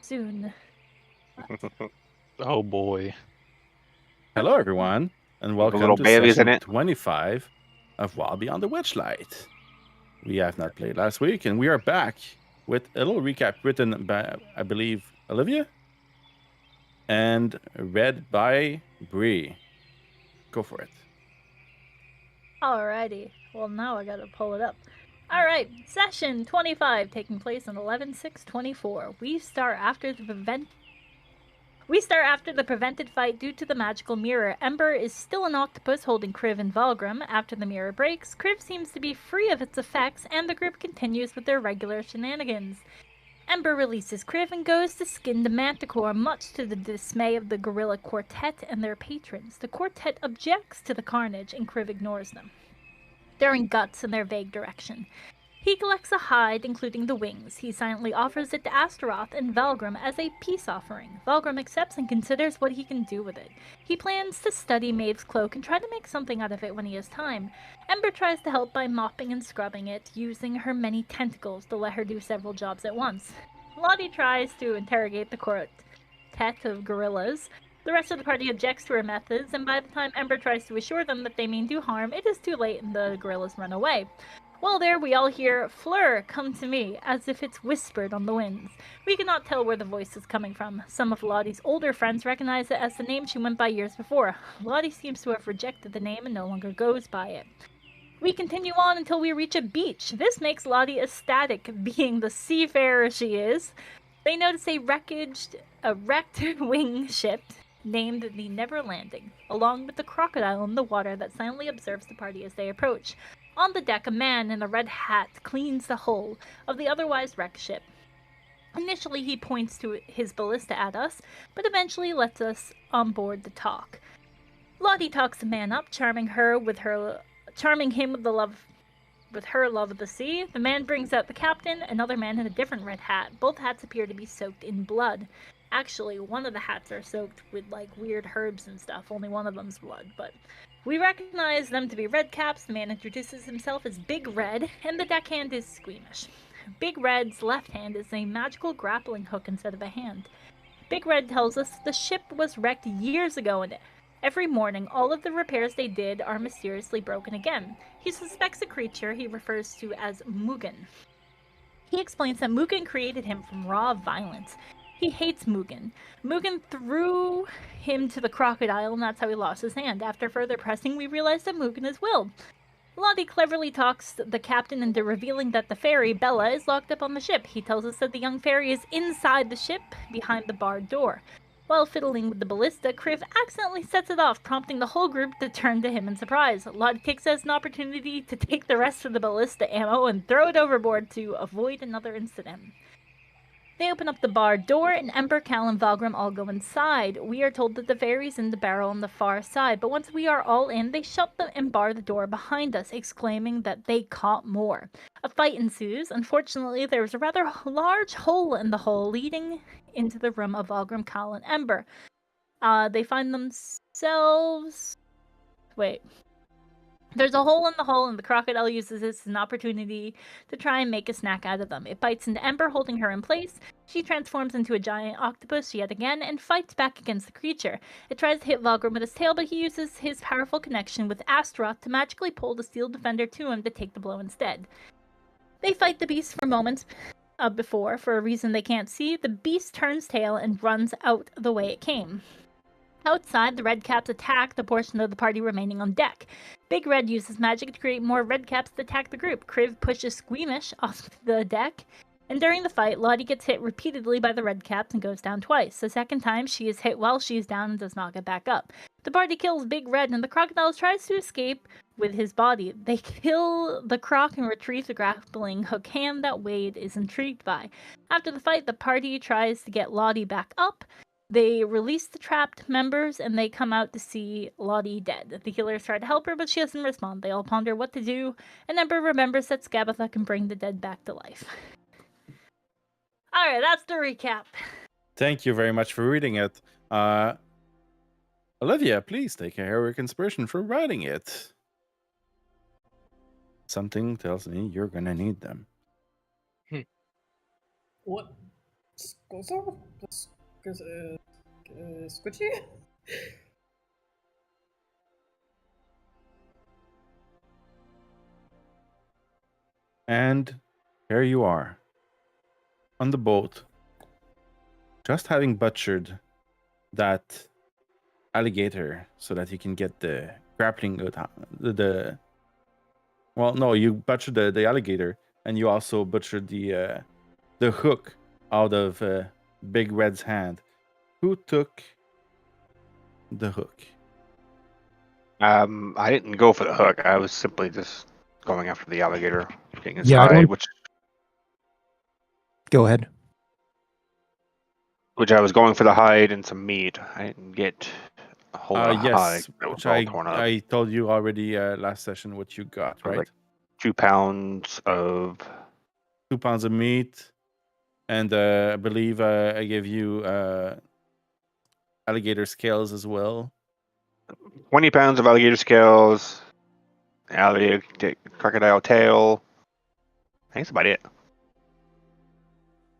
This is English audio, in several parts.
soon. Oh boy. Hello, everyone, and With the welcome little to babies in session it. 25 of Wild Beyond the Witchlight. We have not played last week, and we are back with a little recap written by, I believe, Olivia and read by Bree. Go for it. Alrighty. Well, now I gotta pull it up. Alright, session 25 taking place on 11/6/24. We start after the prevented fight due to the magical mirror. Ember is still an octopus holding Kriv and Valgrim. After the mirror breaks, Kriv seems to be free of its effects, and the group continues with their regular shenanigans. Ember releases Kriv and goes to skin the Manticore, much to the dismay of the gorilla quartet and their patrons. The quartet objects to the carnage, and Kriv ignores them. Throwing guts in their vague direction. He collects a hide, including the wings. He silently offers it to Astaroth and Valgrim as a peace offering. Valgrim accepts and considers what he can do with it. He plans to study Maeve's cloak and try to make something out of it when he has time. Ember tries to help by mopping and scrubbing it, using her many tentacles to let her do several jobs at once. Lottie tries to interrogate the quartet of gorillas. The rest of the party objects to her methods, and by the time Ember tries to assure them that they mean no harm, it is too late and the gorillas run away. While there, we all hear, "Fleur, come to me," as if it's whispered on the winds. We cannot tell where the voice is coming from. Some of Lottie's older friends recognize it as the name she went by years before. Lottie seems to have rejected the name and no longer goes by it. We continue on until we reach a beach. This makes Lottie ecstatic, being the seafarer she is. They notice a wrecked wing ship named the Never Landing, along with the crocodile in the water that silently observes the party as they approach. On the deck, a man in a red hat cleans the hull of the otherwise wrecked ship. Initially, he points to his ballista at us, but eventually lets us on board to talk. Lottie talks the man up, charming him with her love of the sea. The man brings out the captain, another man in a different red hat. Both hats appear to be soaked in blood. Actually, one of the hats are soaked with like weird herbs and stuff. Only one of them's blood, but we recognize them to be Red Caps. The man introduces himself as Big Red, and the deckhand is Squeamish. Big Red's left hand is a magical grappling hook instead of a hand. Big Red tells us the ship was wrecked years ago, and every morning all of the repairs they did are mysteriously broken again. He suspects a creature he refers to as Mugen. He explains that Mugen created him from raw violence. He hates Mugen. Mugen threw him to the crocodile, and that's how he lost his hand. After further pressing, we realize that Mugen is Will. Lottie cleverly talks the captain into revealing that the fairy, Bella, is locked up on the ship. He tells us that the young fairy is inside the ship, behind the barred door. While fiddling with the ballista, Kriv accidentally sets it off, prompting the whole group to turn to him in surprise. Lottie takes it as an opportunity to take the rest of the ballista ammo and throw it overboard to avoid another incident. They open up the barred door, and Ember, Cal, and Valgrim all go inside. We are told that the fairy's in the barrel on the far side, but once we are all in, they shut and bar the door behind us, exclaiming that they caught more. A fight ensues. Unfortunately, there is a rather large hole in the hull leading into the room of Valgrim, Cal, and Ember. They find themselves... Wait. There's a hole in the hull, and the crocodile uses this as an opportunity to try and make a snack out of them. It bites into Ember, holding her in place. She transforms into a giant octopus yet again and fights back against the creature. It tries to hit Valgrim with its tail, but he uses his powerful connection with Astaroth to magically pull the steel defender to him to take the blow instead. They fight the beast for moments before, for a reason they can't see. The beast turns tail and runs out the way it came. Outside, the Redcaps attack the portion of the party remaining on deck. Big Red uses magic to create more Redcaps to attack the group. Kriv pushes Squeamish off the deck, and during the fight, Lottie gets hit repeatedly by the Redcaps and goes down twice. The second time, she is hit while she is down and does not get back up. The party kills Big Red, and the crocodile tries to escape with his body. They kill the croc and retrieve the grappling hook hand that Wade is intrigued by. After the fight, the party tries to get Lottie back up. They release the trapped members, and they come out to see Lottie dead. The healers try to help her, but she doesn't respond. They all ponder what to do, and Ember remembers that Scabatha can bring the dead back to life. Alright, that's the recap. Thank you very much for reading it. Olivia, please take a heroic inspiration for writing it. Something tells me you're gonna need them. What Squishy? Squishy? And here you are on the boat, just having butchered that alligator so that you can get the grappling hook. Well, no, you butchered the alligator, and you also butchered the hook out of Big Red's hand. Who took the hook? I didn't go for the hook. I was simply just going after the alligator, getting his Yeah, I hide, don't- which Go ahead. I was going for the hide and some meat. I didn't get a whole lot of hide. Yes, It was which all torn up. I told you already last session what you got, It was right? like 2 pounds of 2 pounds of meat, and I believe I gave you alligator scales as well. 20 pounds of alligator scales, crocodile tail. I think that's about it.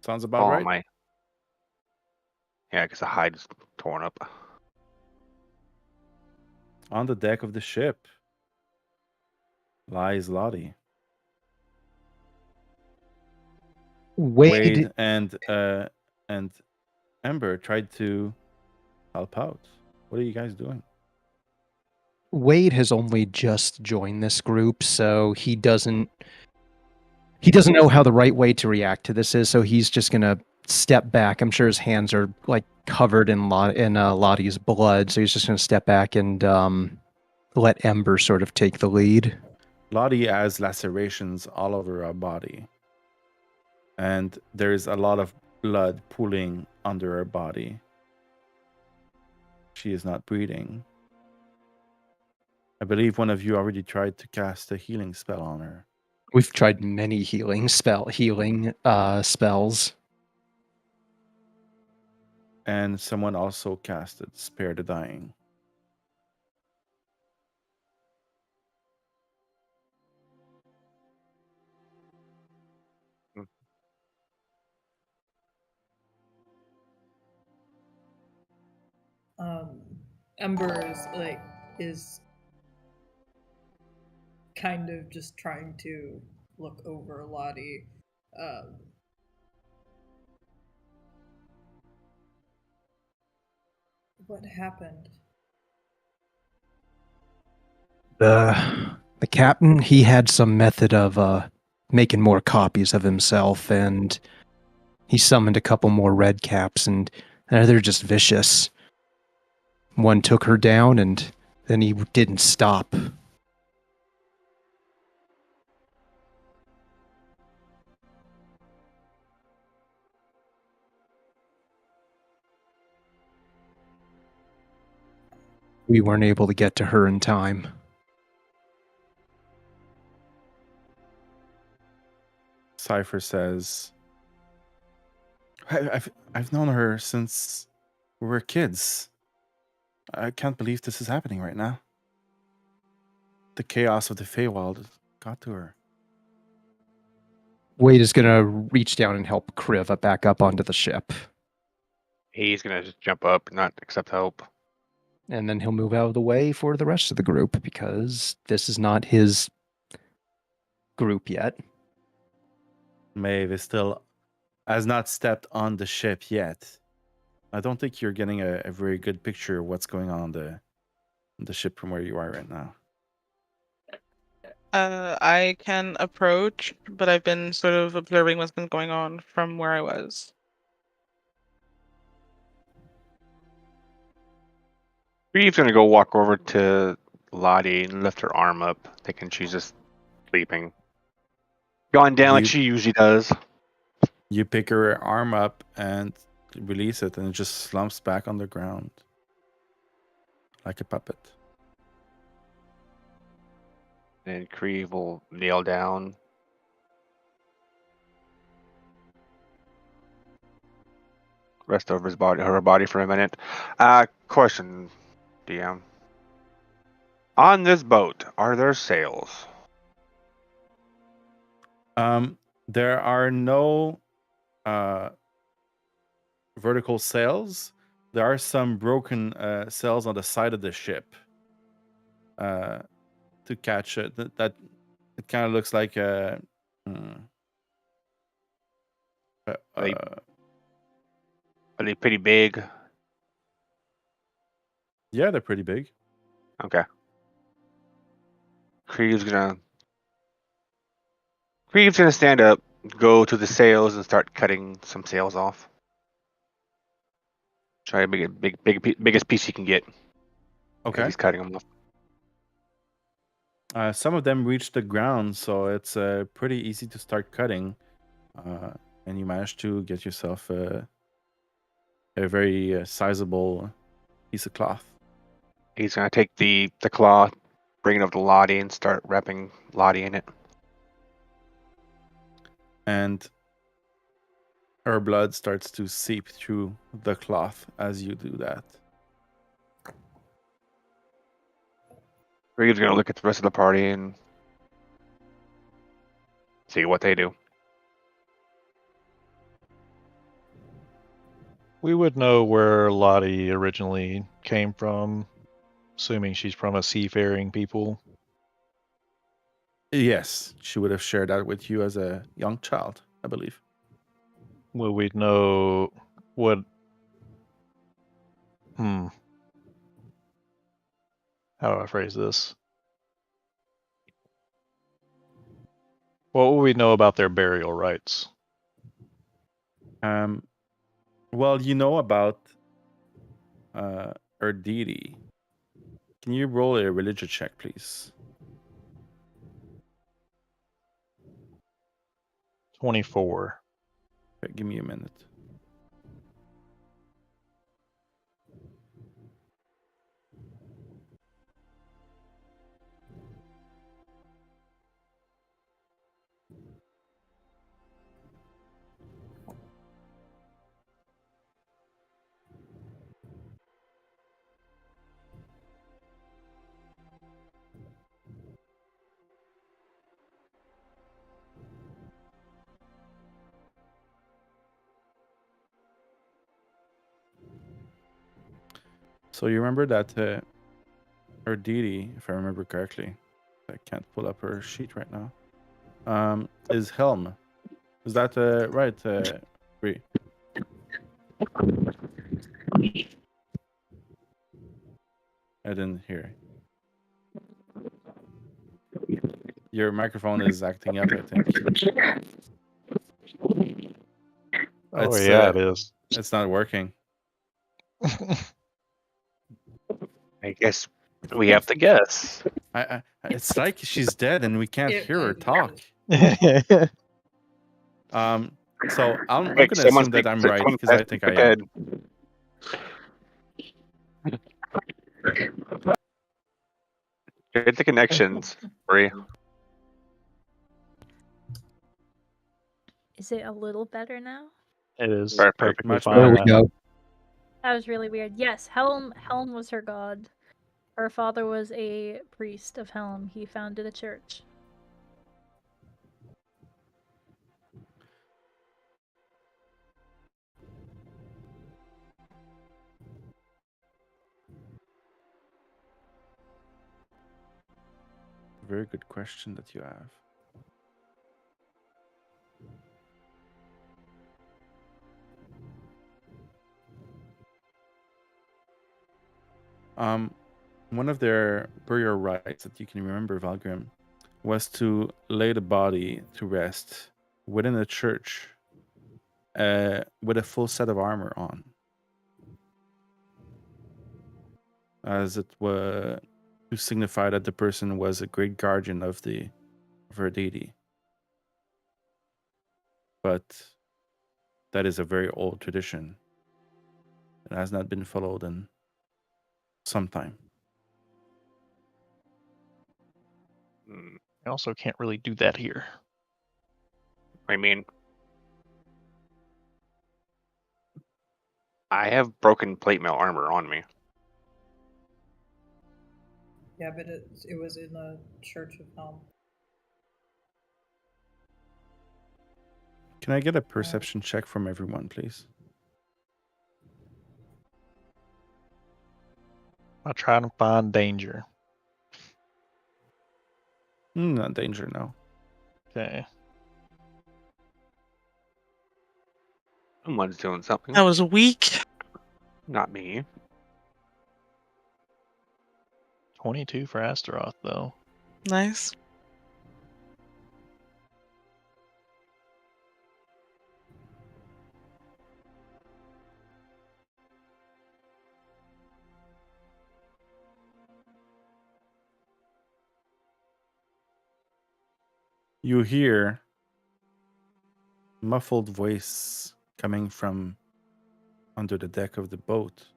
Sounds about right. Yeah, because the hide's torn up. On the deck of the ship lies Lottie. Wade and Ember tried to help out. What are you guys doing? Wade has only just joined this group, so he doesn't know how the right way to react to this is, so he's just gonna step back. I'm sure his hands are like covered in Lottie's blood, so he's just gonna step back and let Ember sort of take the lead. Lottie has lacerations all over her body, and there's a lot of blood pooling under her body. She is not breathing. I believe one of you already tried to cast a healing spell on her. We've tried many healing spells. And someone also casted Spare the Dying. Ember is kind of just trying to look over Lottie. What happened? The captain, he had some method of making more copies of himself, and he summoned a couple more red caps, and they're just vicious. One took her down, and then he didn't stop. We weren't able to get to her in time. Cypher says, I've known her since we were kids. I can't believe this is happening right now. The chaos of the Feywild got to her. Wade is gonna reach down and help Kriv back up onto the ship. He's gonna just jump up and not accept help. And then he'll move out of the way for the rest of the group, because this is not his group yet. Maeve has not stepped on the ship yet. I don't think you're getting a very good picture of what's going on the ship from where you are right now. I can approach, but I've been sort of observing what's been going on from where I was. Reeve's gonna go walk over to Lottie and lift her arm up, thinking she's just sleeping. Gone down like she usually does. You pick her arm up and release it, and it just slumps back on the ground like a puppet. And Krieve will kneel down. Rest over her body for a minute. Question, DM. On this boat, are there sails? There are no vertical sails, there are some broken sails on the side of the ship to catch it. That it kind of looks like a. Are they pretty big? Yeah, they're pretty big. Okay. Creeve's gonna stand up, go to the sails, and start cutting some sails off. Try to make it biggest piece he can get. Because Okay. he's cutting them off. Some of them reach the ground, so it's pretty easy to start cutting. And you manage to get yourself a very sizable piece of cloth. He's gonna take the cloth, bring it over to Lottie, and start wrapping Lottie in it. And her blood starts to seep through the cloth as you do that. Creeve's gonna look at the rest of the party and see what they do. We would know where Lottie originally came from, assuming she's from a seafaring people. Yes, she would have shared that with you as a young child, I believe. Will we know what? How do I phrase this? What will we know about their burial rites? Well, you know about her deity. Can you roll a religion check, please? 24. Okay, give me a minute. So you remember that her deity, if I remember correctly, I can't pull up her sheet right now, is Helm. Is that right, Bree? I didn't hear. Your microphone is acting up, I think. Oh yeah, it is. It's not working. I guess we have to guess. It's like she's dead and we can't hear her talk. So I'm going to assume that I'm right because I think I am. Get the connections, Bree. Is it a little better now? It is Perfect. perfectly Much fine. There we now. go. That was really weird. Yes, Helm was her god. Her father was a priest of Helm. He founded a church. Very good question that you have. One of their burial rites that you can remember, Valgrim, was to lay the body to rest within a church with a full set of armor on, as it were to signify that the person was a great guardian of her deity. But that is a very old tradition. It has not been followed in some time. I also can't really do that here. I mean, I have broken plate mail armor on me. Yeah, but it was in the Church of Helm. Can I get a perception check from everyone, please? I try to find danger. Not danger, no. Okay. Someone's doing something. That was weak. Not me. 22 for Astaroth, though. Nice. You hear muffled voice coming from under the deck of the boat.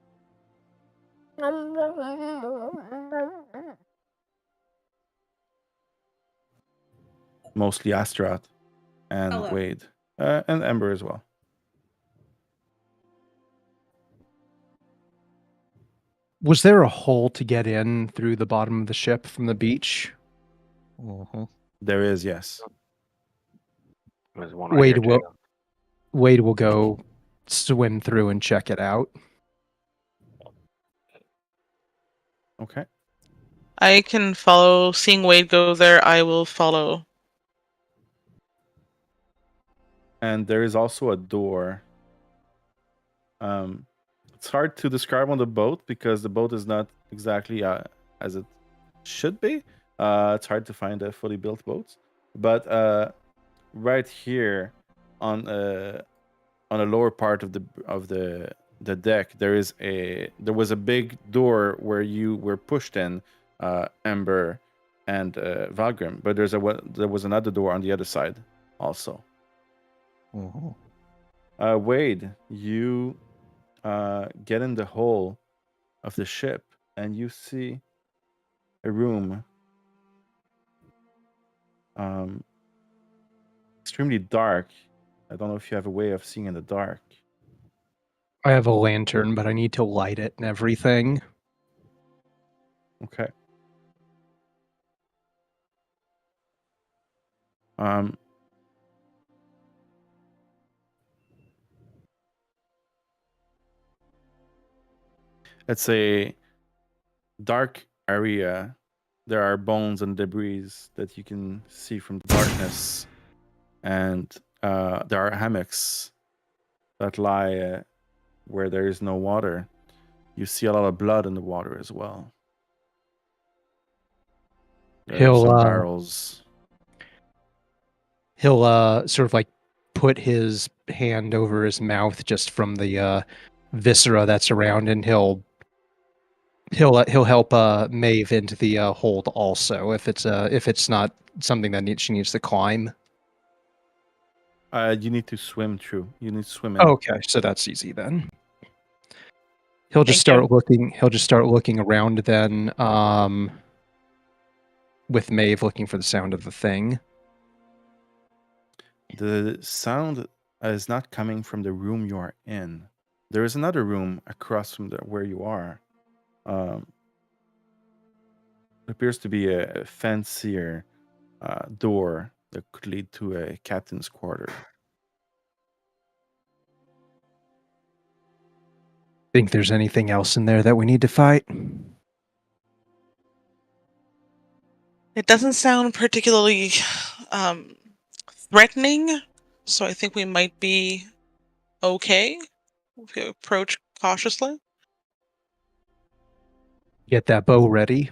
Mostly Astaroth and Hello. Wade. And Ember as well. Was there a hole to get in through the bottom of the ship from the beach? Mm-hmm. There is, yes. There's one right here too. Wade will go swim through and check it out. Okay. I can follow. Seeing Wade go there, I will follow. And there is also a door. It's hard to describe on the boat because the boat is not exactly as it should be. It's hard to find a fully built boat. But right here on a lower part of the deck, there was a big door where you were pushed in, Ember and Valgrim. But there was another door on the other side also. Mm-hmm. Wade, you get in the hull of the ship and you see a room, extremely dark. I don't know if you have a way of seeing in the dark. I have a lantern, but I need to light it and everything. Okay. Um, it's a dark area. There are bones and debris that you can see from the darkness, and there are hammocks that lie where there is no water. You see a lot of blood in the water as well. There are He'll some barrels. He'll sort of like put his hand over his mouth just from the viscera that's around, and he'll help Maeve into the hold also if it's not something that she needs to climb. You need to swim through. You need to swim in. Okay, so that's easy then. He'll just Thank you. start looking. He'll just start looking around then, with Maeve looking for the sound of the thing. The sound is not coming from the room you are in. There is another room across from where you are. It appears to be a fancier door that could lead to a captain's quarter. Think there's anything else in there that we need to fight? It doesn't sound particularly threatening, so I think we might be okay if we approach cautiously. Get that bow ready,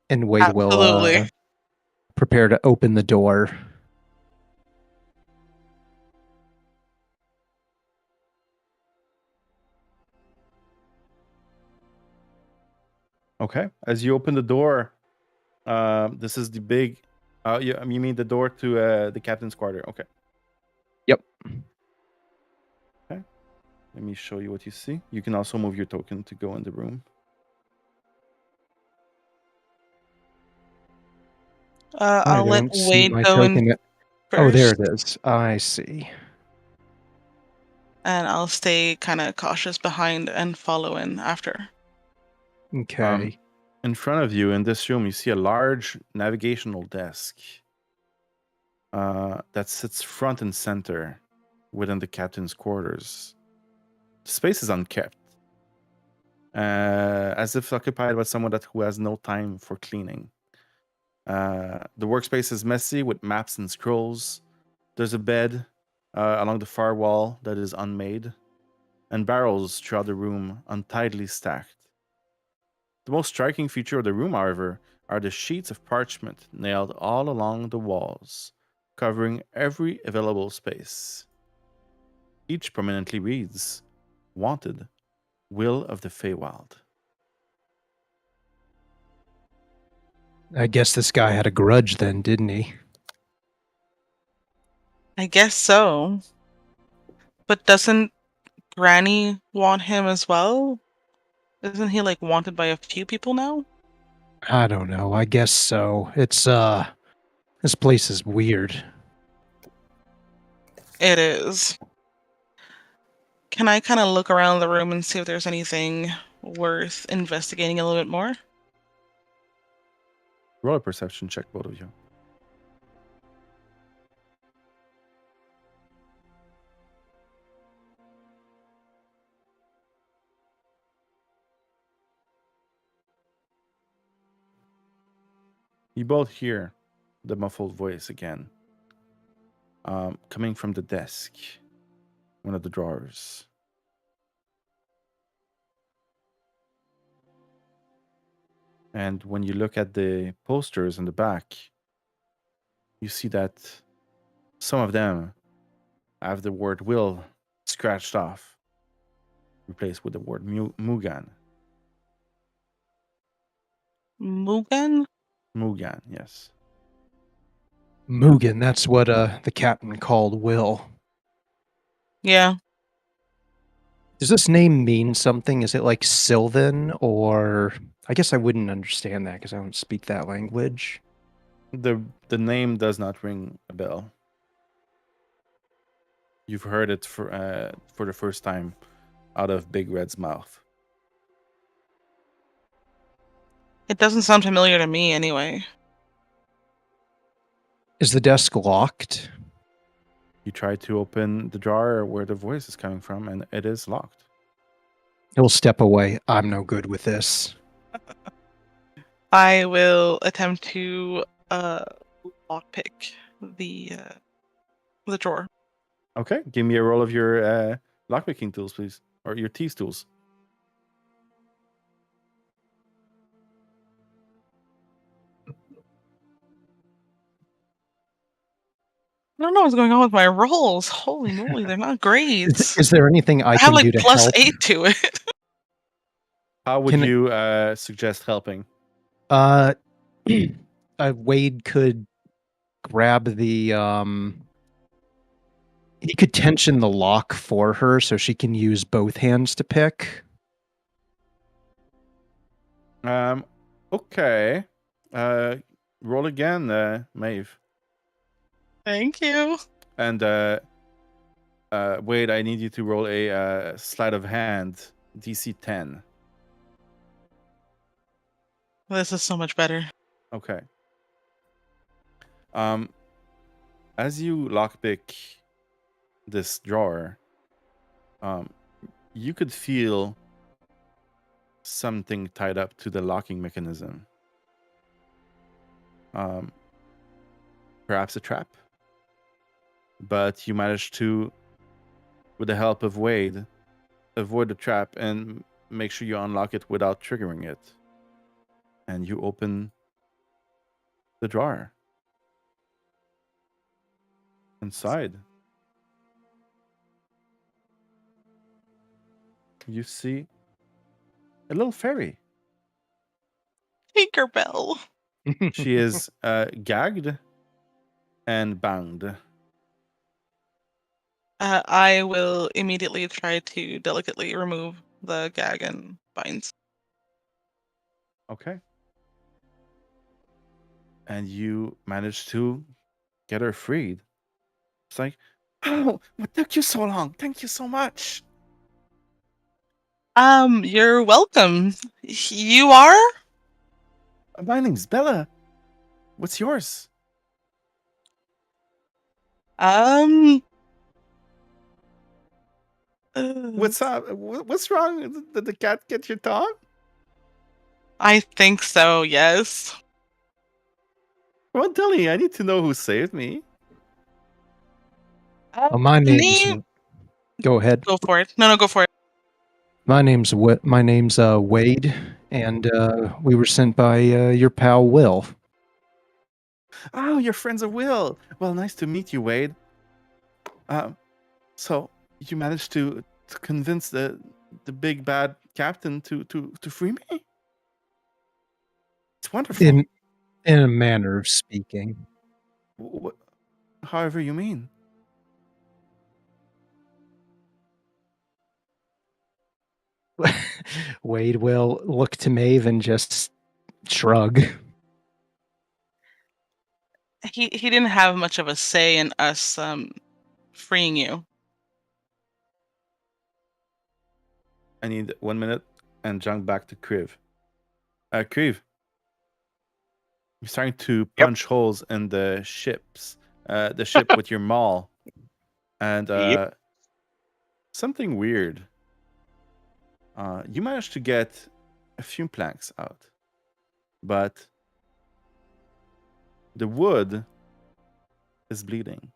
and Wade will Absolutely. prepare to open the door. Okay. As you open the door, this is the big. You mean the door to the captain's quarter? Okay. Yep. Okay. Let me show you what you see. You can also move your token to go in the room. I'll let don't see Wade my go in token. first. Oh, there it is. I see. And I'll stay kind of cautious behind and follow in after. Okay. In front of you in this room, you see a large navigational desk that sits front and center within the captain's quarters. The space is unkept. as if occupied by someone who has no time for cleaning. The workspace is messy with maps and scrolls. There's a bed along the far wall that is unmade, and barrels throughout the room untidily stacked. The most striking feature of the room, however, are the sheets of parchment nailed all along the walls, covering every available space. Each prominently reads, "Wanted, Will of the Feywild." I guess this guy had a grudge then, didn't he? I guess so. But doesn't Granny want him as well? Isn't he like wanted by a few people now? I don't know. I guess so. It's this place is weird. It is. Can I kind of look around the room and see if there's anything worth investigating a little bit more? Roll a perception check, both of you. You both hear the muffled voice again, coming from the desk, one of the drawers. And when you look at the posters in the back, you see that some of them have the word "will" scratched off, replaced with the word Mugan. Mugan? Mugan, yes. Mugen, that's what the captain called Will. Yeah. Does this name mean something? Is it like Sylvan, or I guess I wouldn't understand that because I don't speak that language. The name does not ring a bell. You've heard it for the first time out of Big Red's mouth. It doesn't sound familiar to me anyway. Is the desk locked? You try to open the drawer where the voice is coming from, and it is locked. He'll step away. I'm no good with this. I will attempt to lockpick the drawer. Okay, give me a roll of your lockpicking tools, please, or your tease tools. I don't know what's going on with my rolls. Holy moly, they're not great. Is there anything I I can have like do to plus help? 8 to it. How would Can- you suggest helping? Wade could grab the he could tension the lock for her so she can use both hands to pick. Okay. Roll again, Maeve. Thank you. And Wade, I need you to roll a sleight of hand, DC 10. This is so much better. Okay. As you lockpick this drawer, you could feel something tied up to the locking mechanism. Perhaps a trap. But you managed to, with the help of Wade, avoid the trap and make sure you unlock it without triggering it. And you open the drawer. Inside, you see a little fairy. Tinkerbell. She is gagged and bound. I will immediately try to delicately remove the gag and binds. Okay. And you manage to get her freed. It's like, oh, what took you so long? Thank you so much. You're welcome. You are? My name's Bella. What's yours? What's up? What's wrong? Did the cat get your tongue? I think so, yes. Well, tell me. I need to know who saved me. My name's. Name. Go ahead. Go for it. No, go for it. My name's Wade, and we were sent by your pal Will. Oh, you're friends of Will. Well, nice to meet you, Wade. So you managed to convince the big bad captain to free me? It's wonderful. In a manner of speaking. However you mean. Wade will look to Maeve and just shrug. He didn't have much of a say in us freeing you. I need 1 minute and jump back to Kriv. Kriv, you're starting to punch holes in the ship with your maul. And something weird. You managed to get a few planks out, but the wood is bleeding.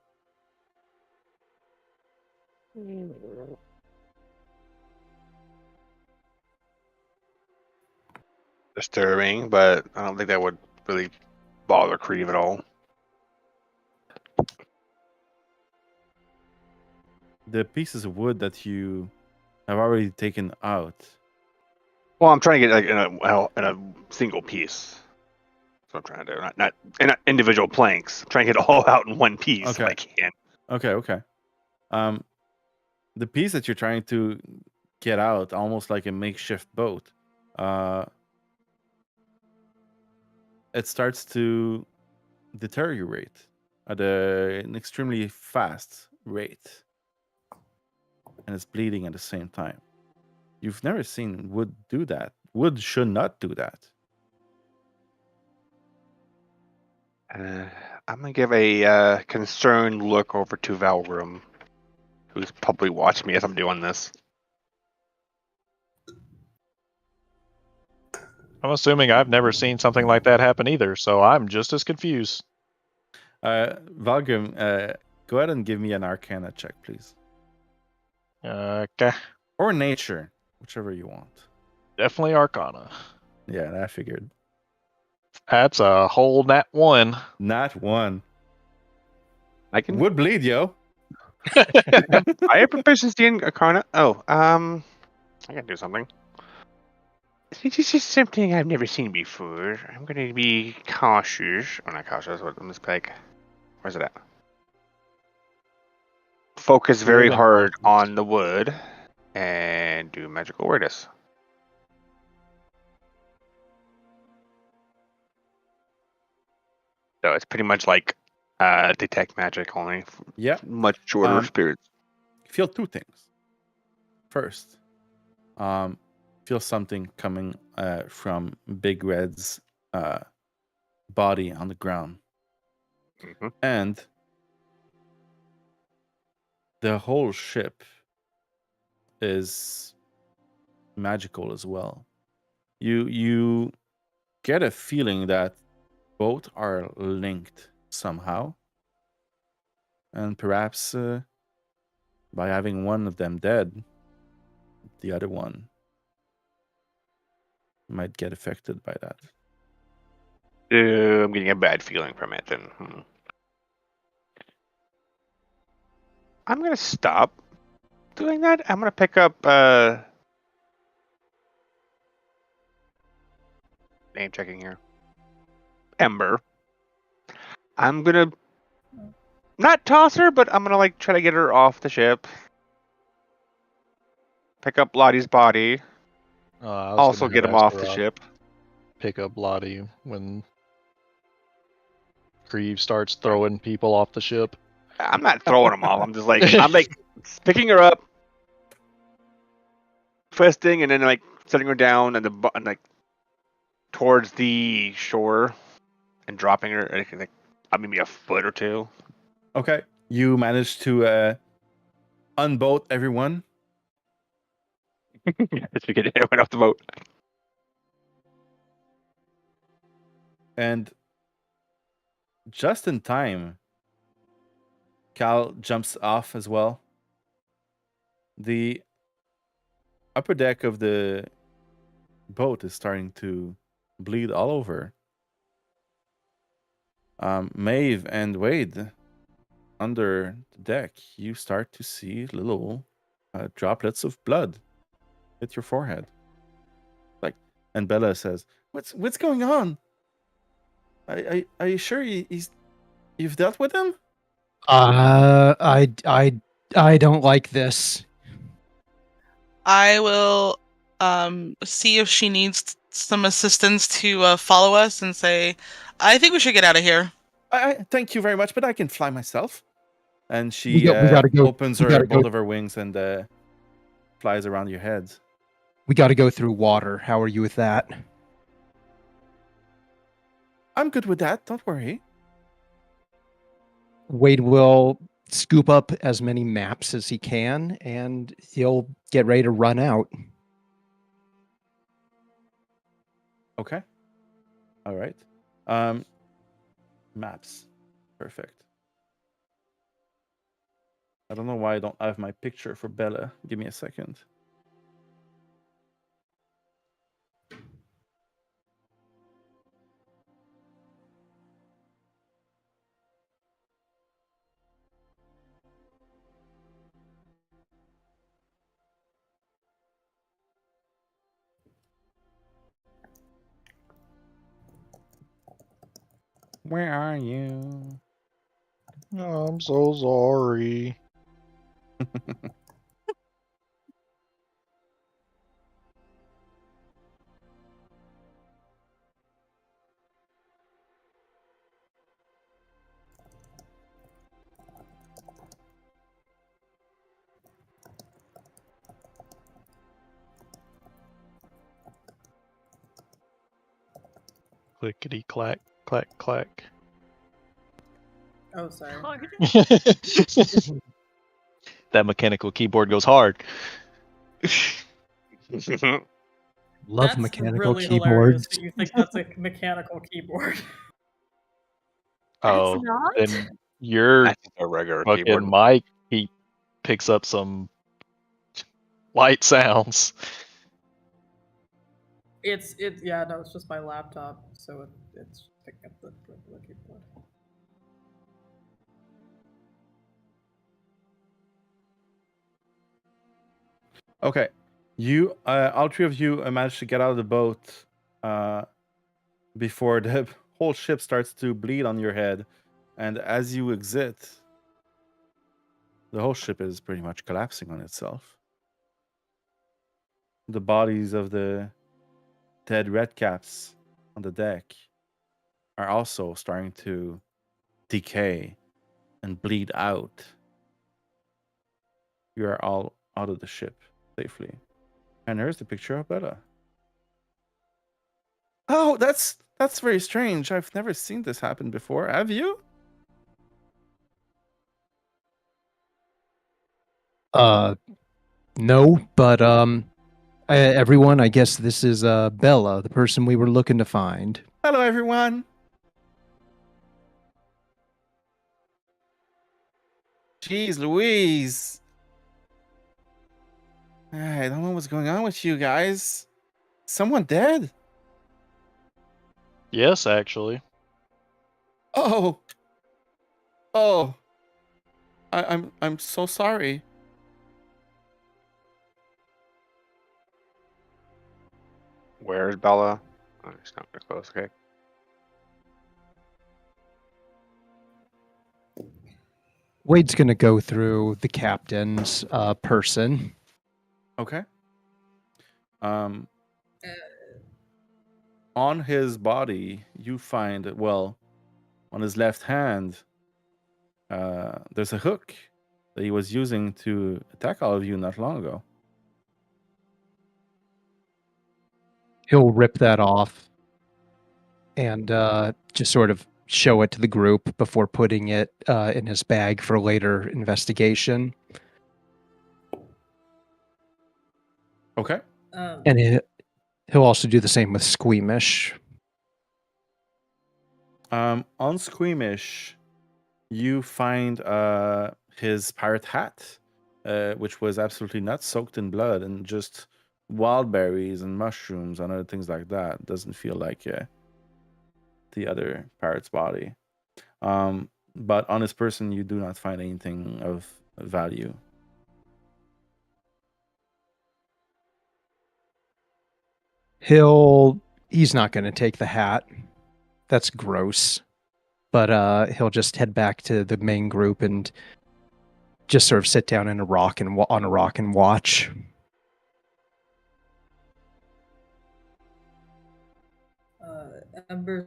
Disturbing, but I don't think that would really bother Creve at all. The pieces of wood that you have already taken out. Well, I'm trying to get like in a single piece. That's what I'm trying to do. Not in individual planks. I'm trying to get it all out in one piece if I can. Okay. The piece that you're trying to get out, almost like a makeshift boat, it starts to deteriorate at an extremely fast rate. And it's bleeding at the same time. You've never seen wood do that. Wood should not do that. I'm gonna give a concerned look over to Valgrim, who's probably watching me as I'm doing this. I'm assuming I've never seen something like that happen either, so I'm just as confused. Valgrim, go ahead and give me an Arcana check, please. Okay. Or nature, whichever you want. Definitely Arcana. Yeah, I figured. That's a whole nat 1. Not one. I can. Would bleed, yo. I have proficiency in Arcana. Oh, I can do something. This is just something I've never seen before. I'm gonna be cautious. Oh, not cautious. What? Let me pick. Where's it at? Focus very hard on the wood and do magical awareness. So it's pretty much like detect magic, only much shorter spirits. Feel two things. First, feel something coming from Big Red's body on the ground. Mm-hmm. And the whole ship is magical as well. You get a feeling that both are linked somehow, and perhaps by having one of them dead, the other one might get affected by that. I'm getting a bad feeling from it. Then I'm gonna stop doing that. I'm gonna pick up name checking here. Ember. I'm gonna not toss her, but I'm gonna like try to get her off the ship. Pick up Lottie's body. Also get him off the ship. Pick up Lottie when Creve starts throwing people off the ship. I'm not throwing them off. I'm just like I'm like picking her up, twisting, and then like setting her down and like towards the shore and dropping her like maybe a foot or two. Okay, you managed to unboat everyone As we get everyone off the boat. And just in time, Cal jumps off as well. The upper deck of the boat is starting to bleed all over. Maeve and Wade, under the deck, you start to see little droplets of blood hit your forehead. And Bella says, "What's going on? Are you sure you've dealt with him?" I don't like this. I will see if she needs some assistance to follow us and say, I think we should get out of here. I thank you very much, but I can fly myself. And she We gotta go. opens both of her wings and flies around your head. We got to go through water. How are you with that? I'm good with that. Don't worry. Wade will scoop up as many maps as he can, and he'll get ready to run out. Okay. All right. Maps. Perfect. I don't know why I don't have my picture for Bella. Give me a second. Where are you? Oh, I'm so sorry. Clickety clack, clack, clack. Oh, sorry. Hard. That mechanical keyboard goes hard. Love That's mechanical really hilarious keyboards. that you think that's a mechanical keyboard. Oh, not? then your That's just a regular fucking keyboard. mic, he picks up some light sounds. It's just my laptop, so it's picking up the regular keyboard. Okay. You, all three of you managed to get out of the boat before the whole ship starts to bleed on your head. And as you exit, the whole ship is pretty much collapsing on itself. The bodies of the dead redcaps on the deck are also starting to decay and bleed out. You are all out of the ship safely. And there's the picture of Bella. Oh, that's very strange. I've never seen this happen before. Have you? No, but everyone, I guess this is Bella, the person we were looking to find. Hello, everyone. Jeez Louise. I don't know what's going on with you guys. Someone dead? Yes, actually. Oh. Oh. I'm so sorry. Where's Bella? Oh, it's not very close. Okay. Wade's gonna go through the captain's person. Okay. On his body, you find, well, on his left hand, there's a hook that he was using to attack all of you not long ago. He'll rip that off and just sort of show it to the group before putting it in his bag for later investigation. Okay. And he'll also do the same with Squeamish. On Squeamish, you find his pirate hat, which was absolutely not soaked in blood and just wild berries and mushrooms and other things like that. Doesn't feel like the other pirate's body. But on his person, you do not find anything of value. He's not going to take the hat. That's gross. But he'll just head back to the main group and just sort of sit down on a rock and watch. Ember's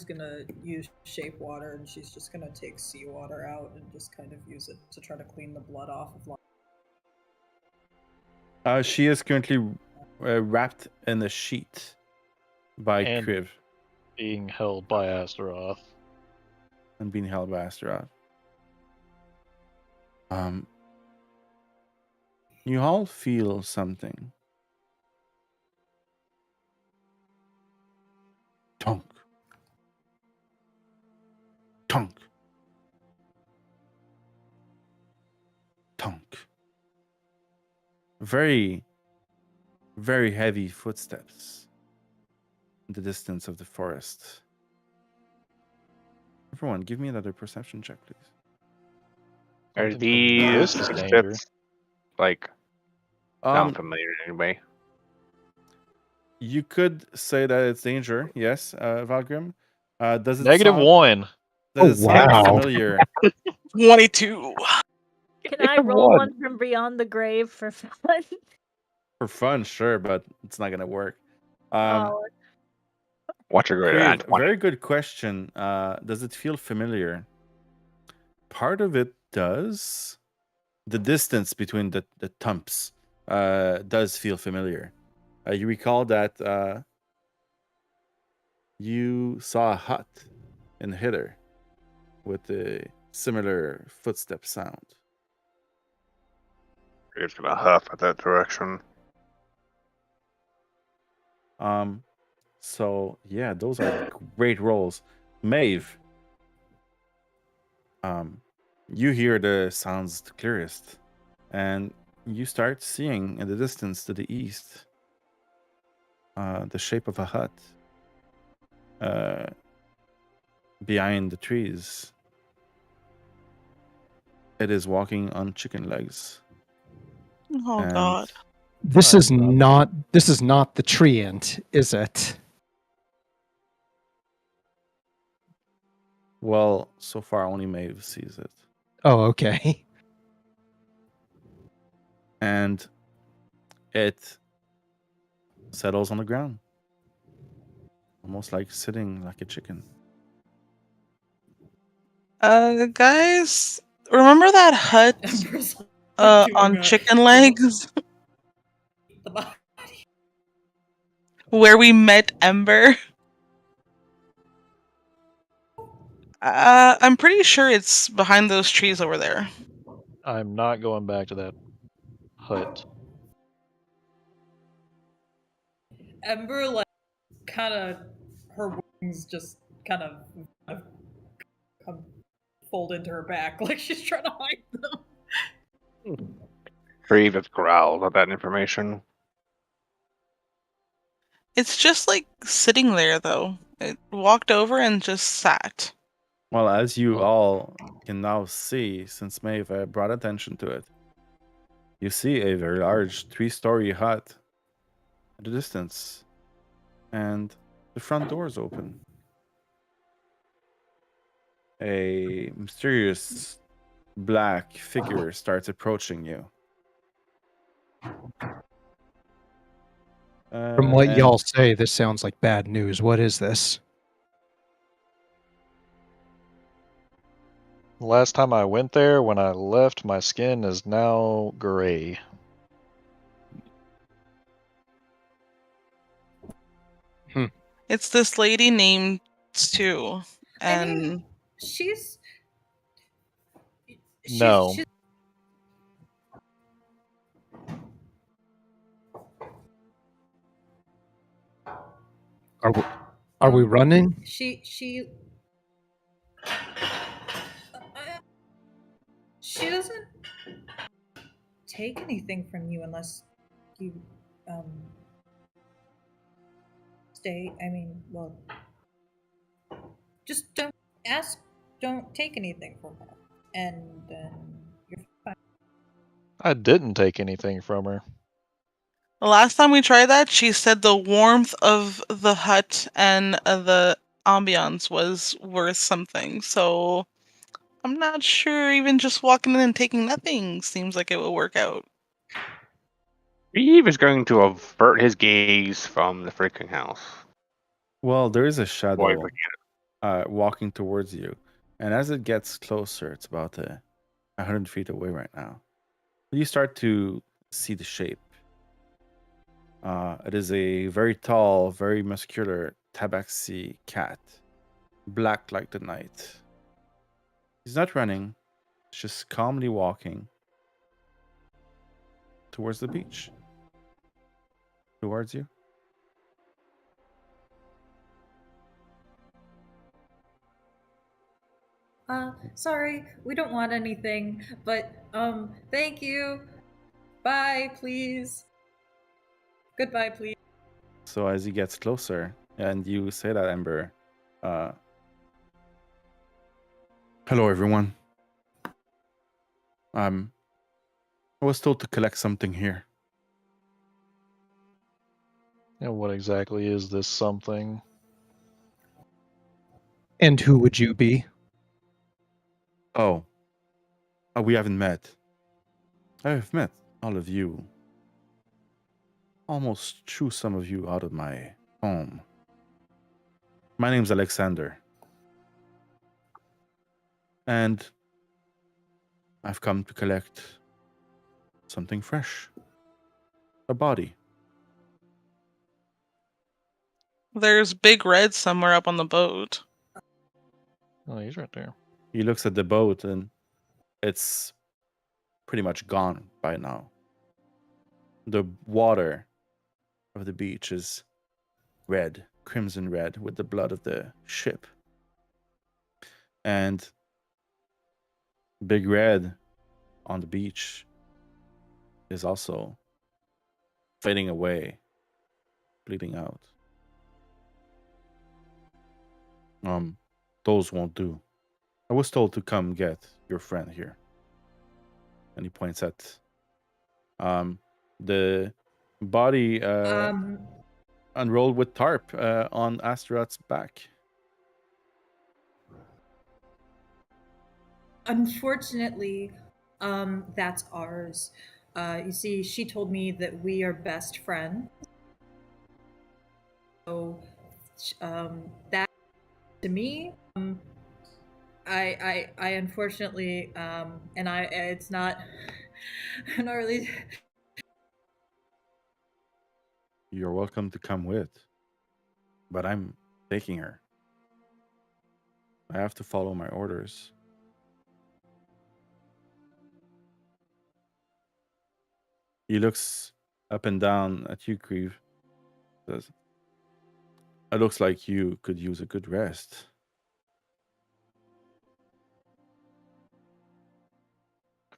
gonna use shape water, and she's just gonna take seawater out and just kind of use it to try to clean the blood off of. She is currently wrapped in a sheet by And- Kriv Being held by Astaroth. and being held by Astaroth. You all feel something. Tonk. Tonk. Tonk. Very, very heavy footsteps in the distance of the forest. Everyone, give me another perception check, please. Are Something these from this is danger. footsteps like not Um, familiar in any way? you could say that it's danger, yes, Valgrim. Does it sound, -1. does it Oh, sound wow. familiar? 22. Can I roll one from beyond the grave for fun? For fun, sure, but it's not gonna work. Oh, Watch her go to Crave, that 20. very good question. Does it feel familiar? Part of it does. The distance between the thumps does feel familiar. You recall that you saw a hut in Hither with a similar footstep sound. It's gonna huff at that direction. So yeah, those are great rolls. Maeve, you hear the sounds the clearest, and you start seeing in the distance to the east the shape of a hut behind the trees. It is walking on chicken legs. Oh And- god. This Alright, is not the treant, is it? Well, so far only Maeve sees it. Oh, okay. And it settles on the ground. Almost like sitting like a chicken. Guys, remember that hut Ember's doing on a- chicken legs the body. where we met Ember? I'm pretty sure it's behind those trees over there. I'm not going back to that hut. Ember, like, kind of, her wings just kind of come fold into her back, like she's trying to hide them. Crave has growled at that information. It's just like sitting there though. It walked over and just sat. Well, as you Oh. all can now see, since Maeve brought attention to it, you see a very large 3-story hut at a distance, and the front door is open. A mysterious black figure starts approaching you. From what and y'all say, this sounds like bad news. What is this? Last time I went there, when I left, my skin is now gray. It's this lady named Stu. I mean, And she's No. Are we running? She doesn't take anything from you unless you stay. I mean, well, just don't take anything from her, and then you're fine. I didn't take anything from her. The last time we tried that, she said the warmth of the hut and the ambiance was worth something. So I'm not sure even just walking in and taking nothing seems like it will work out. Reeve is going to avert his gaze from the freaking house. Well, there is a Boy, shadow looking walking towards you, and as it gets closer, it's about 100 feet away right now. You start to see the shape. It is a very tall, very muscular tabaxi cat, black like the night. He's not running, he's just calmly walking towards the beach. Towards you. Sorry, we don't want anything, but thank you. Bye, please. Goodbye, please. So as he gets closer, and you say that, Ember, hello everyone. I was told to collect something here. And what exactly is this something? And who would you be? Oh, we haven't met. I have met all of you. Almost threw some of you out of my home. My name's Alexander. And I've come to collect something fresh. A body. There's Big Red somewhere up on the boat. Oh, he's right there. He looks at the boat and it's pretty much gone by now. The water of the beach is red, crimson red, with the blood of the ship. And Big Red on the beach is also fading away, bleeding out. Those won't do. I was told to come get your friend here. And he points at the body unrolled with tarp on Astaroth's back. Unfortunately, that's ours. You see, she told me that we are best friends. So, that to me, I unfortunately, and it's not, I'm not really. You're welcome to come with, but I'm taking her. I have to follow my orders. He looks up and down at you, Grieve. Says, it looks like you could use a good rest.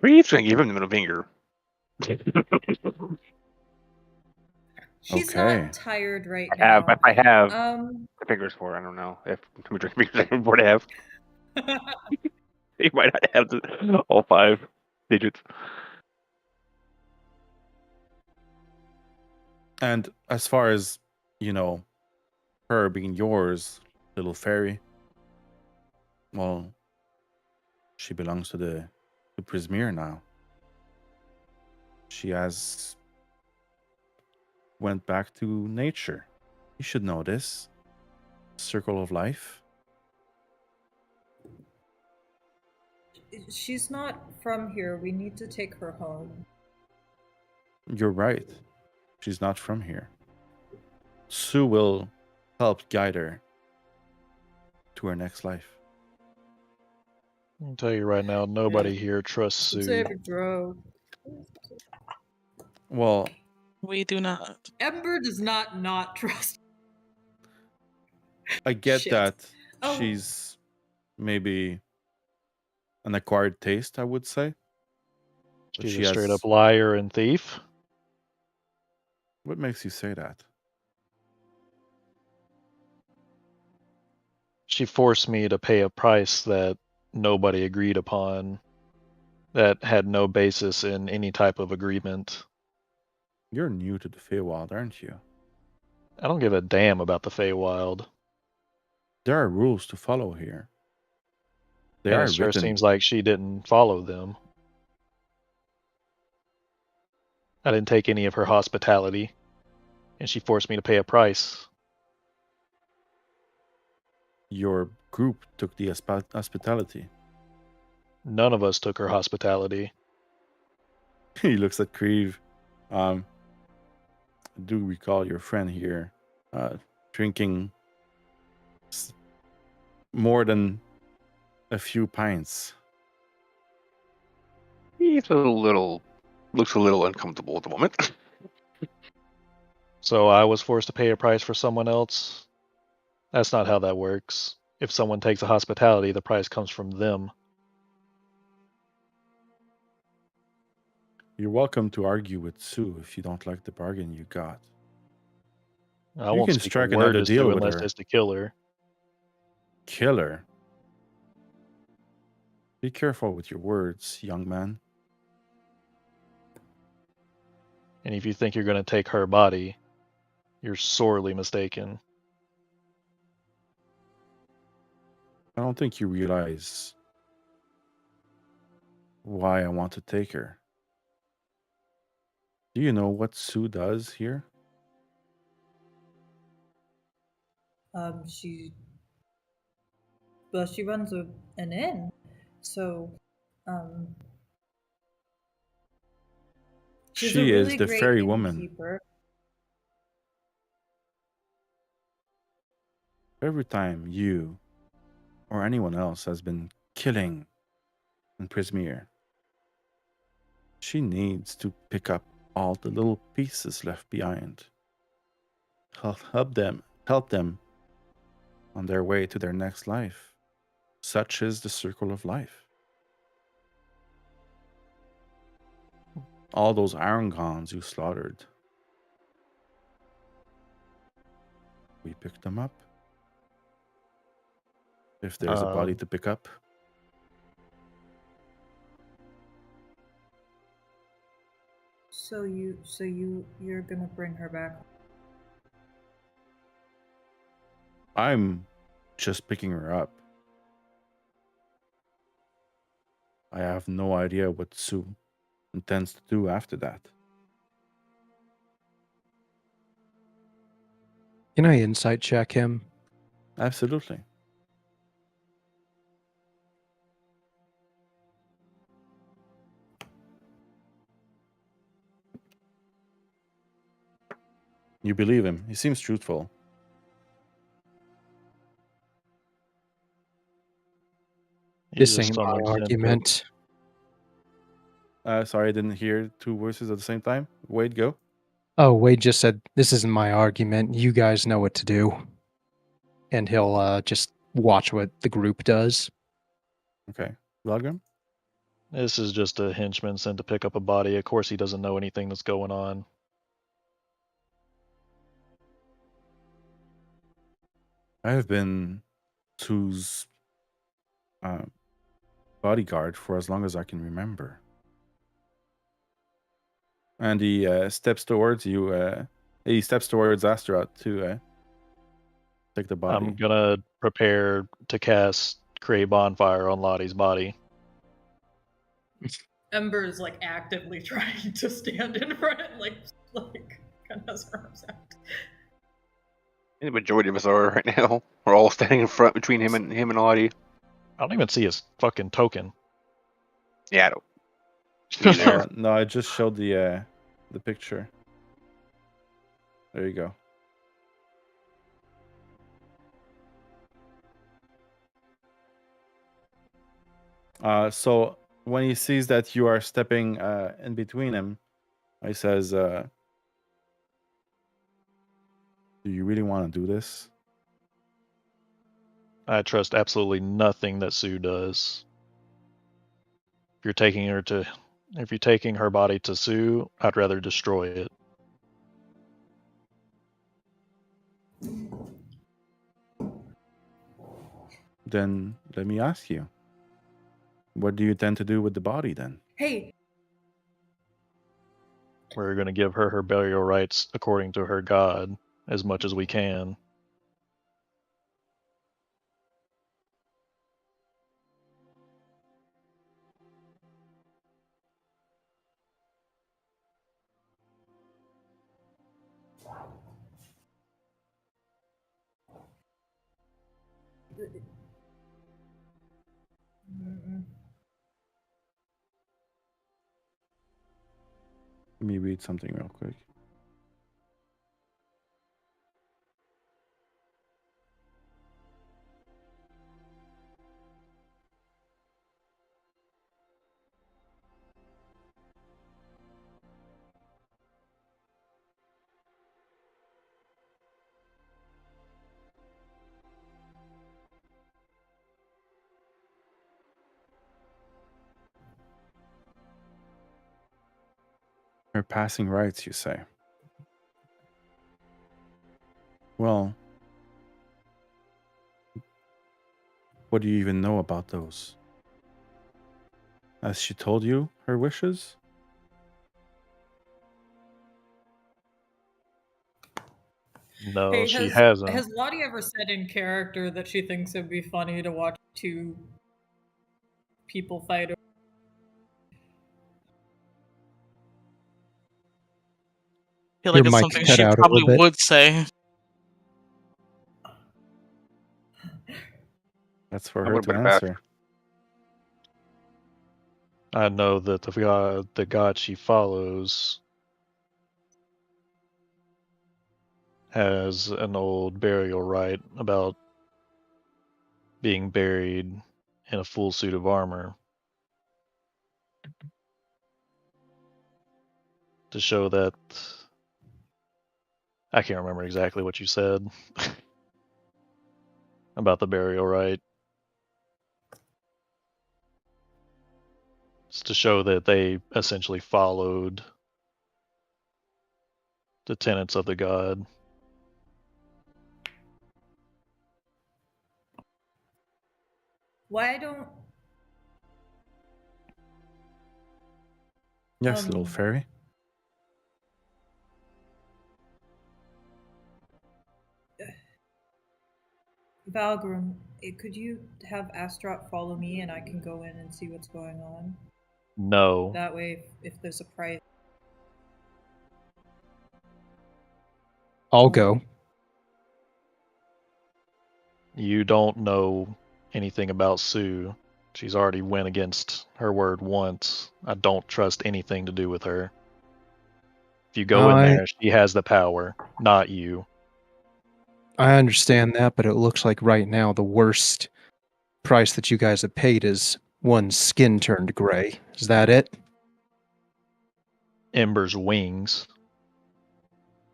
Reeve's going to give him the middle finger. She's Okay. not tired right now. I have fingers for it. I don't know if how many fingers I can afford to have. He might not have all 5 digits. And as far as, her being yours, little fairy, well, she belongs to Prismere now. She has went back to nature. You should know this. Circle of life. She's not from here. We need to take her home. You're right. She's not from here. Sue will help guide her to her next life. I can tell you right now, nobody here trusts Sue. Save a drove. Well, We do not. Ember does not trust. I get Shit. that Oh. she's maybe an acquired taste, I would say. But She's she a straight up has. liar and thief. What makes you say that? She forced me to pay a price that nobody agreed upon, that had no basis in any type of agreement. You're new to the Feywild, aren't you? I don't give a damn about the Feywild. There are rules to follow here. They And are it sure written. seems like she didn't follow them. I didn't take any of her hospitality, and she forced me to pay a price. Your group took the hospitality. None of us took her hospitality. He looks at Creve. I do recall your friend here drinking more than a few pints. He's looks a little uncomfortable at the moment. So I was forced to pay a price for someone else? That's not how that works. If someone takes a hospitality, the price comes from them. You're welcome to argue with Sue if you don't like the bargain you got. I You won't can speak a strike word another to deal Sue with unless her. it's to kill her. Killer. Be careful with your words, young man. And if you think you're going to take her body, you're sorely mistaken. I don't think you realize why I want to take her. Do you know what Sue does here? She runs an inn, so she's a She is really the great fairy woman. innkeeper. Every time you or anyone else has been killing in Prismere, she needs to pick up all the little pieces left behind. Help them on their way to their next life. Such is the circle of life. All those Arangons you slaughtered, we picked them up. If there's a body to pick up, So you're gonna bring her back? I'm just picking her up. I have no idea what Sue intends to do after that. Can I insight check him? Absolutely. You believe him. He seems truthful. He's This just ain't some my eccentric. argument. Sorry, I didn't hear two voices at the same time. Wade, go. Oh, Wade just said, this isn't my argument. You guys know what to do. And he'll just watch what the group does. Okay. Valgrim? This is just a henchman sent to pick up a body. Of course he doesn't know anything that's going on. I have been Sue's bodyguard for as long as I can remember. And he steps towards you. He steps towards Astaroth to take the body. I'm gonna prepare to cast Create Bonfire on Lottie's body. Ember is like actively trying to stand in front, like kind of has her arms out. The majority of us are right now. We're all standing in front between him and Audie. I don't even see his fucking token. Yeah, I don't. Either. No, I just showed the picture. There you go. So when he sees that you are stepping in between him, he says, "Do you really want to do this?" I trust absolutely nothing that Sue does. If you're taking her body to Sue, I'd rather destroy it. Then let me ask you, what do you intend to do with the body then? Hey, We're going to give her her burial rights according to her god as much as we can. Let me read something real quick. Her passing rights, you say? Well, what do you even know about those? Has she told you her wishes? No, hey, she has hasn't. Lottie ever said in character that she thinks it'd be funny to watch two people fight? I feel Your like it's mic something cut she out a probably little bit. would say. That's for I'm her gonna to bring it back. answer. I know that the god she follows has an old burial rite about being buried in a full suit of armor to show that I can't remember exactly what you said about the burial rite. It's to show that they essentially followed the tenets of the god. Why don't Yes, little fairy. Valgrim, could you have Astrot follow me and I can go in and see what's going on? No, That way, if there's a price. I'll go. you don't know anything about Sue. She's already went against her word once. I don't trust anything to do with her. If you go in there, she has the power, not you. I understand that, but it looks like right now the worst price that you guys have paid is one skin turned gray. Is that it? Ember's wings.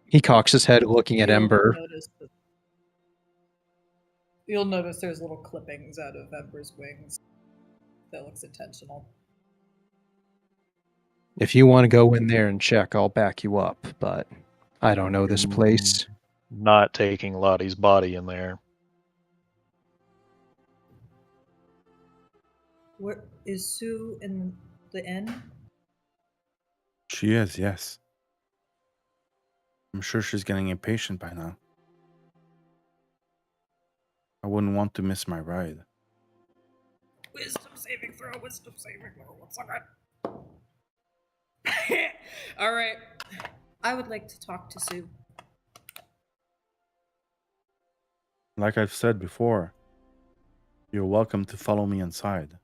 He cocks his head looking at Ember. You'll notice there's little clippings out of Ember's wings. That looks intentional. If you want to go in there and check, I'll back you up, but I don't know this place. Not taking Lottie's body in there. Where is Sue in the inn? She is, yes. I'm sure she's getting impatient by now. I wouldn't want to miss my ride. Wisdom saving throw, 1 second. Alright. I would like to talk to Sue. Like I've said before, you're welcome to follow me inside.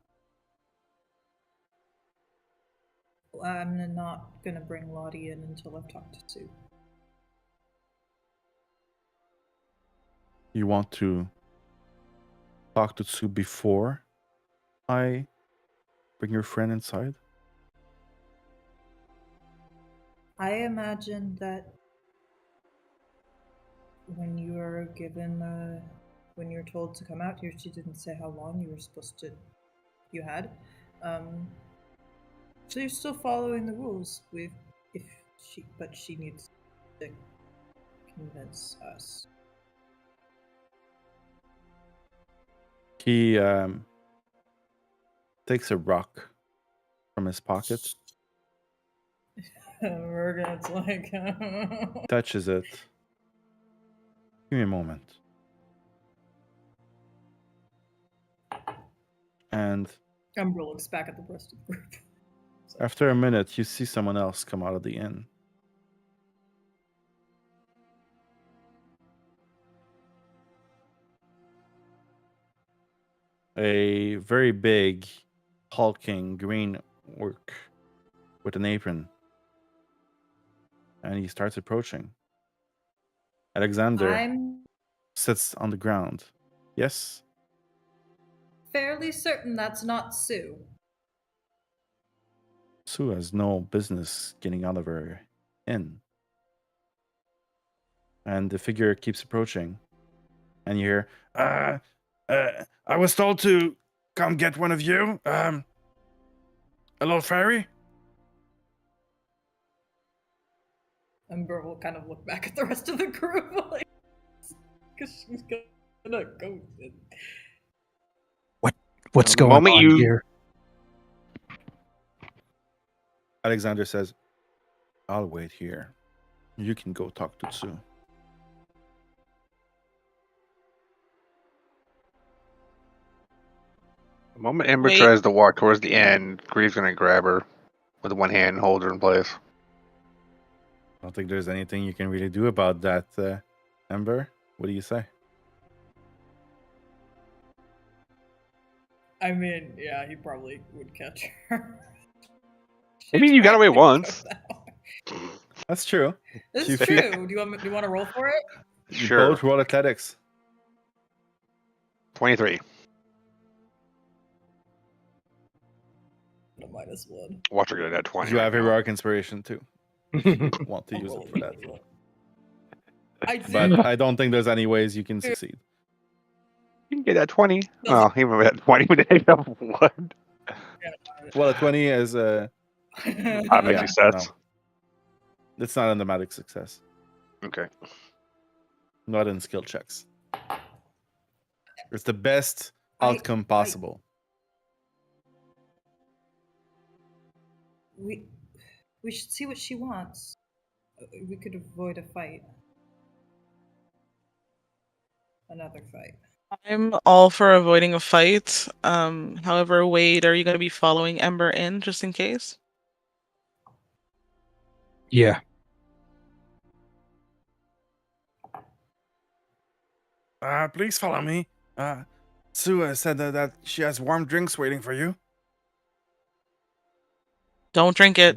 I'm not gonna bring Lottie in until I've talked to Sue. You want to talk to Sue before I bring your friend inside? I imagine that when you are given when you were told to come out here, she didn't say how long you had. So you're still following the rules. But she needs to convince us. He takes a rock from his pocket, Morgan's like, touches it. Give me a moment. And Umbra looks back at the rest of the group. after a minute, you see someone else come out of the inn. A very big, hulking green orc with an apron. And he starts approaching. Alexander I'm sits on the ground. Yes? fairly certain that's not Sue. Sue has no business getting out of her inn. And the figure keeps approaching. And you hear, I was told to come get one of you. A little fairy? Umbra will kind of look back at the rest of the group, like, because she's gonna go. What's The going moment on you- here? Alexander says, I'll wait here. You can go talk to Sue. The moment Ember Wait. tries to walk towards the end, Greave's gonna grab her with one hand and hold her in place. I don't think there's anything you can really do about that, Ember. What do you say? I mean, yeah, he probably would catch her. I mean, you got away once. That's true. This You is feel- true. Do you want to roll for it? You Sure. both roll athletics. 23. A -1. Watch her get that 20. You right have now. heroic inspiration too. If you want to I'll use roll it for that. immediately. I did. But I don't think there's any ways you can succeed. You can get that 20. Well, even with that 20 with a of 1. Well, a 20 is Automatic Yeah, success. it's not an automatic success. Okay. Not in skill checks. It's the best I- outcome possible. We should see what she wants. We could avoid a fight. Another fight. I'm all for avoiding a fight. However, Wade, are you going to be following Ember in just in case? Yeah. Please follow me. Sue said that she has warm drinks waiting for you. Don't drink it.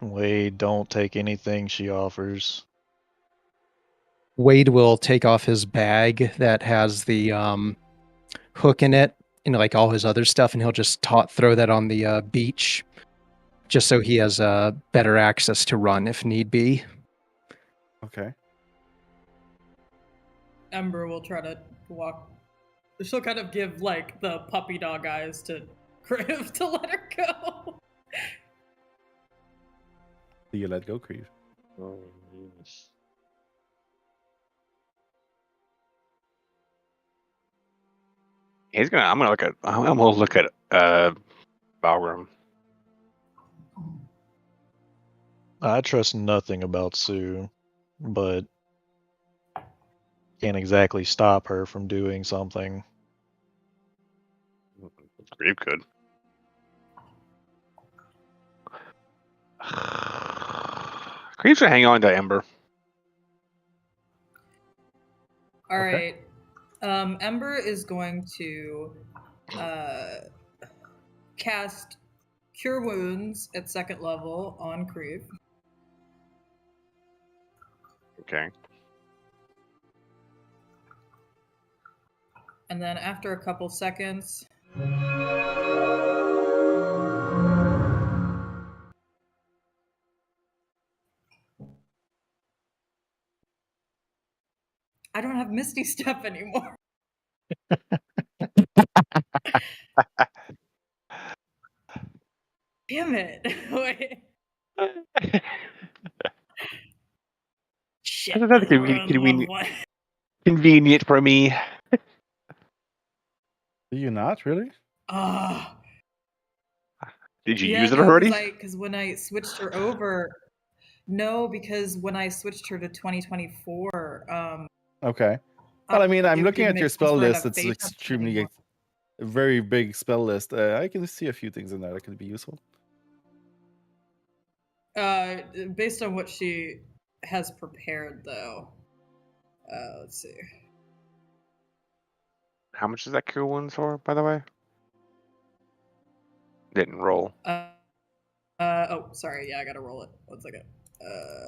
Wade, don't take anything she offers. Wade will take off his bag that has the hook in it and like all his other stuff, and he'll just throw that on the beach, just so he has better access to run if need be. Okay. Ember will try to walk. She'll kind of give like the puppy dog eyes to Criv to let her go. Do you let go, Creve? Oh, yes. I'm gonna look at Balgrim. I trust nothing about Sue, but can't exactly stop her from doing something. Grave could. Creeps are hang on to Ember. All Okay. right. Ember is going to cast Cure Wounds at 2nd level on Creve. Okay. And then after a couple seconds, I don't have Misty Step anymore. Damn it! Wait. Shit. That's another We're on level one. convenient for me. Do you not really? Ah. Did you Yeah, use it no, already? because when I switched her over, no, because when I switched her to 2024, Okay. Well, I mean, I'm it looking didn't at your make sense spell for her to list. It's face up extremely anymore. a very big spell list. I can see a few things in there that could be useful. Based on what she has prepared, though. Let's see. How much is that cure wounds for, by the way? Didn't roll. Oh, sorry. Yeah, I gotta roll it. 1 second.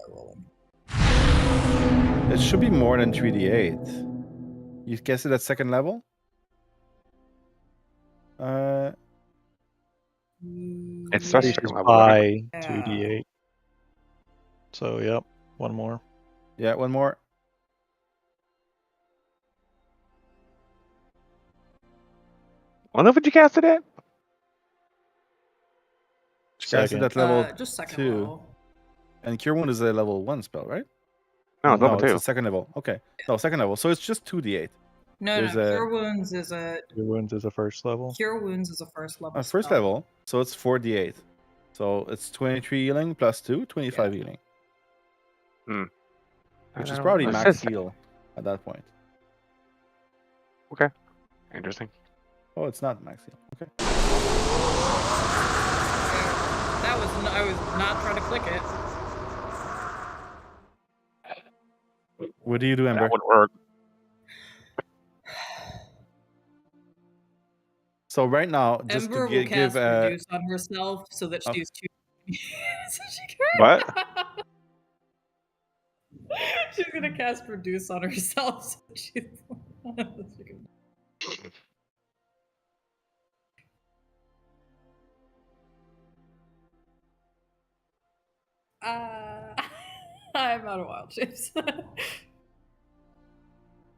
Rolling. It should be more than 3d8. You guess it at second level? It's such Yeah. second Increases level anyway. by 2d8. So, yep, one more. Yeah, one more. What level did you cast it at? She cast it Second. at level Just second 2. level. And Cure Wound is a level 1 spell, right? No, it's level it's 2. a second level. Okay. No, second level. So it's just 2d8. No, There's no. a- Cure wounds is a Your wounds is a first level. cure wounds is a first level. First spell. level. So it's 4d8. So it's 23 healing plus 2, 25 healing. Which is probably It max says- heal at that point. Interesting. Oh, it's not max heal. Okay. That was I was not trying to click it. What do you do, Ember? That would work. So right now, just Ember to will give cast reduce on herself so that Oh. she's too. So she can... What? She's gonna cast reduce on herself. So she's... I'm out of wild shapes.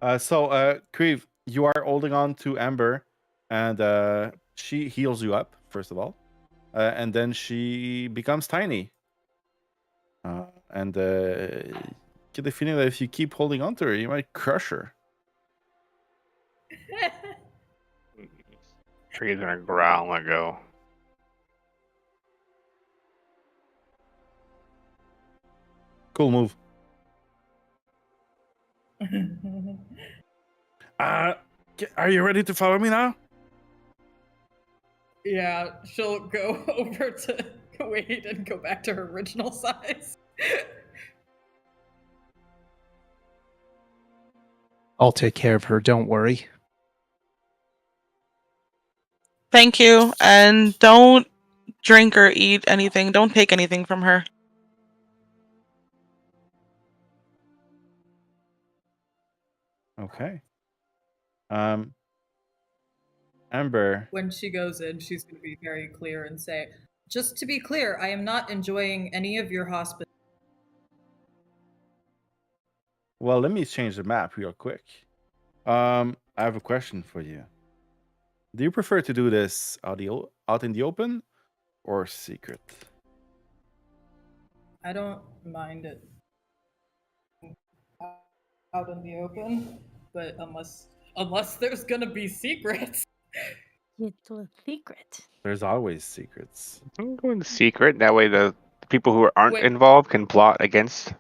Kriv, you are holding on to Ember, and she heals you up first of all, and then she becomes tiny. And get the feeling that if you keep holding on to her, you might crush her. Tree's gonna growl and go. Cool move. Are you ready to follow me now? Yeah, she'll go over to Wade and go back to her original size. I'll take care of her. Don't worry. Thank you. And don't drink or eat anything. Don't take anything from her. Okay. Ember. When she goes in, she's going to be very clear and say, just to be clear, I am not enjoying any of your hospitality. Well, let me change the map real quick. I have a question for you. Do you prefer to do this out in the open or secret? I don't mind it out in the open, but unless there's going to be secrets. It's a secret. There's always secrets. I'm going secret. That way the people who aren't Wait. involved can plot against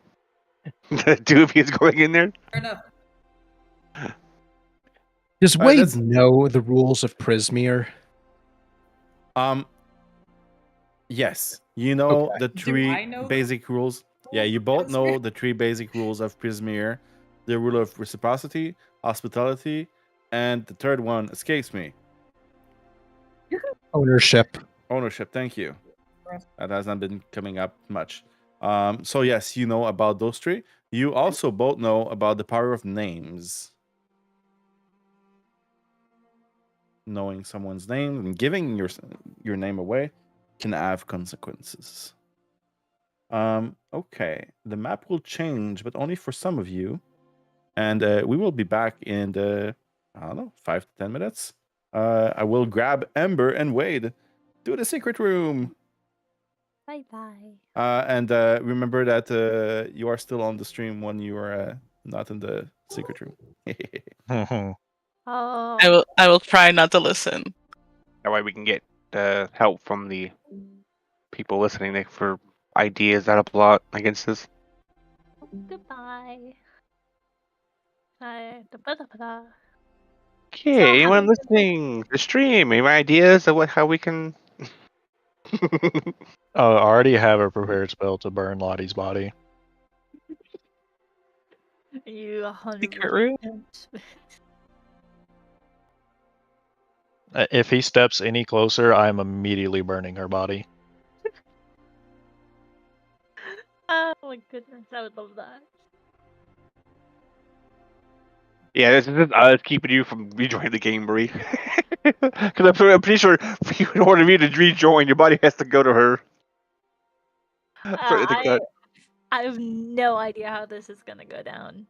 the two of you going in there. Fair enough. Does All right, Wade let's- know the rules of Prismere? Yes. You know Okay. the Do three I know the basic rules. Yeah, you both know the three basic rules of Prismere. The rule of reciprocity, hospitality, and the third one escapes me. Ownership. Ownership, thank you. That has not been coming up much. So yes, you know about those three. You also both know about the power of names. Knowing someone's name and giving your name away can have consequences. Okay, the map will change, but only for some of you. And we will be back in the I don't know, 5 to 10 minutes. I will grab Ember and Wade to the secret room. Bye bye. And remember that you are still on the stream when you are not in the secret room. Oh. I will try not to listen. That way we can get help from the people listening for ideas that a lot against this. Goodbye. Bye. Da-ba-da-ba-da. Okay, anyone having a good- listening to the stream? Any ideas of how we can? I already have a prepared spell to burn Lottie's body. You 100%. Secret room? If he steps any closer, I'm immediately burning her body. Oh my goodness, I would love that. Yeah, this is us keeping you from rejoining the game, Marie. Because I'm pretty sure in order for you to rejoin, your body has to go to her. For it to cut. I have no idea how this is gonna go down.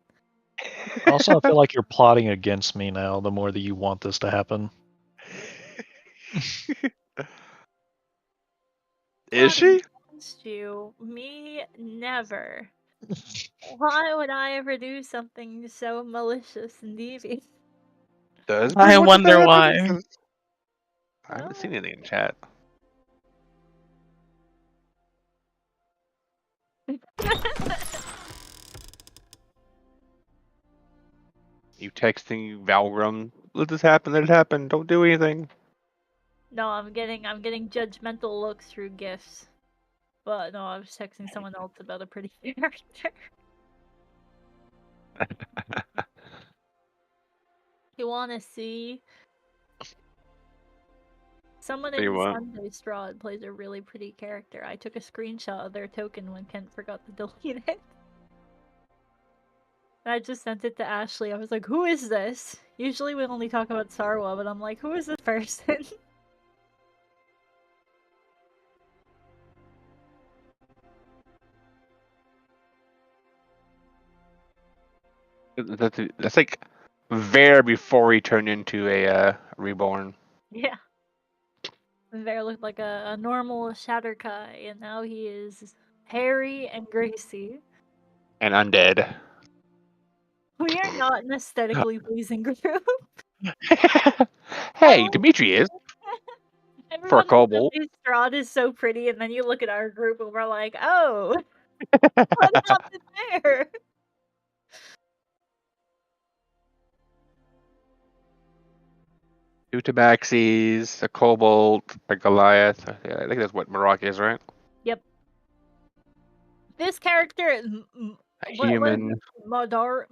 Also, I feel like you're plotting against me now the more that you want this to happen. Is she? Against you, me never. Why would I ever do something so malicious and devious? Does I Bryn want wonder that why. happen? 'Cause I haven't seen anything in chat. You texting Valgrim? Let this happen. Let it happen. Don't do anything. No, I'm getting judgmental looks through gifts. But no, I was texting someone else about a pretty character. You wanna see? Someone See in what? Sunday Strahd plays a really pretty character. I took a screenshot of their token when Kent forgot to delete it. And I just sent it to Ashley. I was like, who is this? Usually we only talk about Sarwa, but I'm like, who is this person? That's like very before he turned into a reborn. Yeah. Ver looked like a normal Shatterkai, and now he is hairy and Gracie. And undead. We are not an aesthetically pleasing group. Hey, Dimitri is. For a Everyone in kobold. Sunday Strahd is so pretty, and then you look at our group and we're like, oh, what happened there? Two Tabaxis, a kobold, a Goliath. Yeah, I think that's what Marok is, right? Yep. This character, A what human. Maudork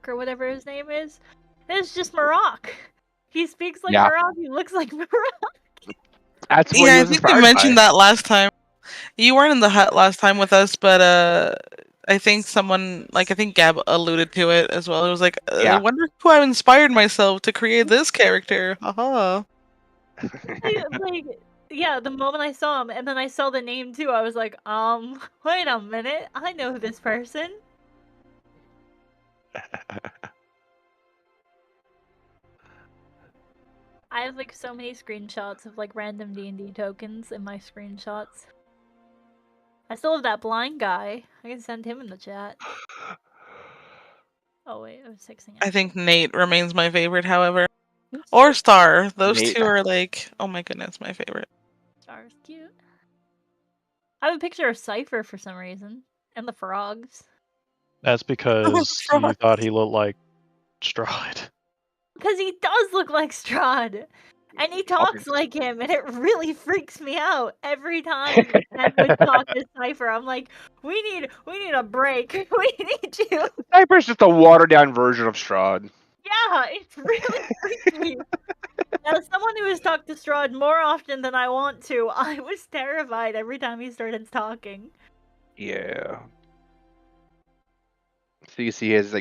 or whatever his name is just Marok. He speaks like Yeah. Marok. He looks like Marok. That's what Yeah, he I was think we inspired mentioned by. that last time. You weren't in the hut last time with us, but I think I think Gab alluded to it as well. It was like, I Yeah. wonder who I inspired myself to create this character. Haha. like, yeah, the moment I saw him, and then I saw the name too, I was like, wait a minute, I know this person. I have like so many screenshots of like random D&D tokens in my screenshots. I still have that blind guy. I can send him in the chat. Oh wait, I was texting. I think Nate remains my favorite, however. Or Star. Those Nate. two are like, oh my goodness, my favorite. Star's cute. I have a picture of Cypher for some reason. And the frogs. That's because you Frogs. thought he looked like Strahd. Because he does look like Strahd! And he talks like him, and it really freaks me out every time Ed would talk to Cypher. I'm like, we need a break. We need you. Cypher's just a watered down version of Strahd. Yeah, it's really freaky. As someone who has talked to Strahd more often than I want to, I was terrified every time he started talking. Yeah. So you see his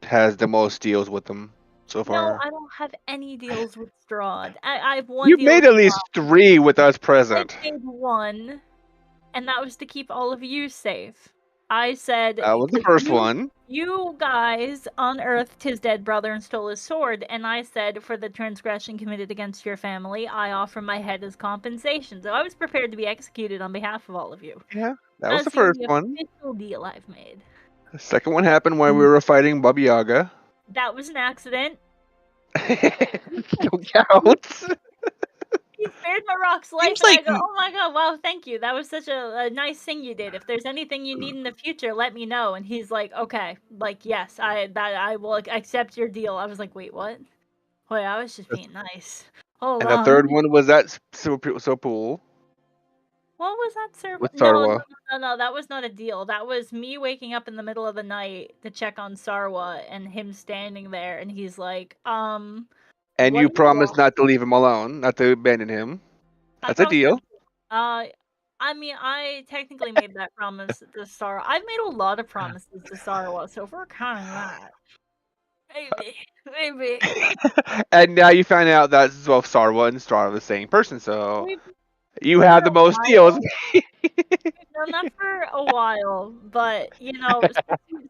has the most deals with them so No, far. I don't have any deals with Strahd. I have one You've deal made with at least 3 with us I present. made one, and that was to keep all of you safe. I said That was the 'cause first one. You guys unearthed his dead brother and stole his sword, and I said, for the transgression committed against your family, I offer my head as compensation. So I was prepared to be executed on behalf of all of you. Yeah, that was That's the first the one. official deal I've made. The second one happened when we were fighting Baba Yaga. That was an accident. Don't count. He spared my rock's life, Seems and like I go, oh my god, wow, thank you. That was such a nice thing you did. If there's anything you need in the future, let me know. And he's like, okay, like, yes, I will accept your deal. I was like, wait, what? Wait, I was just being nice. Hold And the on. third one was that so pool What was that server? with No, Sarwa. no, that was not a deal. That was me waking up in the middle of the night to check on Sarwa and him standing there, and he's like, And what you do you promised want? not to leave him alone, not to abandon him. I That's a promised deal. I mean, I technically made that promise to Sarwa. I've made a lot of promises to Sarwa, so if we're counting that, maybe. And now you find out that both Sarwa and Star are the same person, so We've you for have the a most deals. while. We've done that for a while, but you know,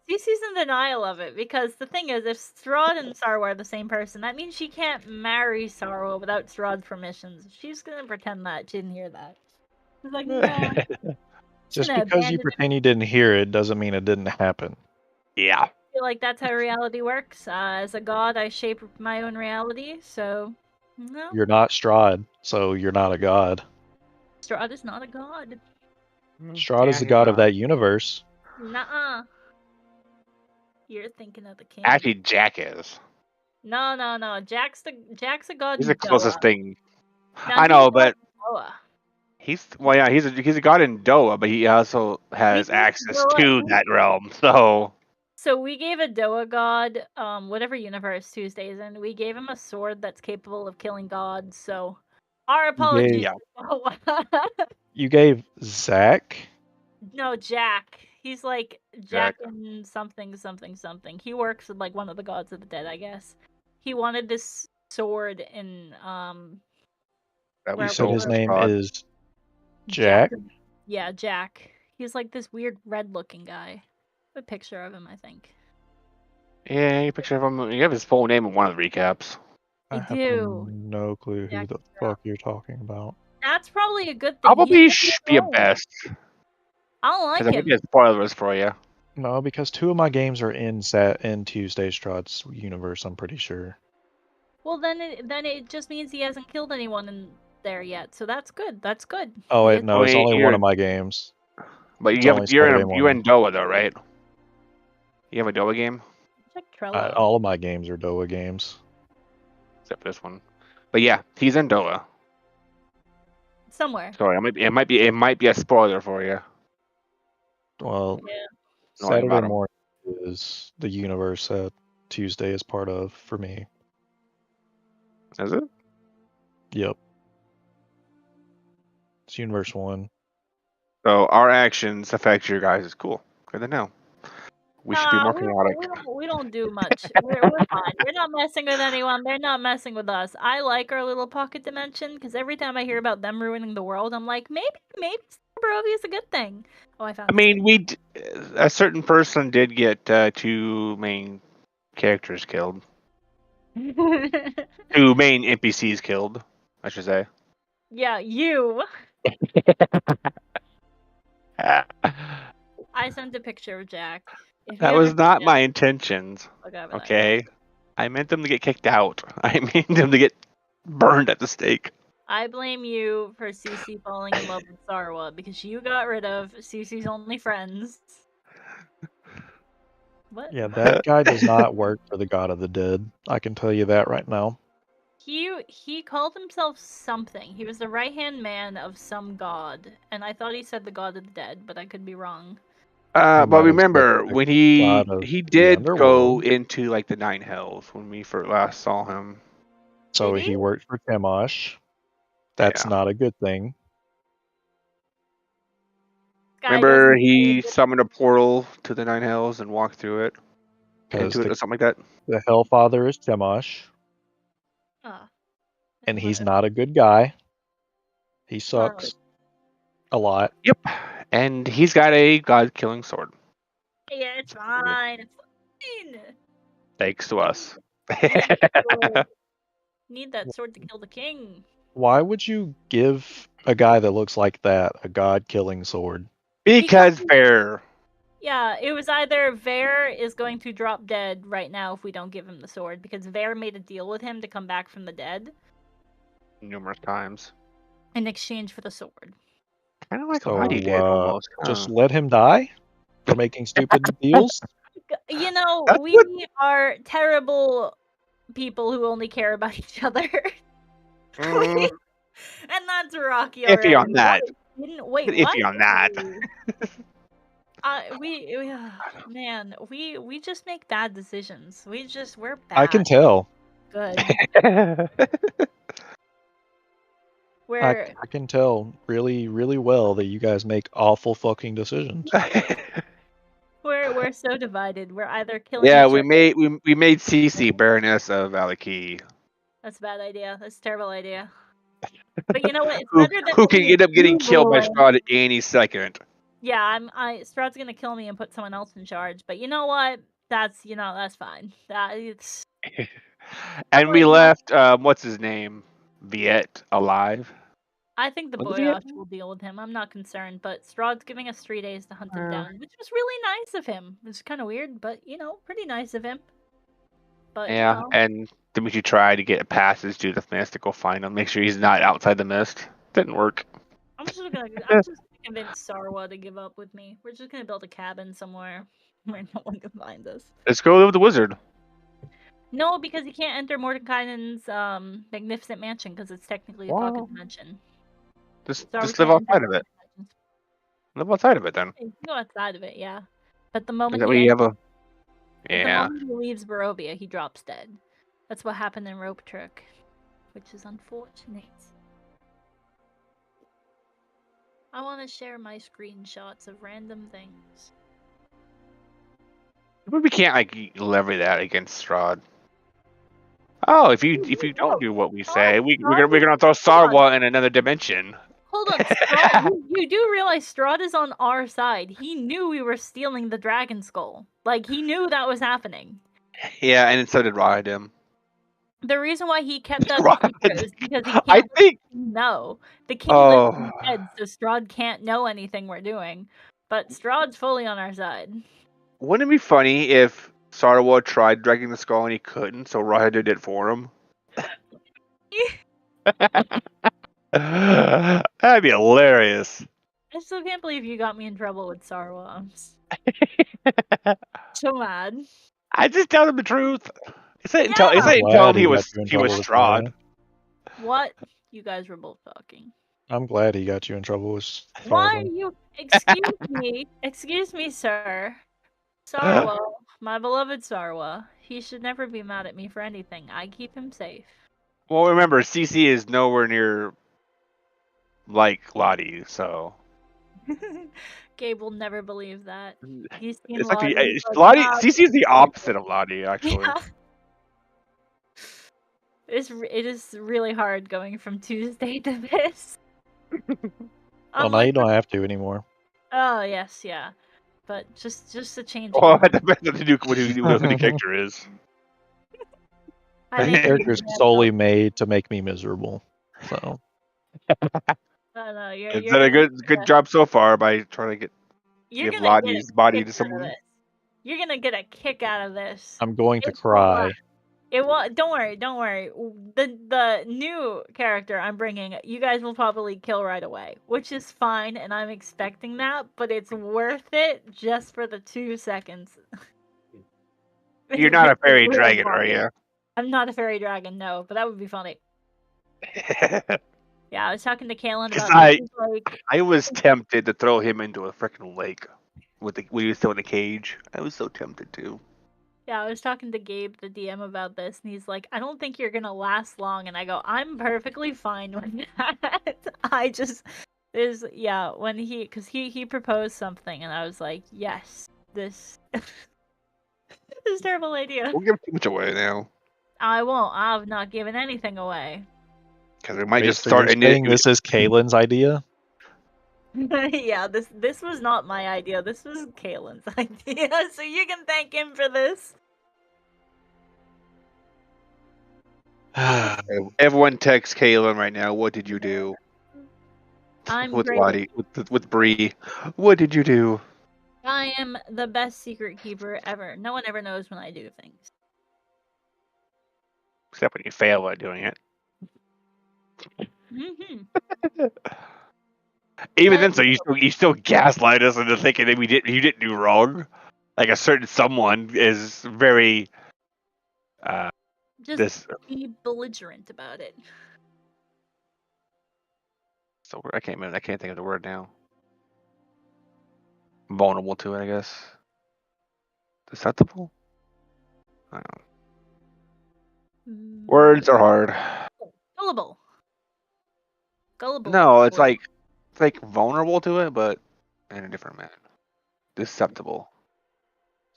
Cece's in denial of it because the thing is, if Strahd and Sarwa are the same person, that means she can't marry Sarwa without Strahd's permissions. She's gonna pretend that she didn't hear that. She's like, no, she's Just gonna because you abandon him. pretend you didn't hear it doesn't mean it didn't happen. Yeah. I feel like that's how reality works. As a god, I shape my own reality, so no, You're not Strahd, so you're not a god. Strahd is not a god. Strahd is the god of that universe. Nuh-uh. You're thinking of the king. Actually, Jack is. No. Jack's a god. He's in the closest Doa. thing. No, I he's know, a god but in Doa. he's a god in Doa, but he also has We gave access Doa- to that realm. So So we gave a Doa god, whatever universe Tuesday's in, we gave him a sword that's capable of killing gods. So our apologies. gave- to Doa. You gave Zach. No, Jack. He's like Jack. Jack and something. He works with like one of the gods of the dead, I guess. He wanted this sword in that we where You said sold his to name Strahd. is Jack. Yeah, Jack. He's like this weird red-looking guy. A picture of him, I think. Yeah, you picture of him. You have his full name in one of the recaps. I have do. no clue who Jack the Sparrow. fuck you're talking about. That's probably a good thing. Probably He's should be a alone. best. I don't Because like I him. think it's spoilers for you. No, because 2 of my games are in Tuesday Strahd's universe. I'm pretty sure. Well, then it just means he hasn't killed anyone in there yet, so that's good. That's good. Oh He wait, is- no, it's Wait, only one you're- of my games. But It's you only have you're Saturday in morning. Doa though, right? You have a Doa game Check Trello. All of my games are Doa games. except for this one. But yeah, he's in Doa. Somewhere. Sorry, it might be a spoiler for you. Well, Yeah. Knowing Saturday about 'em. morning is the universe that Tuesday is part of for me. Is it? Yep. It's Universe 1. So our actions affect your guys. Cool. Good to know. We should be more chaotic. We don't do much. We're fine. We're not messing with anyone. They're not messing with us. I like our little pocket dimension because every time I hear about them ruining the world, I'm like, maybe Barovia is a good thing. Oh, I found. I mean, a certain person did get 2 main characters killed. 2 main NPCs killed, I should say. Yeah, you. That I sent a picture of Jack. If you ever was see not Jack, my intentions. look over there. Okay, I meant them to get kicked out. I meant them to get burned at the stake. I blame you for Cece falling in love with Sarwa because you got rid of Cece's only friends. What? Yeah, that guy does not work for the God of the Dead. I can tell you that right now. He called himself something. He was the right-hand man of some god, and I thought he said the god of the dead, but I could be wrong. But might have remember said the when he god of did the go underworld. into like the 9 hells when we first last saw him. So Did he? he worked for Chemosh. That's Yeah. not a good thing. Guy Remember doesn't he believe- summoned a portal to the 9 hells and walked through it, Because into it or something like that. the Hellfather is Chemosh, Ah, and he's whatever. not a good guy. He sucks a lot. Yep, and he's got a god-killing sword. Yeah, it's fine. It's fine. Thanks to us. Need that sword to kill the king. Why would you give a guy that looks like that a god-killing sword? Because fair. Yeah, it was either Vare is going to drop dead right now if we don't give him the sword, because Vare made a deal with him to come back from the dead Numerous times. in exchange for the sword. Kind of like So, Lottie did almost. Just let him die for making stupid deals? You know, That's we what- are terrible people who only care about each other. Mm, And that's Rocky already. iffy on that. Wait, Iffy what? on that. We just make bad decisions. We're bad. I can tell. Good. I can tell really, really well that you guys make awful fucking decisions. We're so divided. We're either killing Yeah, each we other. made Cece Baroness of Valaki. That's a bad idea. That's a terrible idea. But you know what? It's Who better than can me end up getting killed by Googling. Strahd any second. Yeah, Strahd's gonna kill me and put someone else in charge. But you know what? That's fine. And we like, left what's his name? Viet alive. I think the Was it Viet? Boyosh will deal with him. I'm not concerned. But Strahd's giving us 3 days to hunt him down, which was really nice of him. It was kind of weird, but pretty nice of him. But Yeah, and Dimitri tried to get a passage to the mist to go find him, make sure he's not outside the mist. Didn't work. I'm just gonna convince Sarwa to give up with me. We're just gonna build a cabin somewhere where no one can find us. Let's go live with the wizard. No, because you can't enter Mordekainen's magnificent mansion because it's technically a pocket dimension. Just So live outside of it. Live outside of it then. You can go outside of it, yeah. But the moment That way you have a the moment he leaves Barovia, he drops dead. That's what happened in Rope Trick, which is unfortunate. I want to share my screenshots of random things. We can't lever that against Strahd. Oh, if you don't do what we say, we're gonna throw Sarwa in another dimension. Hold on, Strahd, you do realize Strahd is on our side. He knew we were stealing the dragon skull. He knew that was happening. Yeah, and so did Rydim. The reason why he kept that a secret is because he can't I think know. The king lives in his head, so Strahd can't know anything we're doing. But Strahd's fully on our side. Wouldn't it be funny if Sarwa tried dragging the skull and he couldn't, so Rydim did it for him? That'd be hilarious. I still can't believe you got me in trouble with Sarwa. I'm so mad. I just tell him the truth. It's not Yeah. tell him he was Strahd. What? You guys were both talking. I'm glad he got you in trouble with Why are Sarwa. you? Excuse me, sir. Sarwa, my beloved Sarwa. He should never be mad at me for anything. I keep him safe. Well, remember, CC is nowhere near like Lottie, so. Gabe will never believe that. He's seen It's like Lottie. CC is the opposite of Lottie, actually. Yeah. It is really hard going from Tuesday to this. Well, now you don't have to anymore. Oh yes, yeah, but just a change. Oh, it depends on who the character is. My character is solely made to make me miserable. So. No, You've done a good job so far by trying to give Lottie's body to someone. You're gonna get a kick out of this. I'm going to cry. Don't worry. The new character I'm bringing, you guys will probably kill right away, which is fine, and I'm expecting that, but it's worth it just for the 2 seconds. You're not a fairy dragon, are you? I'm not a fairy dragon, no, but that would be funny. Yeah, I was talking to Kaylin about I was tempted to throw him into a freaking lake when he was still in a cage. I was so tempted to. Yeah, I was talking to Gabe, the DM, about this, and he's like, I don't think you're gonna last long. And I go, I'm perfectly fine with that. When he proposed something, and I was like, yes, this is a terrible idea. We'll give too much away now. I won't. I've not given anything away. Because we might just start saying this is Kaylin's idea. Yeah, this was not my idea. This was Kalen's idea, so you can thank him for this. Everyone text Kalen right now. What did you do? I'm with great. Lottie, with Bree. What did you do? I am the best secret keeper ever. No one ever knows when I do things. Except when you fail at doing it. Mm-hmm. Even then, so you still gaslight us into thinking that you didn't do wrong. Like a certain someone is very Just be belligerent about it. So I can't think of the word now. Vulnerable to it, I guess. Susceptible? I don't know. Words are hard. Gullible. Gullible. No, it's like vulnerable to it, but in a different manner. Susceptible.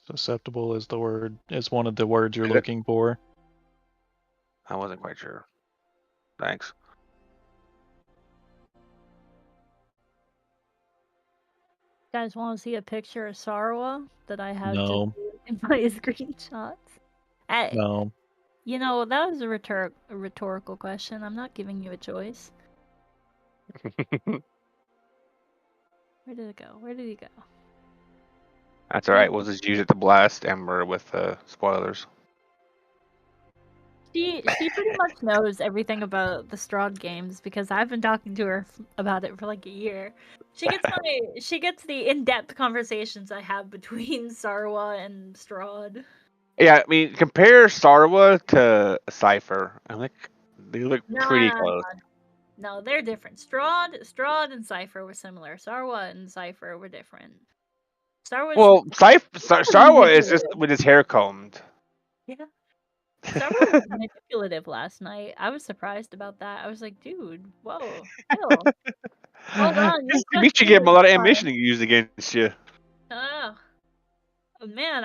Susceptible is the word. Is one of the words you're Is it? looking for. I wasn't quite sure. Thanks. You guys want to see a picture of Sarwa that I have No. in my screenshots? Hey, No. you know, that was a rhetorical question. I'm not giving you a choice. Where did it go? Where did he go? That's alright. We'll just use it to blast Ember with spoilers. She pretty much knows everything about the Strahd games because I've been talking to her about it for like a year. She gets the in-depth conversations I have between Sarwa and Strahd. Yeah, I mean, compare Sarwa to Cypher. I think they look pretty close. No, they're different. Strahd and Cypher were similar. Sarwa and Cypher were different. Sarwa is just with his hair combed. Yeah. Sarwa was manipulative last night. I was surprised about that. I was like, dude, whoa, chill. Hold on. It makes you give him a lot of ammunition to use against you. Oh. Man,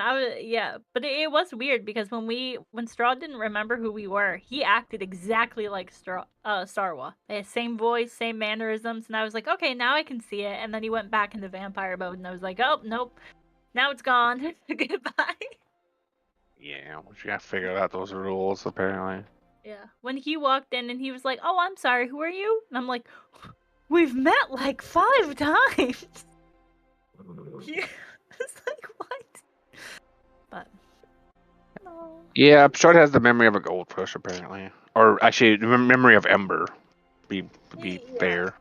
but it was weird because when Strahd didn't remember who we were, he acted exactly like Sarwa. They had same voice, same mannerisms, and I was like, okay, now I can see it. And then he went back into vampire mode, and I was like, oh nope, now it's gone. Goodbye. Yeah, we gotta figure out those rules apparently. Yeah, when he walked in and he was like, oh, I'm sorry, who are you? And I'm like, we've met like 5 times. Yeah, it's like what? But no. Yeah, Strahd has the memory of a goldfish apparently, or actually, the memory of Ember. Be fair.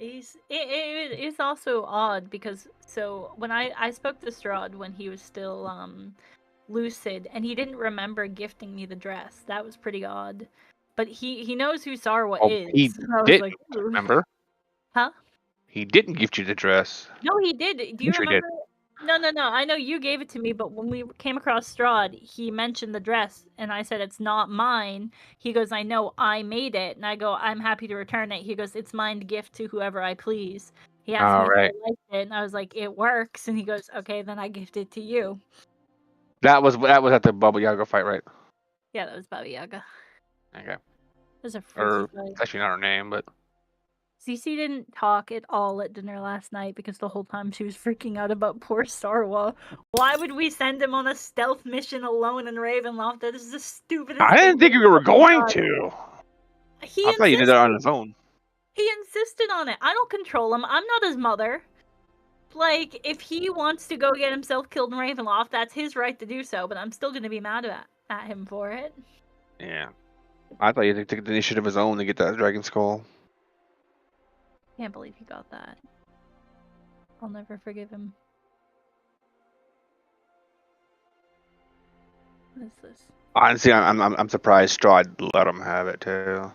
It's also odd because when I spoke to Strahd when he was still lucid and he didn't remember gifting me the dress. That was pretty odd. But he knows who Sarwa is. He didn't like, remember. Huh? He didn't gift you the dress. No, he did. Do you remember? No. I know you gave it to me, but when we came across Strahd, he mentioned the dress, and I said, it's not mine. He goes, I know, I made it. And I go, I'm happy to return it. He goes, it's mine to gift to whoever I please. He asked me if I liked it, and I was like, it works. And he goes, okay, then I gift it to you. That was at the Baba Yaga fight, right? Yeah, that was Baba Yaga. Okay. There's a freaky fight. It's actually not her name, but... Cece didn't talk at all at dinner last night because the whole time she was freaking out about poor Sarwa. Why would we send him on a stealth mission alone in Ravenloft? That is the stupidest I didn't think you were going to. I thought you did that on his own. He insisted on it. I don't control him. I'm not his mother. Like, if he wants to go get himself killed in Ravenloft, that's his right to do so, but I'm still going to be mad at him for it. Yeah. I thought you took the initiative of his own to get that dragon skull. Can't believe he got that. I'll never forgive him. What is this? Honestly, I'm surprised Strahd let him have it too.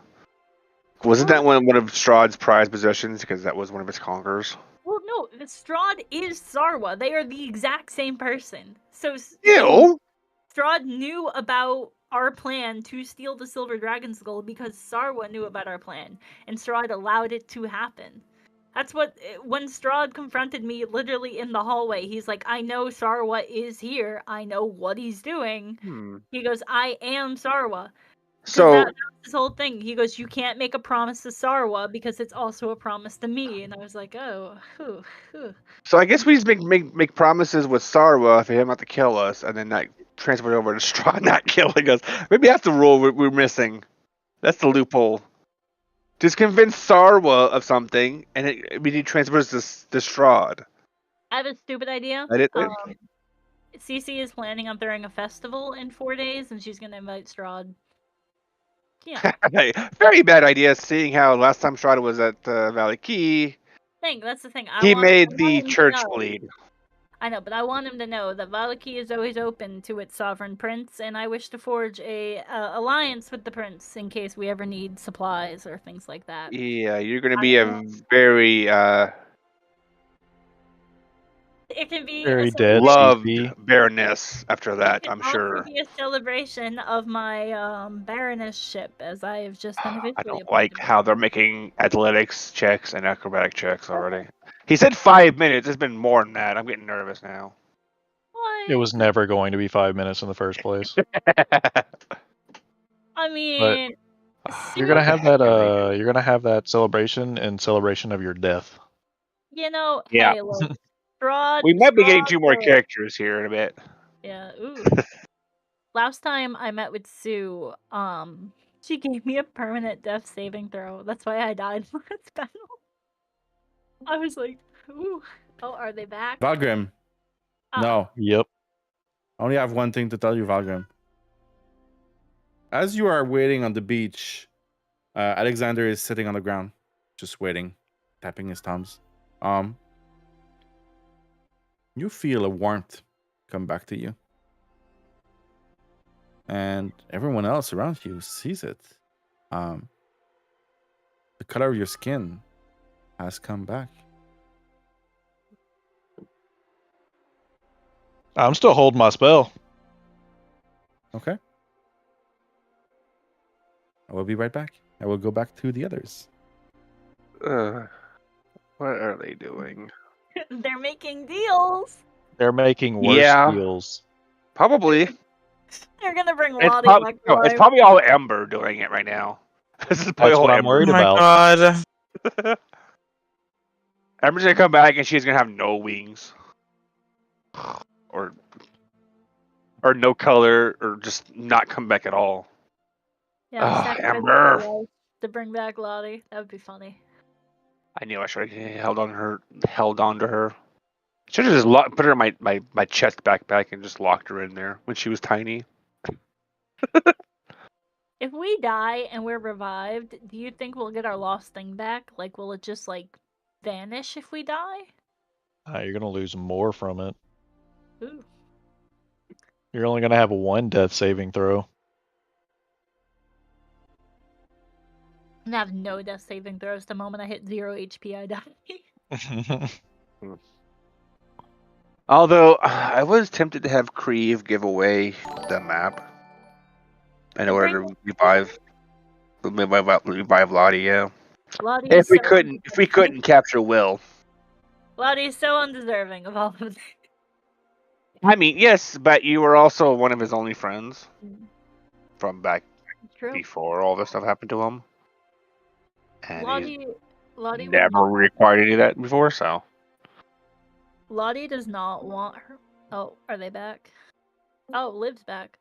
Wasn't that one of Strahd's prized possessions because that was one of his conquerors? Well, no, Strahd is Sarwa. They are the exact same person. So Strahd knew about our plan to steal the Silver Dragon Skull because Sarwa knew about our plan, and Strahd allowed it to happen. That's when Strahd confronted me literally in the hallway, he's like, I know Sarwa is here. I know what he's doing. He goes, I am Sarwa. So that was his whole thing. He goes, "You can't make a promise to Sarwa because it's also a promise to me." And I was like, "Oh, whew. So I guess we just make promises with Sarwa for him not to kill us, and then not transfer it over to Straw not killing us. Maybe that's the rule we're missing. That's the loophole. Just convince Sarwa of something, and we need transfers to Strahd. I have a stupid idea. I did. Cece is planning on throwing a festival in 4 days, and she's gonna invite Strahd. Yeah, Very bad idea, seeing how last time Strahd was at Valley Key, that's the thing. he I made want the him to church know. bleed. I know, but I want him to know that Valaki is always open to its sovereign prince, and I wish to forge a alliance with the prince in case we ever need supplies or things like that. Yeah, you're going to I be a don't- very It can be Very a dead, celebration. loved CC. baroness after that, It can I'm also sure. be a celebration of my baronessship, as I have just been I officially don't like appointed. how they're making athletics checks and acrobatic checks already. He said 5 minutes. It's been more than that. I'm getting nervous now. It was What? never going to be 5 minutes in the first place. I mean, You're gonna have Heck, that. really? You're gonna have that celebration in celebration of your death. you know, Yeah. hey, look, Strahd. We might be getting Strahd 2 more will- characters here in a bit. Yeah. Ooh. Last time I met with Sue, she gave me a permanent death saving throw. That's why I died last battle. I was like, ooh. Oh, are they back? Valgrim. Oh, No. Yep. I only have one thing to tell you, Valgrim. As you are waiting on the beach, Alexander is sitting on the ground, just waiting, tapping his thumbs. You feel a warmth come back to you. And everyone else around you sees it. The color of your skin has come back. I'm still holding my spell. Okay. I will be right back. I will go back to the others. What are they doing? they're making deals. They're making worse Yeah. deals. Probably. They're gonna bring It's, Lottie back to it's life. probably all Ember doing it right now. This is probably That's all what I'm Ember. Oh worried my about. god. Ember's gonna come back and she's gonna have no wings. Or no color, or just not come back at all. Yeah, Oh, sacrifice Ember. their life to bring back Lottie. That would be funny. I knew I should have held on to her. Should have just put her in my chest backpack and just locked her in there when she was tiny. If we die and we're revived, do you think we'll get our lost thing back? Like, will it just like vanish if we die? You're gonna lose more from it. Ooh. You're only gonna have one death saving throw. I'm gonna have no death saving throws the moment I hit 0 HP. I die. Although I was tempted to have Creve give away the map in order to revive Lottie. Yeah. Lottie If is we so couldn't capture Will. Lottie is so undeserving of all of this. I mean, yes, but you were also one of his only friends from back True. before all this stuff happened to him. And Lottie he's would never not, required any of that before, so. Lottie does not want her. Oh, are they back? Oh, Liv's back.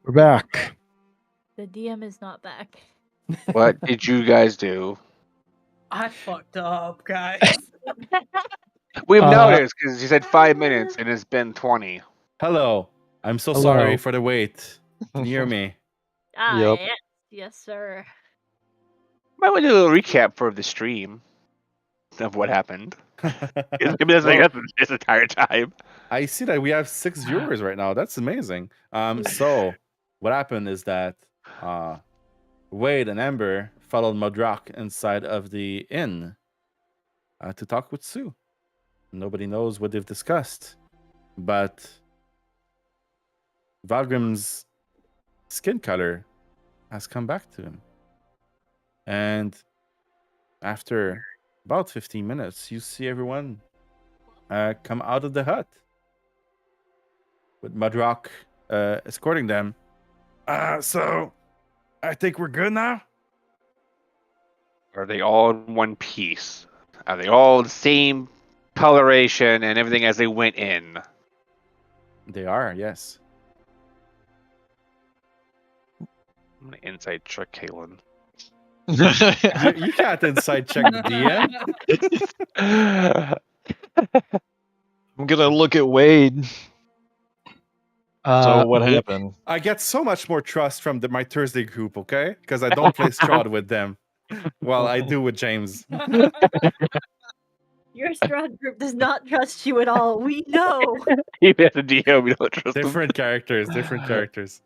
We're back. The DM is not back. What did you guys do? I fucked up, guys. We've noticed because you said 5 minutes and it's been 20. Hello. I'm so Hello. sorry for the wait. Can you hear me? Ah, Yep. yes, sir. Might want to do a little recap for the stream of what happened. It's gonna be this entire time. I see that we have 6 viewers right now. That's amazing. So what happened is that Wade and Amber followed Modrock inside of the inn to talk with Sue. Nobody knows what they've discussed, but Valgrim's skin color has come back to him. And after about 15 minutes, you see everyone come out of the hut with Modrock escorting them. So I think we're good now. Are they all in one piece? Are they all the same coloration and everything as they went in? They are, yes. I'm gonna inside check Kalen. You can't inside check the DM. I'm gonna look at Wade. So what happened? I get so much more trust from my Thursday group, okay? Because I don't play Strahd with them. Well, I do with James. Your Strahd group does not trust you at all. We know. Even as a DM, we don't trust them. Different characters, different characters.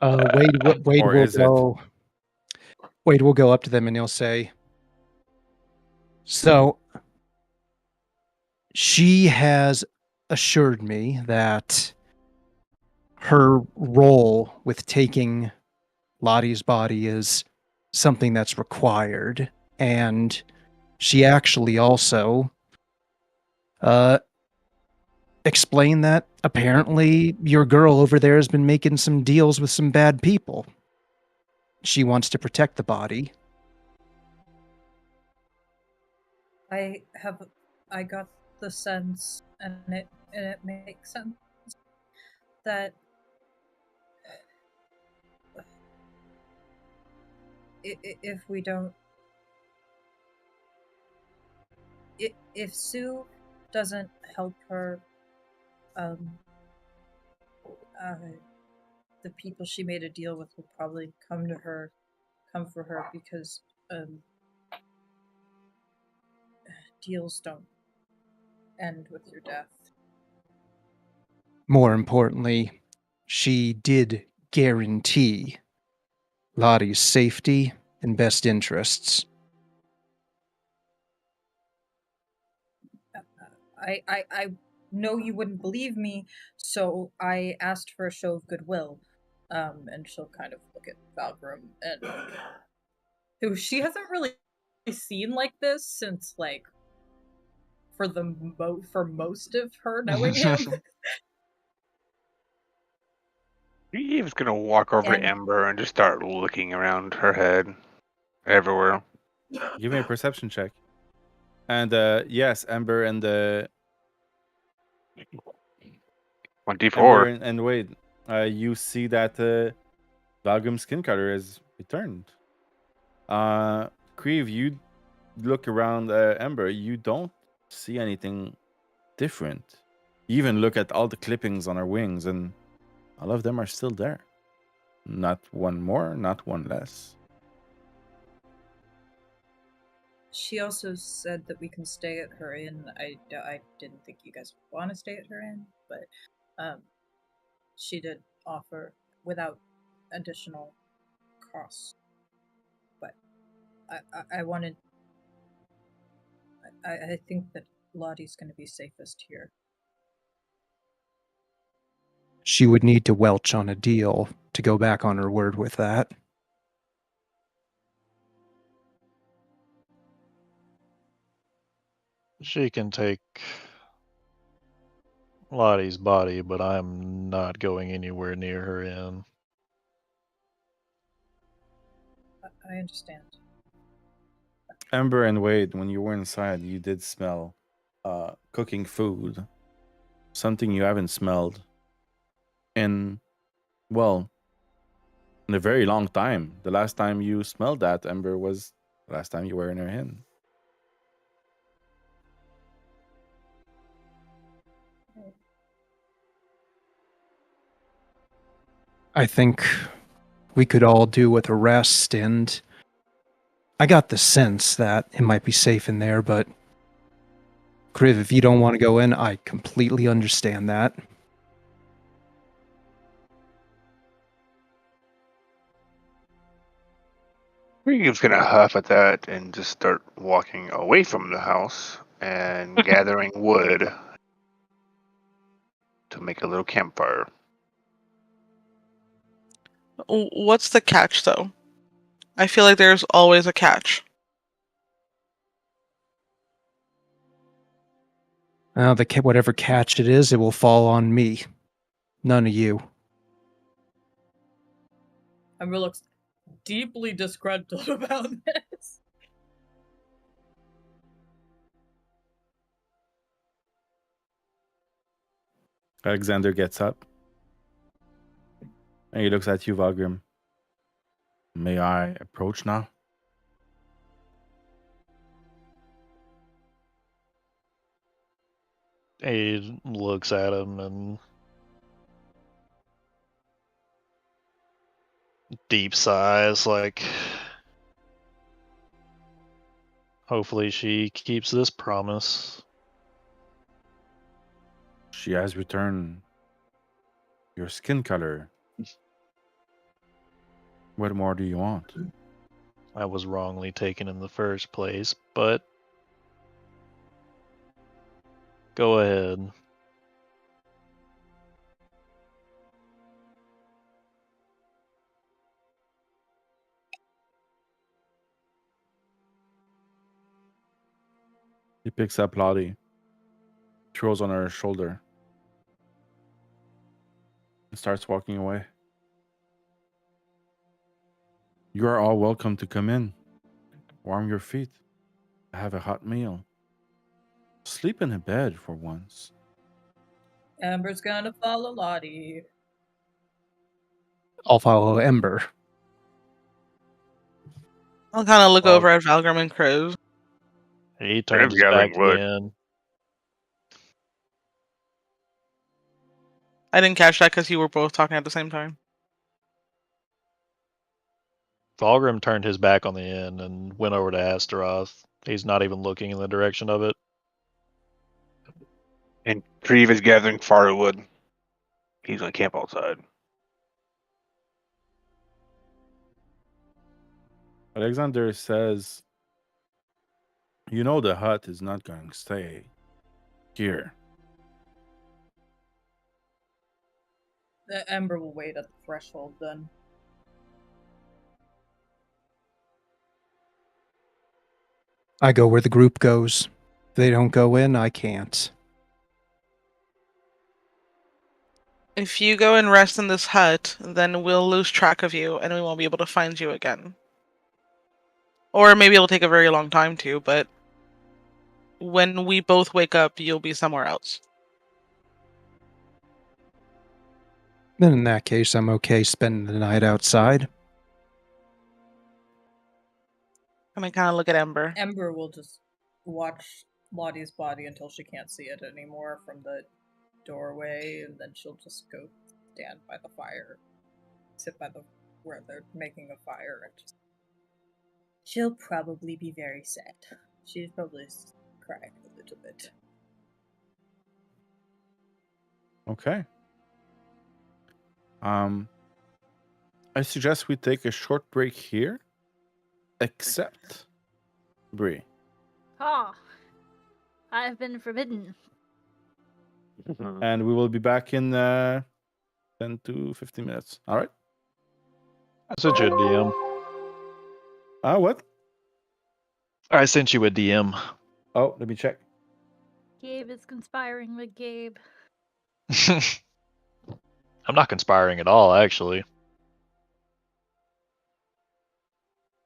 Wade Or will is it? go. Wade will go up to them and he'll say, "So she has assured me that her role with taking Lottie's body is something that's required, and she actually also explained that apparently your girl over there has been making some deals with some bad people. She wants to protect the body." I got the sense, and it makes sense, that if we don't, if Sue doesn't help her, the people she made a deal with will probably come for her, because deals don't end with your death. More importantly, she did guarantee Lottie's safety and best interests. I know you wouldn't believe me, so I asked for a show of goodwill. And she'll kind of look at Valgrim, and who she hasn't really seen like this since, like, for most of her knowing him. Eve's gonna walk over to And- Ember and just start looking around her head, everywhere. Give me a perception check. And yes, Ember and 24. and Wade, you see that Valgrim's skin color has returned. Creve, you look around Ember, you don't see anything different. You even look at all the clippings on her wings, and all of them are still there. Not one more, not one less. She also said that we can stay at her inn. I didn't think you guys would want to stay at her inn, but she did offer without additional costs. But I wanted. I think that Lottie's going to be safest here. She would need to welch on a deal to go back on her word with that. She can take Lottie's body, but I'm not going anywhere near her inn. I understand. Ember and Wade, when you were inside, you did smell cooking food. Something you haven't smelled in, well, in a very long time. The last time you smelled that, Ember, was the last time you were in her inn. I think we could all do with a rest, and I got the sense that it might be safe in there, but Kriv, if you don't want to go in, I completely understand that. Reeve's gonna huff at that and just start walking away from the house and gathering wood to make a little campfire. What's the catch, though? I feel like there's always a catch. Whatever catch it is, it will fall on me. None of you. Ember looks deeply disgruntled about this. Alexander gets up. And he looks at you, Valgrim. May I approach now? He looks at him and deep sighs, like, hopefully she keeps this promise. She has returned your skin color. What more do you want? I was wrongly taken in the first place, but go ahead. He picks up Lottie, throws on her shoulder, and starts walking away. You are all welcome to come in. Warm your feet. Have a hot meal. Sleep in a bed for once. Ember's gonna follow Lottie. I'll follow Ember. I'll kind of look Well- over at Valgrim and Crow. He turns his gathering back to the wood. inn. I didn't catch that because you were both talking at the same time. Valgrim turned his back on the inn and went over to Astaroth. He's not even looking in the direction of it. And Treve is gathering firewood. He's gonna camp outside. Alexander says, you know the hut is not going to stay here. The Ember will wait at the threshold then. I go where the group goes. If they don't go in, I can't. If you go and rest in this hut, then we'll lose track of you and we won't be able to find you again. Or maybe it'll take a very long time to, but when we both wake up, you'll be somewhere else. Then in that case, I'm okay spending the night outside. And I kind of look at Ember. Ember will just watch Lottie's body until she can't see it anymore from the doorway, and then she'll just go stand by the fire, sit by the where they're making a fire, and just. She'll probably be very sad. She's probably crying a little bit. Okay. I suggest we take a short break here, except Bree. Ah, I have been forbidden. And we will be back in 10 to 15 minutes. All right? I sent you a DM. What? I sent you a DM. Oh, let me check. Gabe is conspiring with Gabe. I'm not conspiring at all, actually.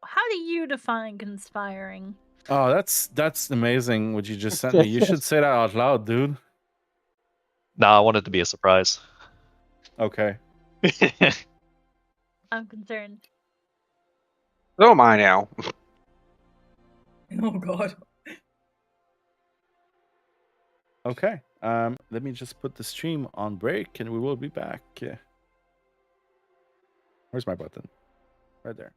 How do you define conspiring? Oh, that's amazing what you just sent me. You should say that out loud, dude. Nah, I want it to be a surprise. Okay. I'm concerned. So am I now. Oh god. Okay. Let me just put the stream on break and we will be back. Where's my button? Right there.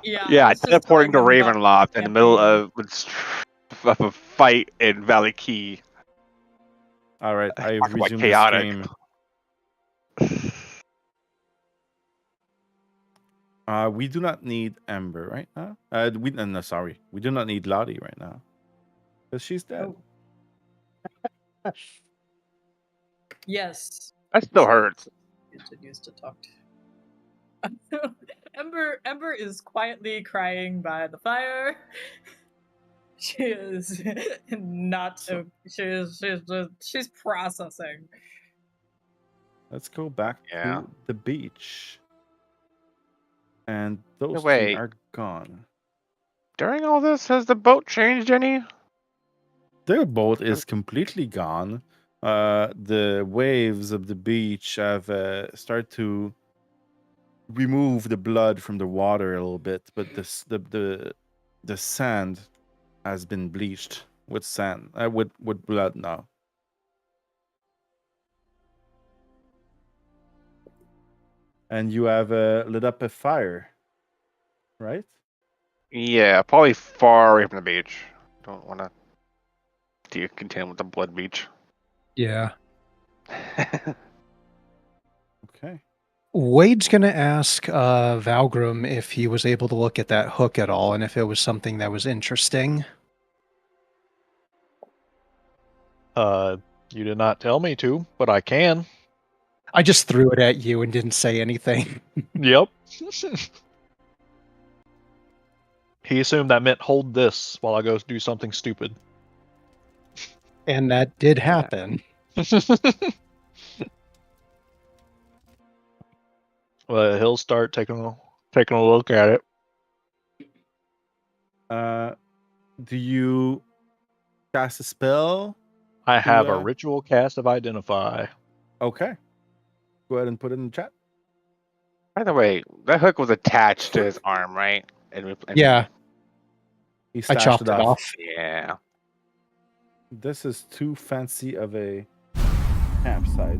Yeah, it's just teleporting to telling them that Ravenloft in the can't middle be- of a fight in Valley Key. All right, I've Talk about resumed this chaotic. game. We do not need Ember right now. No, sorry, we do not need Lottie right now, because she's dead. Oh. Yes. That still hurts. Continues to talk to Ember is quietly crying by the fire. She is not So- she's processing. Let's go back Yeah. to the beach, and those three Wait. are gone. During all this, has the boat changed any? Their boat is completely gone. The waves of the beach have started to remove the blood from the water a little bit, but the sand has been bleached with sand with blood now. And you have lit up a fire, right? Yeah, probably far away from the beach. Don't want to contend with the blood beach. Yeah. Okay. Wade's going to ask Valgrim if he was able to look at that hook at all and if it was something that was interesting. You did not tell me to, but I can. I just threw it at you and didn't say anything. Yep. He assumed that meant hold this while I go do something stupid. And that did happen. Well, he'll start taking a look at it. Do you cast a spell? I have a uh, ritual cast of Identify. Okay. Go ahead and put it in the chat. By the way, that hook was attached to his arm, right? And Yeah, He I stashed chopped it it off. off. Yeah. This is too fancy of a campsite.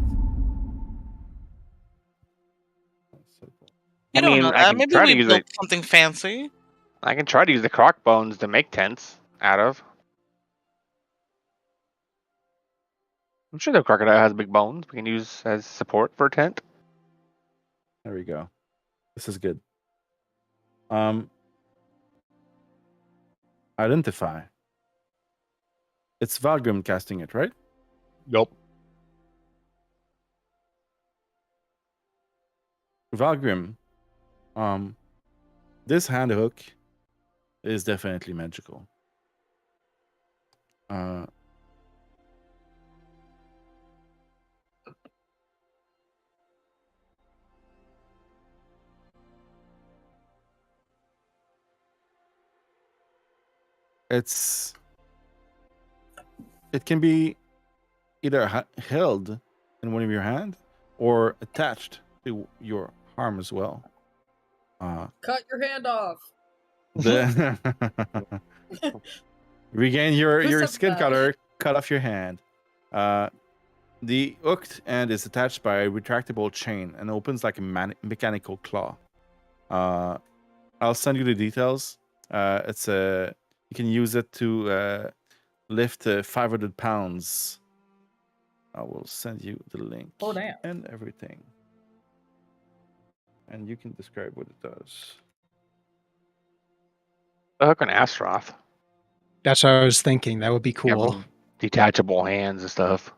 You I don't mean, know I that. can Maybe try to we use built something fancy. I can try to use the croc bones to make tents out of. I'm sure the crocodile has big bones we can use as support for a tent. There we go. This is good. Identify. It's Valgrim casting it, right? Yup. Valgrim. This hand hook is definitely magical. It can be either held in one of your hand or attached to your arm as well. Cut your hand off. Regain your Who said skin that? color. Cut off your hand. The hooked end is attached by a retractable chain and opens like a mechanical claw. I'll send you the details. You can use it to lift 500 pounds. I will send you the link and everything. And you can describe what it does. A hook on Astaroth. That's what I was thinking. That would be cool. Yeah, detachable hands and stuff.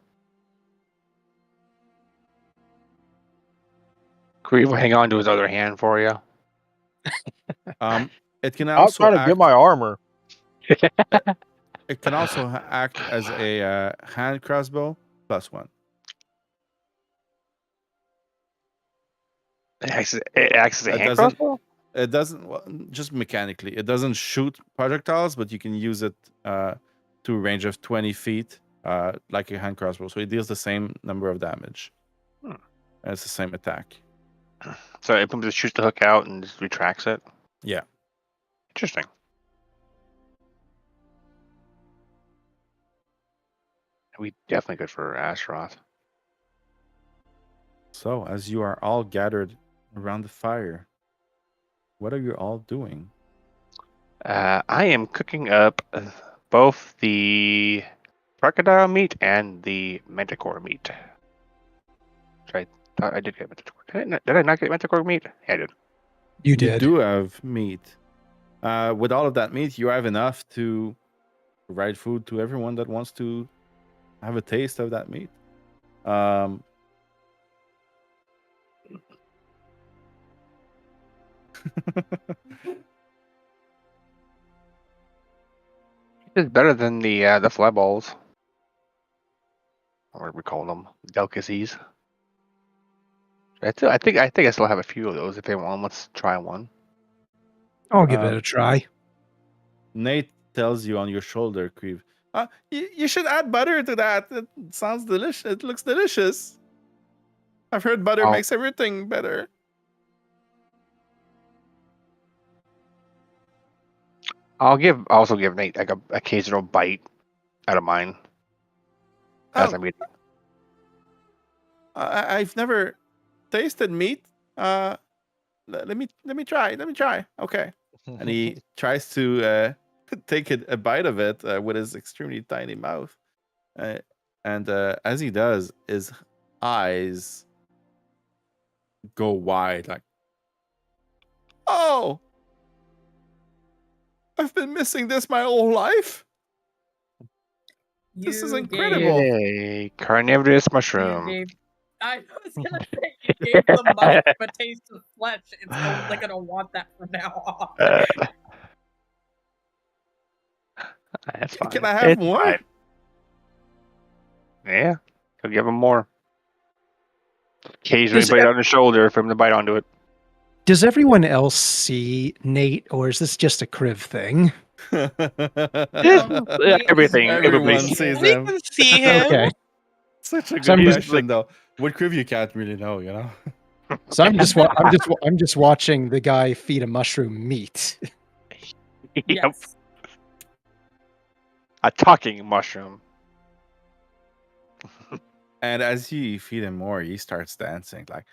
Could we even hang on to his other hand for you? It can I'll also try to get my armor. It can also act as a hand crossbow +1. It acts as a hand doesn't- crossbow? It doesn't just mechanically. It doesn't shoot projectiles, but you can use it to a range of 20 feet, like a hand crossbow. So it deals the same number of damage. And it's the same attack. So it just shoots the hook out and just retracts it? Yeah. Interesting. We definitely good for Astaroth. So as you are all gathered around the fire, What are you all doing? I am cooking up both the crocodile meat and the manticore meat. I thought I did get manticore. Did I not get manticore meat? Yeah, I did. You did. do have meat. With all of that meat, you have enough to provide food to everyone that wants to have a taste of that meat. Um, It's better than the fly balls, or we call them delicacies. I think I still have a few of those. If they want, let's try one. I'll give it a try. Nate tells you on your shoulder, Creve. You should add butter to that. It sounds delicious. It looks delicious. I've heard butter Oh. makes everything better. I'll also give Nate like a occasional bite out of mine as I'm eating. I've never tasted meat. Let me try. Let me try. Okay. And he tries to take a bite of it with his extremely tiny mouth. And as he does, his eyes go wide, like, oh, I've been missing this my whole life. This is You incredible. Yay, carnivorous You mushroom. gave, I was gonna say you gave the mushroom a taste of flesh. It's only gonna want that from now on. That's fine. Can I have It's more? fine. Yeah, he'll give him more. Occasionally Does- bite on the shoulder for him to bite onto it. Does everyone else see Nate, or is this just a Kriv thing? Everything. Everyone Everybody sees We him. can see him. Okay. Such a So good I'm just question, though. With Kriv, you can't really know, you know. So I'm just watching the guy feed a mushroom meat. Yep. Yes. A talking mushroom. And as you feed him more, he starts dancing like,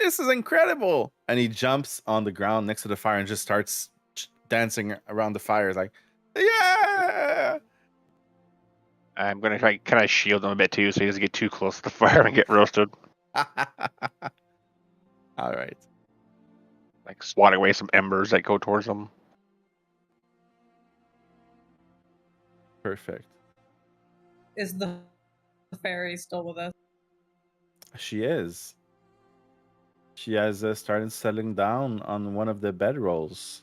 this is incredible. And he jumps on the ground next to the fire and just starts dancing around the fire. Like, yeah. I'm gonna try kind of shield him a bit too, so he doesn't get too close to the fire and get roasted. All right. Like swatting away some embers that go towards him. Perfect. Is the fairy still with us? She is. She has started settling down on one of the bedrolls.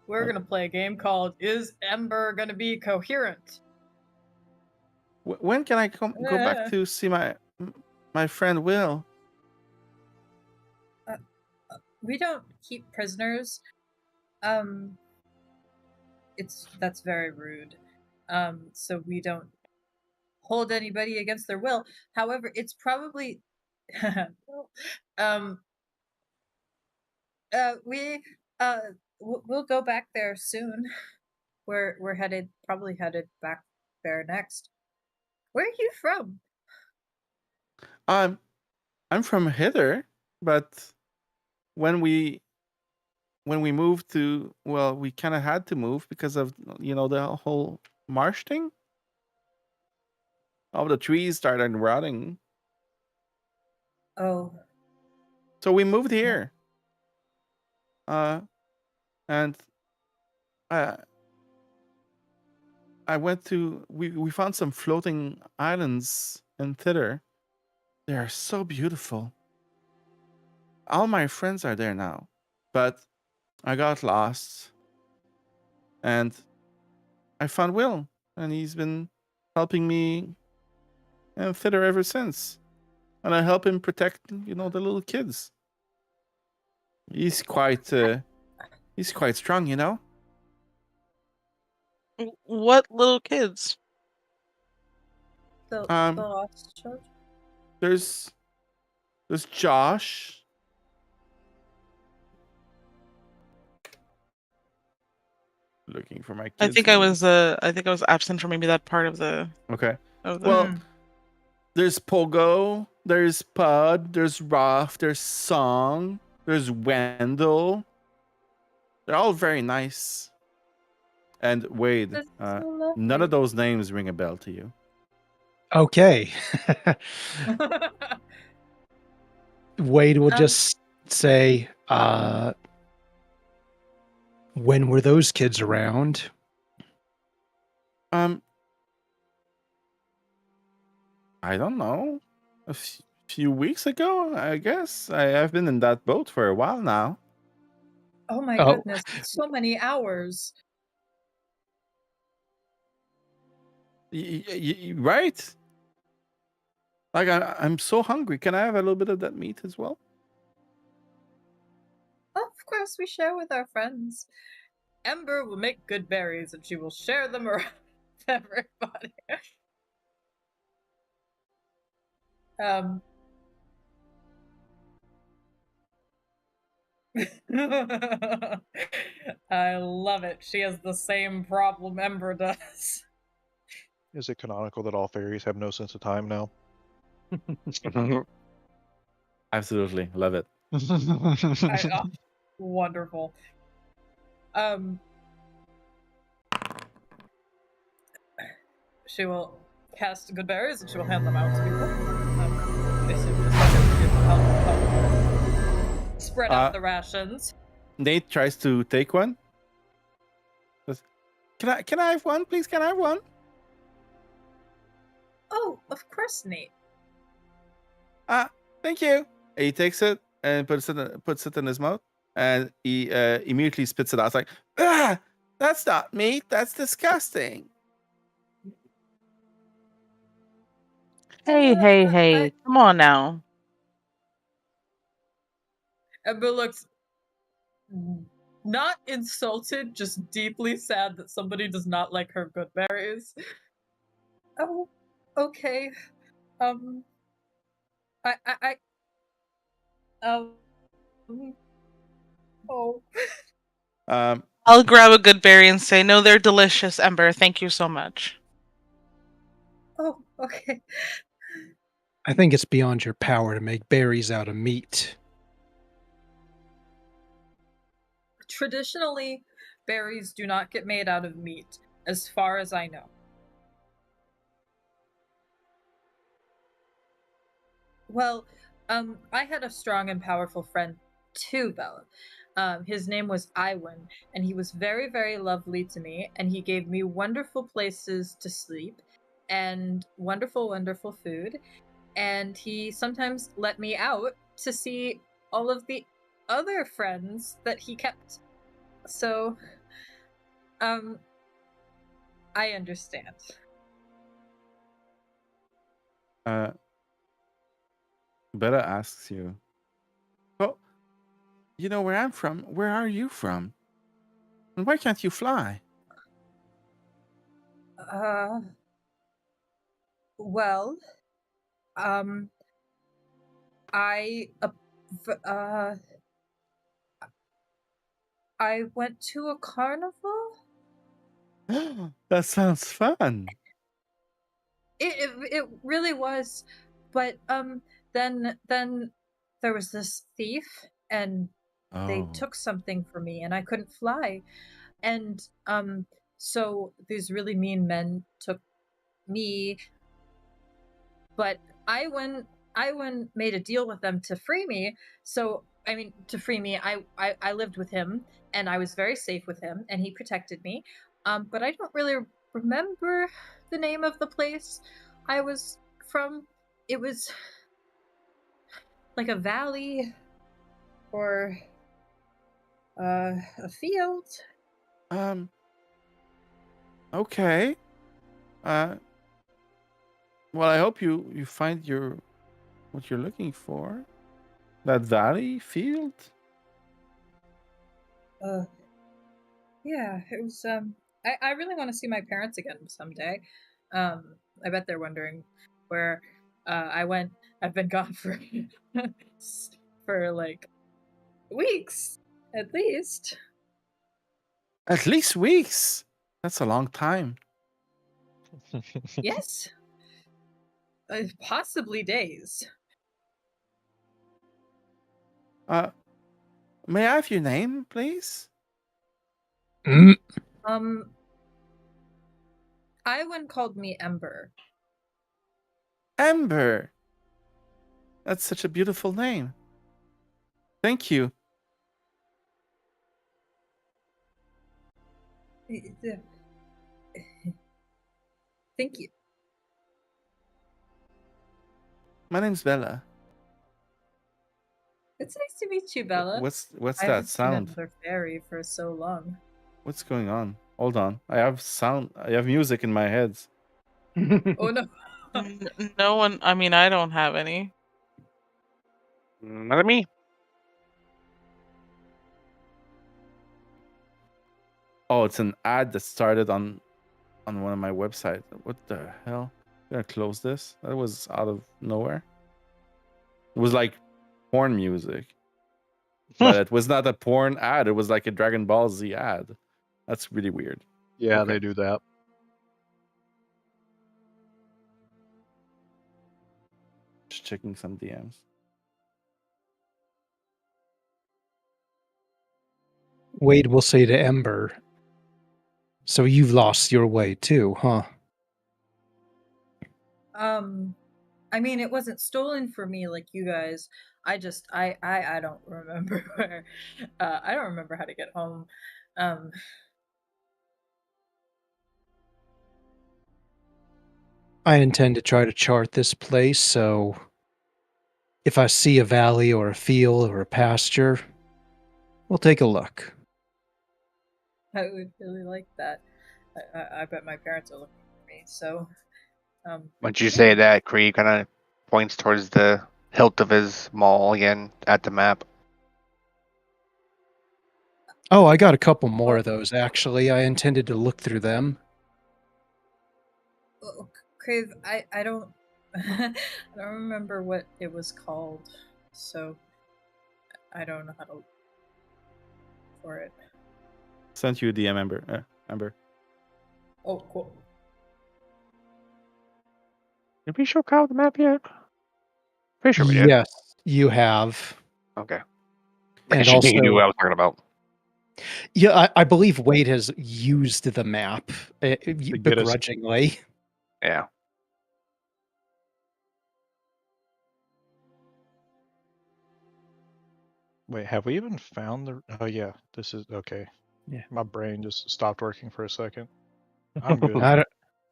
We're gonna play a game called Is Ember gonna be coherent? When can I go back to see my friend Will? We don't keep prisoners. That's very rude. So we don't hold anybody against their will. However, it's probably we'll go back there soon. We're probably headed back there next. Where are you from? I'm from hither, but when we moved to, well, we kind of had to move because of, you know, the whole marsh thing. All the trees started rotting, Oh, so we moved here. And I went to, we found some floating islands in thither. They are so beautiful. All my friends are there now, but I got lost, and I found Will, and he's been helping me in thither ever since. And I help him protect, you know, the little kids. He's quite strong, you know. What little kids? the lost children. There's Josh. Looking for my kids. I think I was absent for maybe that part of the. Okay. Of the Well, there's Pogo, there's Pud, there's Roth, there's Song, there's Wendell, They're all very nice. And Wade, That's so none lovely. of those names ring a bell to you. Okay. Wade will Um, just say, when were those kids around? I don't know. A few weeks ago, I guess. I've been in that boat for a while now. Oh my Oh. goodness, so many hours. Right? Like, I'm so hungry. Can I have a little bit of that meat as well? Oh, of course, we share with our friends. Ember will make good berries and she will share them around with everybody. Um, I love it. She has the same problem Ember does. Is it canonical that all fairies have no sense of time now? Absolutely. Love it. Wonderful. She will cast good berries and she will hand them out to people. Basically just like help spread out the rations. Nate tries to take one. Says, Can I have one, please? Can I have one? Oh, of course, Nate. Thank you. He takes it and puts it in his mouth, and he immediately spits it out. It's like, that's not meat. That's disgusting. Hey. Come on now. Ember looks not insulted, just deeply sad that somebody does not like her good berries. Oh, okay. Oh. I'll grab a good berry and say, no, they're delicious, Ember. Thank you so much. Oh, okay. I think it's beyond your power to make berries out of meat. Traditionally, berries do not get made out of meat, as far as I know. Well, I had a strong and powerful friend too, Bella. His name was Iwan, and he was very, very lovely to me, and he gave me wonderful places to sleep and wonderful, wonderful food. And he sometimes let me out to see all of the other friends that he kept. So, I understand. Bella asks you, well, you know where I'm from. Where are you from? And why can't you fly? Well, I went to a carnival. That sounds fun. It really was, but then there was this thief, and they took something from me, and I couldn't fly, and so these really mean men took me, but Iwan made a deal with them to free me. So I mean, to free me, I lived with him, and I was very safe with him, and he protected me. But I don't really remember the name of the place I was from. It was like a valley or a field. Okay. Well, I hope you find what you're looking for. That valley field. Yeah, it was. I really want to see my parents again someday. I bet they're wondering where I went. I've been gone for for like weeks at least. At least weeks. That's a long time. Yes, possibly days. May I have your name, please? Mm. Iwan called me Ember. Ember. That's such a beautiful name. Thank you. Thank you. My name's Bella. It's nice to meet you, Bella. What's I that haven't seen sound? another fairy for so long. What's going on? Hold on. I have music in my head. Oh no. No one. I mean, I don't have any. None of me. Oh, it's an ad that started on one of my websites. What the hell? I'm gonna close this. That was out of nowhere. It was like porn music. But it was not a porn ad. It was like a Dragon Ball Z ad. That's really weird. Yeah, Okay. they do that. Just checking some DMs. Wade will say to Ember, "So you've lost your way too, huh?" I mean, it wasn't stolen from me like you guys. I don't remember where. I don't remember how to get home. I intend to try to chart this place, so if I see a valley or a field or a pasture, we'll take a look. I would really like that. I bet my parents are looking for me. So, Once you say that, Kree kind of points towards the hilt of his maul again at the map. Oh, I got a couple more of those, actually. I intended to look through them. Oh, Crave, I don't I don't remember what it was called, so I don't know how to look for it. Sent you a DM, Ember. Ember. Oh, cool. Did we show Kyle the map yet? Pretty sure we did. Yes, you have. Okay. And She knew also, what I was talking about. yeah, I believe Wade has used the map get us- begrudgingly. Yeah. Wait, have we even found the? Oh yeah, this is okay. Yeah. My brain just stopped working for a second. I'm good.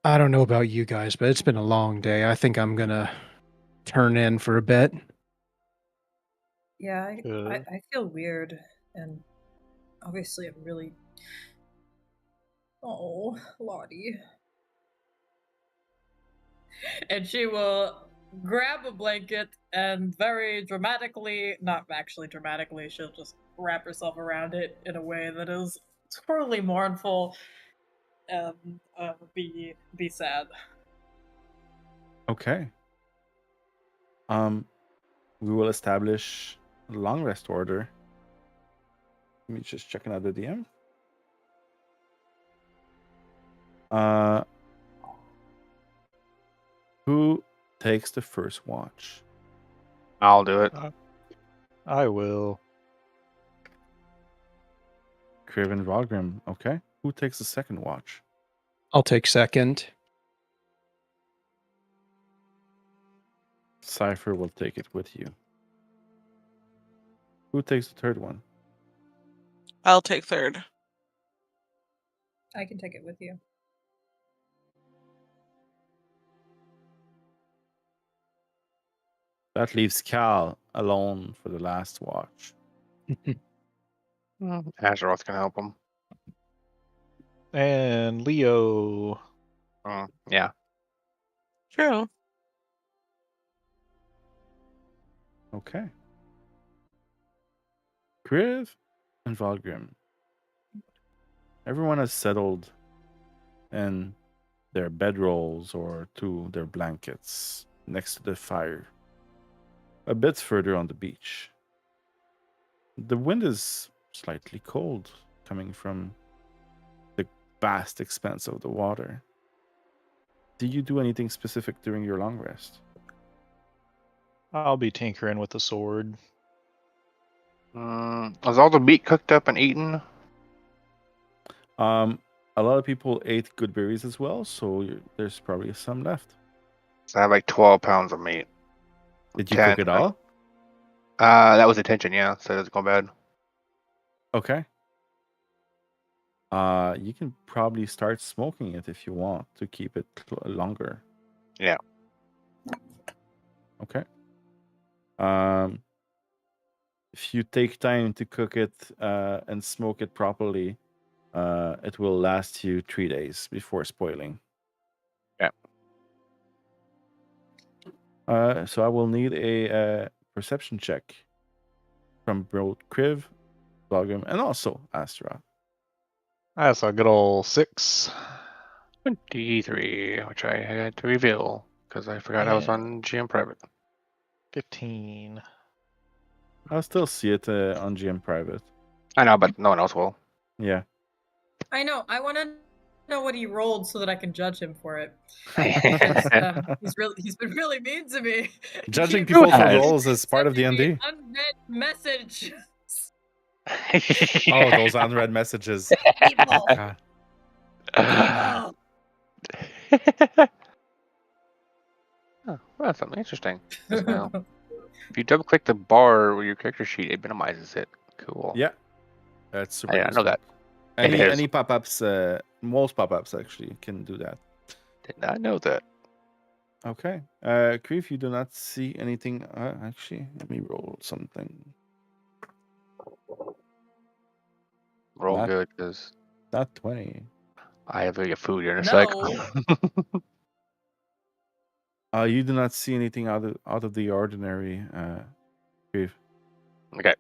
I don't know about you guys, but it's been a long day. I think I'm gonna turn in for a bit. Yeah, Good. I feel weird, and obviously I'm really. Oh, Lottie. And she will grab a blanket and very dramatically, not actually dramatically, she'll just wrap herself around it in a way that is totally mournful and be sad. Okay. We will establish a long rest order. Let me just check another DM. Who takes the first watch? I'll do it. I will. Craven Valgrim. Okay. Who takes the second watch? I'll take second. Cypher will take it with you. Who takes the third one? I'll take third. I can take it with you. That leaves Cal alone for the last watch. Azeroth can help him. And Leo. Yeah. True. Okay. Kriv and Valgrim. Everyone has settled in their bedrolls or to their blankets next to the fire, a bit further on the beach. The wind is slightly cold coming from the vast expanse of the water. Do you do anything specific during your long rest? I'll be tinkering with the sword. Is all the meat cooked up and eaten? A lot of people ate good berries as well, so there's probably some left. So I have like 12 pounds of meat. Did you 10. cook it all? That was intention, yeah. So it doesn't go bad. Okay. You can probably start smoking it if you want to keep it longer. Yeah. Okay. If you take time to cook it and smoke it properly, it will last you 3 days before spoiling. Yeah. So I will need a perception check from both Kriv, Logum, and also Astra. That's a good old 6. 23, which I had to reveal because I forgot I was Yeah. on GM private. 15. I'll still see it on GM Private. I know, but no one else will. Yeah. I know. I want to know what he rolled so that I can judge him for it. He's been really mean to me. Judging He people for has. rolls is part of sending me D&D. unread message. Oh, those unread messages. Evil. God. Evil. Oh, well, that's something interesting. Just now. If you double click the bar with your character sheet, it minimizes it. Cool. Yeah. That's super I know useful. that. It is. Any pop-ups, most pop-ups actually can do that. Did not know that. Okay. Kriv, you do not see anything. Actually, let me roll something. Roll Not- good, because Not 20. I have to get food here in a No. sec. You do not see anything out of the ordinary, Kriv. Okay.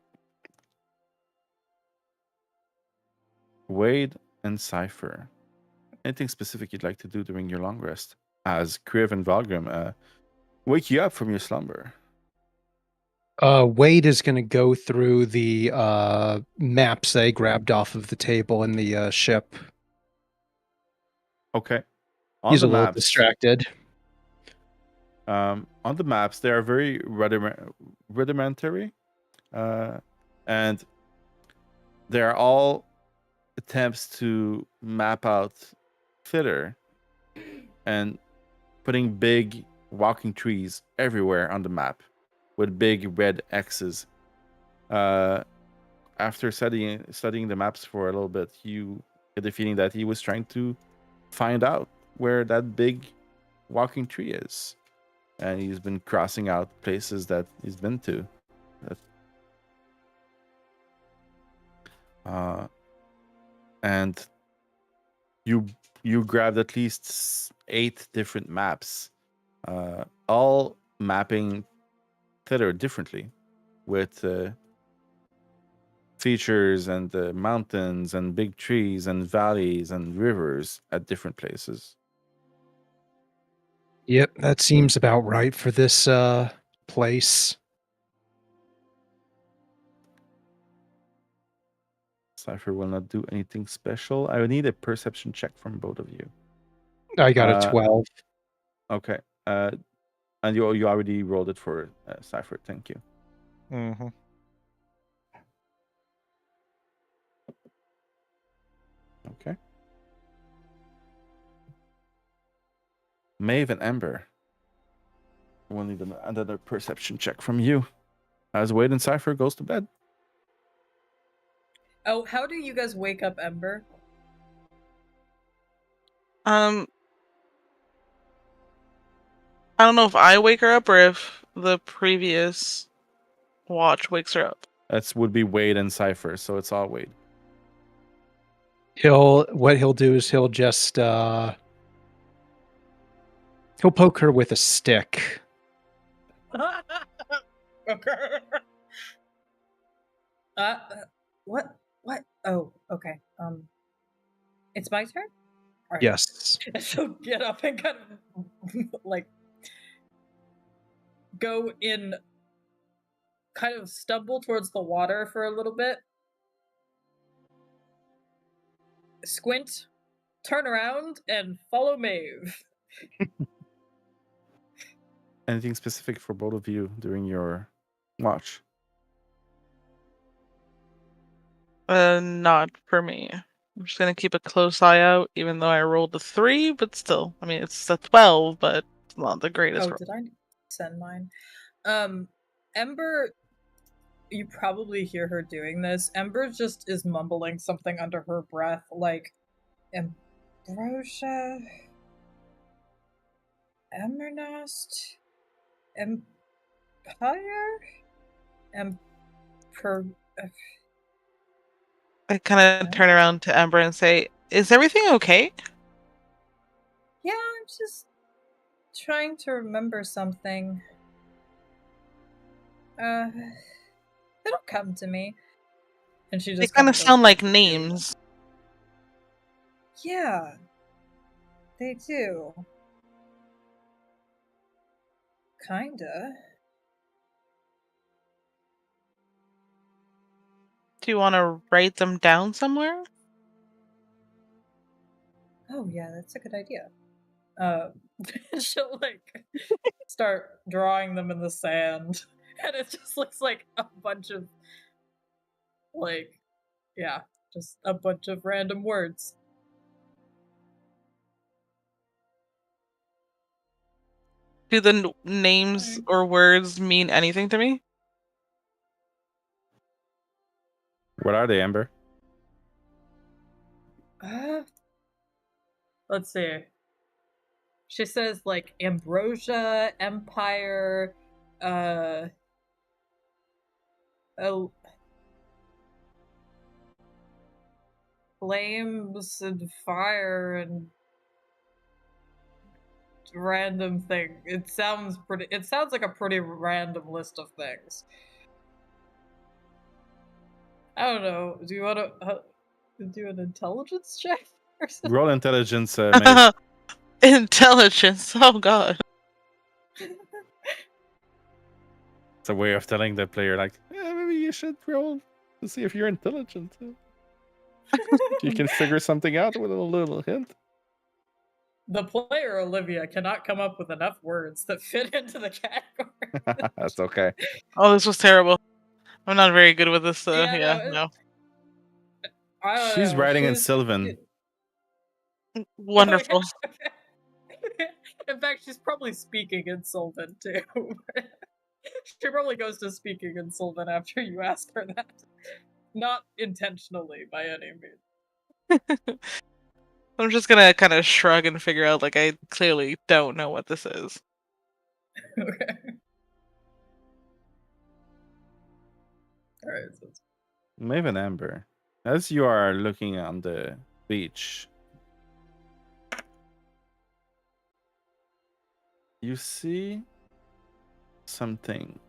Wade and Cypher. Anything specific you'd like to do during your long rest? As Kriv and Valgrim wake you up from your slumber. Wade is going to go through the maps they grabbed off of the table in the ship. Okay. On He's the a little maps, distracted. on the maps, they are very rudimentary, and they are all attempts to map out theater and putting big walking trees everywhere on the map with big red X's. After studying the maps for a little bit, you get the feeling that he was trying to find out where that big walking tree is. And he's been crossing out places that he's been to. And you grabbed at least 8 different maps, all mapping theater differently, with features and mountains and big trees and valleys and rivers at different places. Yep, that seems about right for this place. Cypher will not do anything special. I would need a perception check from both of you. I got a 12. Okay. And you already rolled it for Cypher. Thank you. Mm-hmm. Okay. Maeve and Ember. We'll need another perception check from you. As Wade and Cypher goes to bed. Oh, how do you guys wake up Ember? I don't know if I wake her up or if the previous watch wakes her up. That would be Wade and Cypher, so it's all Wade. What he'll do is he'll just he'll poke her with a stick. Okay. What? What? Oh, okay. It's my turn? All right. Yes. So get up and kind of like go in, kind of stumble towards the water for a little bit. Squint, turn around, and follow Maeve. Anything specific for both of you during your watch? Not for me. I'm just gonna keep a close eye out, even though I rolled a 3, but still. I mean, it's a 12, but it's not the greatest Oh, roll. did I send mine? Ember, you probably hear her doing this. Ember just is mumbling something under her breath, like Ambrosia, Emernost, Empire, I kind of turn around to Ember and say, "Is everything okay?" Yeah, I'm just trying to remember something. It'll come to me. And she They just kind kind of of sound like names. Yeah, they do. Kinda. Do you want to write them down somewhere? Oh yeah, that's a good idea. She'll like start drawing them in the sand, and it just looks like a bunch of like, yeah, just a bunch of random words. Do the names or words mean anything to me? What are they, Amber? Let's see. She says like ambrosia, empire, oh, flames and fire and random thing. It sounds like a pretty random list of things. I don't know. Do you want to do an intelligence check or something? Roll intelligence, mate. Intelligence. Oh god. It's a way of telling the player, like, maybe you should roll to see if you're intelligent. You can figure something out with a little hint. The player, Olivia, cannot come up with enough words that fit into the category. That's okay. Oh, this was terrible. I'm not very good with this. Yeah, No. I don't She's know. writing in Sylvan. Wonderful. Oh, yeah. In fact, she's probably speaking in Sylvan too. She probably goes to speaking in Sylvan after you ask her that. Not intentionally, by any means. I'm just gonna kind of shrug and figure out, like, I clearly don't know what this is. Okay. Alright, so it's Maven Amber, as you are looking on the beach, you see something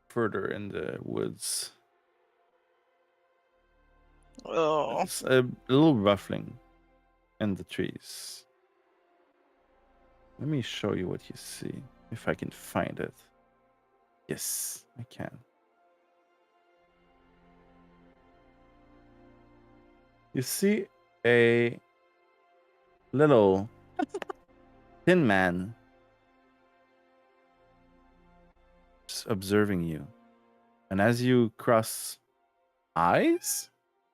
further in the woods. Oh. It's a little ruffling in the trees. Let me show you what you see, if I can find it. Yes, I can. You see a little thin man just observing you. And as you cross eyes,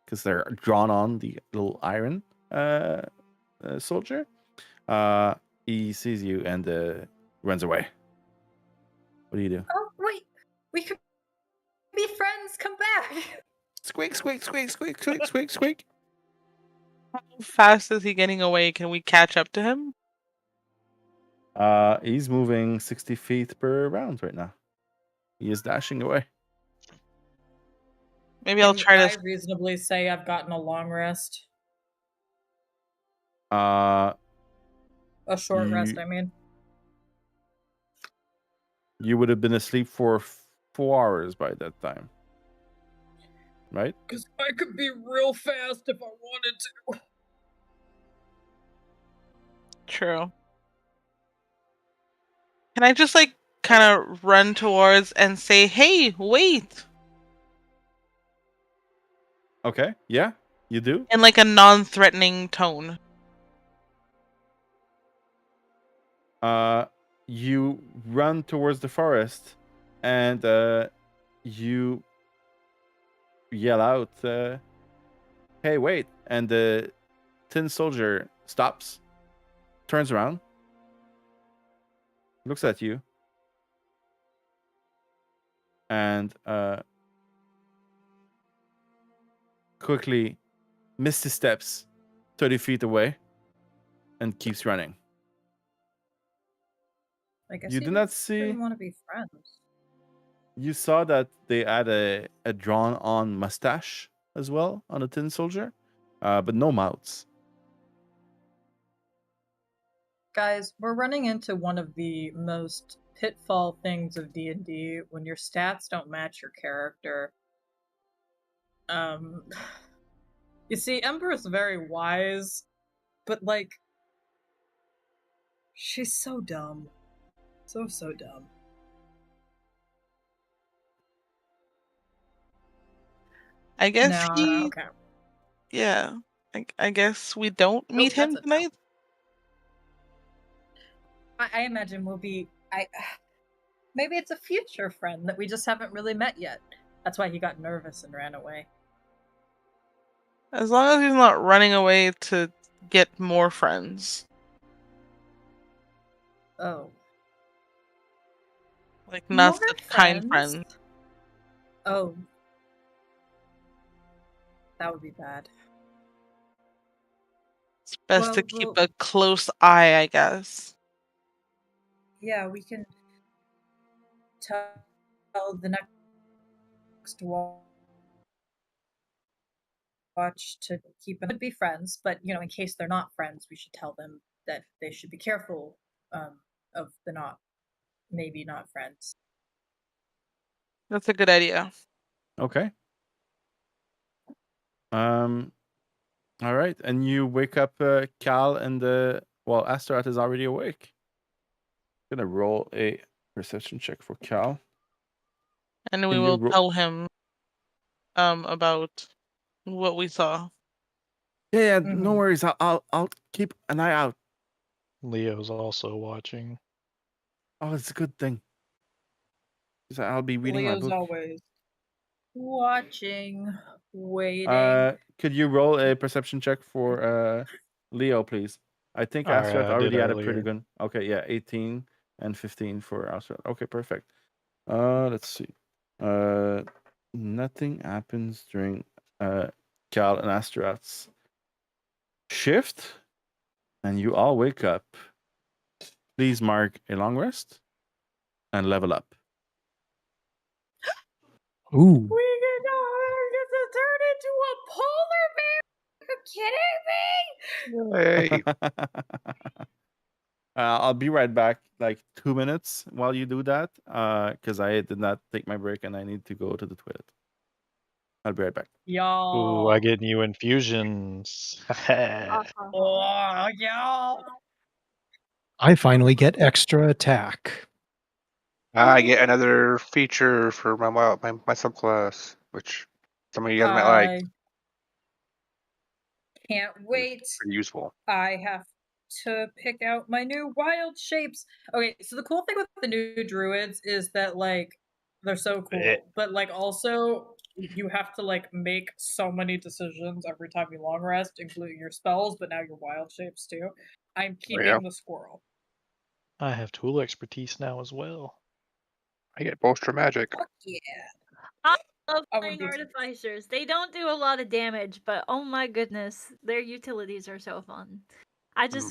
because they're drawn on the little iron soldier, he sees you and runs away. What do you do? Oh, wait! We could be friends! Come back! Squeak, squeak, squeak, squeak, squeak, squeak, squeak. How fast is he getting away? Can we catch up to him? He's moving 60 feet per round right now. He is dashing away. Maybe I'll try I to. reasonably say I've gotten a long rest. Uh, A short rest, You- I mean. you would have been asleep for 4 hours by that time, right? Because I could be real fast if I wanted to. True. Can I just, like, kind of run towards and say, "Hey, wait!" Okay, yeah, you do. in like a non-threatening tone? You run towards the forest, and you yell out, hey, wait. And the tin soldier stops, turns around, looks at you, and quickly misty steps 30 feet away and keeps running. I guess You he did not see. didn't want to be friends. You saw that they had a drawn-on mustache as well on the tin soldier, but no mouths. Guys, we're running into one of the most pitfall things of D&D when your stats don't match your character. You see, Ember is very wise, but like, she's so dumb. So dumb. I guess No, he. okay. Yeah. I guess we don't meet that's him it. tonight. I imagine we'll be. Maybe it's a future friend that we just haven't really met yet. That's why he got nervous and ran away. As long as he's not running away to get more friends. Oh. Like, not More such kind friends. Oh. That would be bad. It's best to Well, keep well- a close eye, I guess. Yeah, we can tell the next watch to keep them be friends, but you know, in case they're not friends, we should tell them that they should be careful of the maybe not friends. That's a good idea. Okay. All right, and you wake up Cal and Astaroth is already awake. Gonna roll a perception check for Cal. And we Can you will tell him about what we saw. Yeah, no worries. I'll keep an eye out. Leo's also watching. Oh, it's a good thing. 'Cause I'll be reading my Leo's book. always watching, waiting. Could you roll a perception check for Leo, please? I think All right, Astaroth I did already had a pretty earlier. good. Okay, yeah, 18 and 15 for Astaroth. Okay, perfect. Let's see. Nothing happens during Cal and Astaroth's shift, and you all wake up. Please mark a long rest and level up. Ooh. We get to turn into a polar bear. Are you kidding me? Hey. I'll be right back, like 2 minutes while you do that, because I did not take my break and I need to go to the toilet. I'll be right back. Y'all. Ooh, I get new infusions. Oh, y'all. I finally get extra attack. I get another feature for my subclass, which some of you guys might like. Can't wait. Pretty useful. I have to pick out my new wild shapes. Okay, so the cool thing with the new druids is that like they're so cool, but like also you have to like make so many decisions every time you long rest, including your spells, but now your wild shapes too. I'm keeping the squirrel. I have tool expertise now as well. I get bolster magic. Fuck yeah. I love I playing wanna be- artificers. They don't do a lot of damage, but oh my goodness, their utilities are so fun.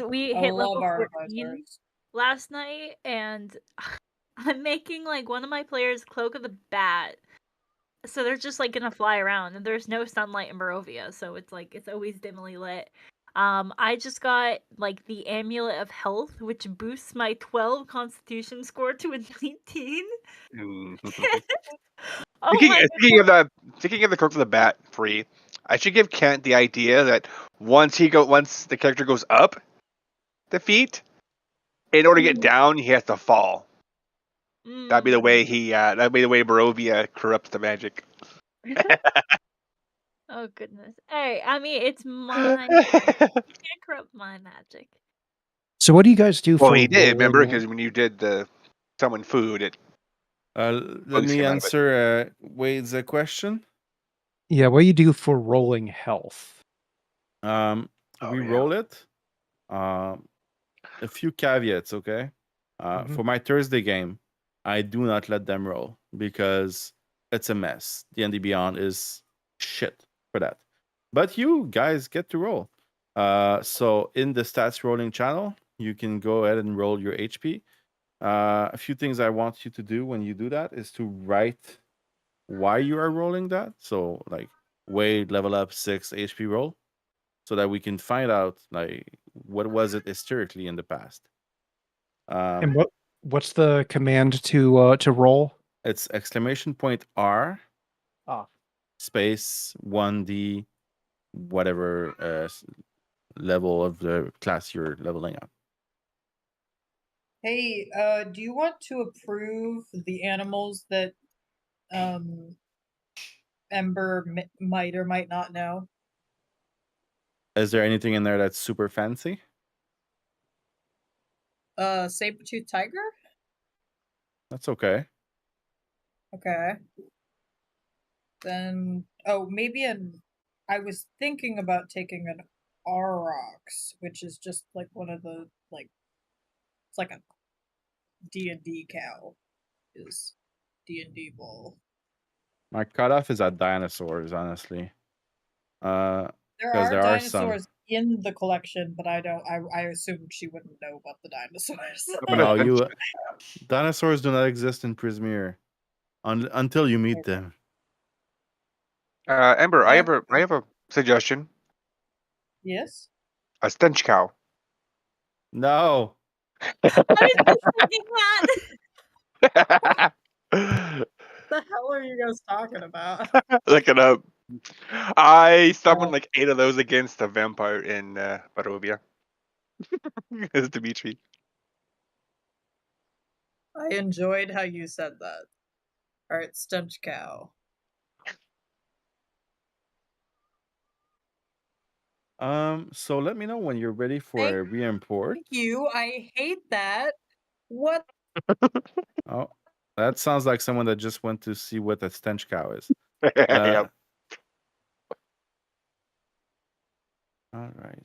We I hit love level 14 artificers. last night, and I'm making like one of my players Cloak of the Bat. So they're just like gonna fly around, and there's no sunlight in Barovia, so it's like it's always dimly lit. I just got like the Amulet of Health, which boosts my 12 Constitution score to a 19. Oh my Speaking of the Crook of the Bat free, I should give Kent the idea that once the character goes up the feet, in order to get down, he has to fall. That'd be the way Barovia corrupts the magic. Oh goodness. Hey, I mean it's mine. You can't corrupt my magic. So what do you guys do for Well, he did, remember? rolling? Because when you did the summon food, it Let me answer Wade's question. Yeah, what do you do for rolling health? We yeah. roll it. A few caveats, okay? For my Thursday game, I do not let them roll because it's a mess. D&D Beyond is shit for that. But you guys get to roll. So in the stats rolling channel, you can go ahead and roll your HP. A few things I want you to do when you do that is to write why you are rolling that. So like Wade level up 6 HP roll, so that we can find out like what was it historically in the past. And what's the command to roll? It's !R Ah. space 1d whatever level of the class you're leveling up. Hey, do you want to approve the animals that Ember might or might not know? Is there anything in there that's super fancy? Saber-tooth tiger? That's okay. Okay. Then, maybe I was thinking about taking an Aurochs, which is just like one of the, like, it's like a D&D cow. Is D&D bull. My cutoff is at dinosaurs, honestly. There Because are there are some. dinosaurs in the collection, but I assumed she wouldn't know about the dinosaurs. No, dinosaurs do not exist in Prismere until you meet them. Ember, Yeah. I have a suggestion. Yes? A stench cow. No. I was just thinking that. The hell are you guys talking about? Look it up. I summoned like 8 of those against a vampire in Barovia. It's Dimitri. I enjoyed how you said that. Alright, stench cow. So let me know when you're ready for a re-import. Thank you. I hate that. What? Oh, that sounds like someone that just went to see what a stench cow is. Yep. All right.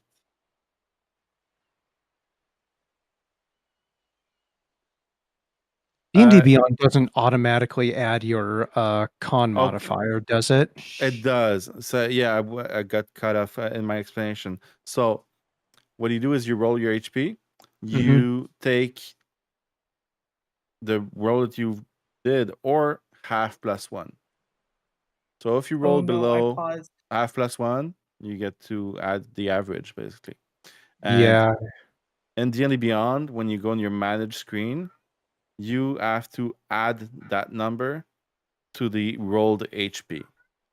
D&D Beyond doesn't automatically add your con Okay. modifier, does it? It does. So yeah, I got cut off in my explanation. So what you do is you roll your HP. You take the roll that you did or half plus 1. So if you roll I below paused. half plus 1, you get to add the average basically. And Yeah. in D&D Beyond, when you go on your manage screen, you have to add that number to the rolled HP.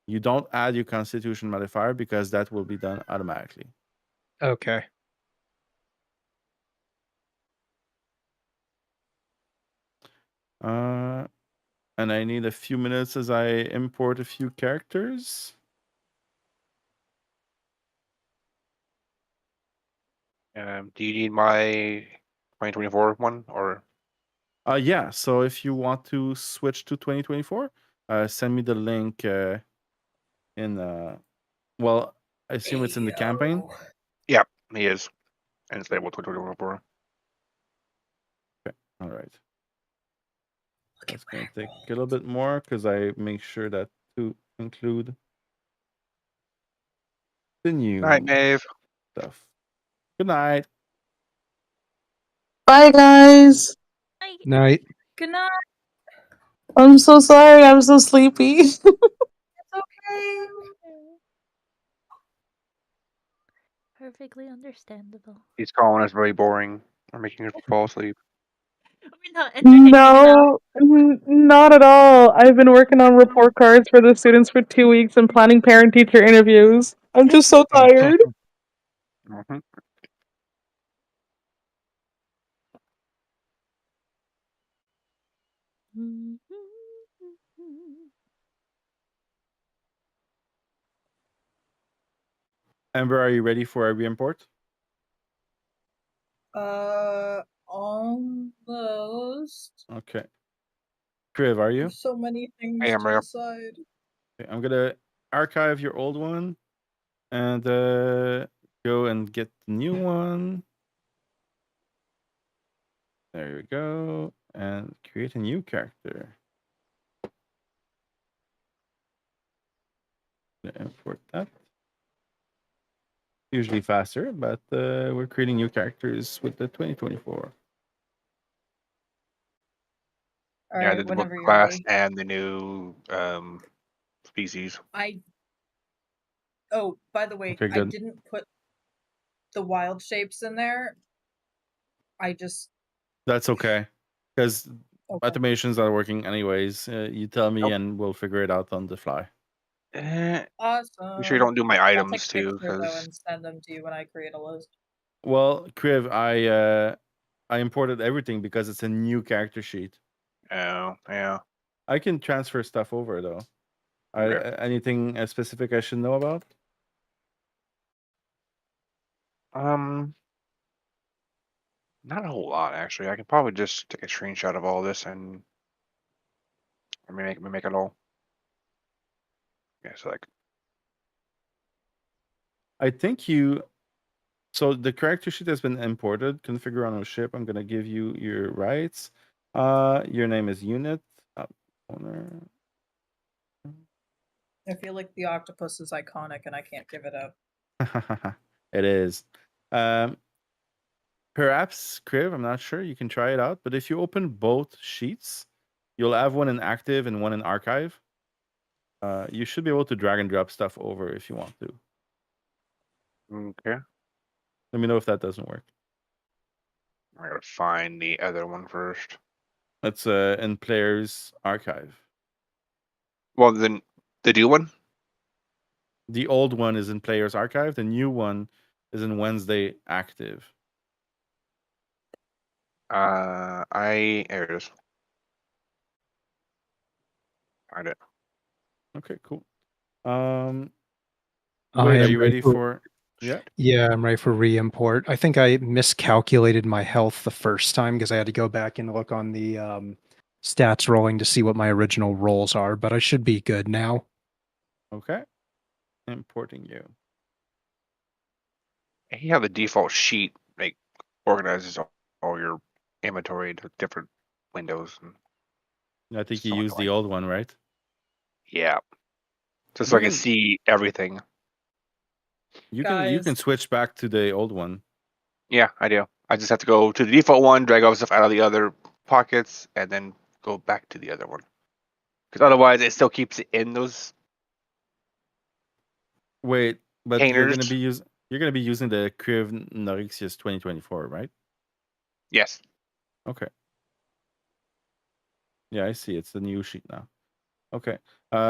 You don't add your Constitution modifier because that will be done automatically. Okay. And I need a few minutes as I import a few characters. Do you need my 2024 one or? Yeah. So if you want to switch to 2024, send me the link in. Well, I assume it's in the campaign. Yeah, he is. And it's labeled 2024. Okay. All right. That's going to take a little bit more because I make sure that to include the new All right, Maeve. stuff. Good night. Bye, guys. Night. Good night. I'm so sorry. I'm so sleepy. It's okay. Perfectly understandable. He's calling us very boring or making us fall asleep. We're not entertaining enough. No, not at all. I've been working on report cards for the students for 2 weeks and planning parent-teacher interviews. I'm just so tired. Mhm. Amber, are you ready for a re-import? Almost. Okay. Kriv, are you? There's so many things I am to here. decide. Okay, I'm gonna archive your old one. And go and get the new one. There you go. And create a new character. Import that. Usually faster, but we're creating new characters with the 2024. All Yeah, I right, did the whenever book you're class ready. and the new species. Oh, by the way, Okay, I good. didn't put the wild shapes in there. I just That's okay. Because okay. automations are working anyways. You tell me Nope. and we'll figure it out on the fly. Awesome. Make sure you don't do my I'll take items a too, picture though because and send them to you when I create a list. Well, Kriv, I imported everything because it's a new character sheet. oh yeah. I can transfer stuff over though. Okay. Anything specific I should know about? Not a whole lot actually. I can probably just take a screenshot of all this and make it all. Yeah, so like I think you. So the character sheet has been imported. Configure on a ship. I'm gonna give you your rights. Your name is Unit. Owner. I feel like the octopus is iconic and I can't give it up. It is. Um, Perhaps, Kriv, I'm not sure. You can try it out. But if you open both sheets, you'll have one in active and one in archive. You should be able to drag and drop stuff over if you want to. okay. Let me know if that doesn't work. I gotta find the other one first. It's in players archive. Well, then the new one. The old one is in players archive. The new one is in Wednesday active. There it is. Find it. Okay, cool. I Wait, are am you ready for? Yeah. Yeah, I'm ready for re-import. I think I miscalculated my health the first time because I had to go back and look on the stats rolling to see what my original rolls are, but I should be good now. Okay. Importing you. You have the default sheet like organizes all your inventory into different windows. And I think you so used the annoying. old one, right? Yeah, just so You I can can see everything. you can Guys, switch back to the old one. Yeah, I do. I just have to go to the default one, drag all the stuff out of the other pockets, and then go back to the other one. Because otherwise, it still keeps it in those Wait, but containers. you're gonna be using the Kriv Norixius 2024, right? Yes. Okay. Yeah, I see. It's the new sheet now. Okay.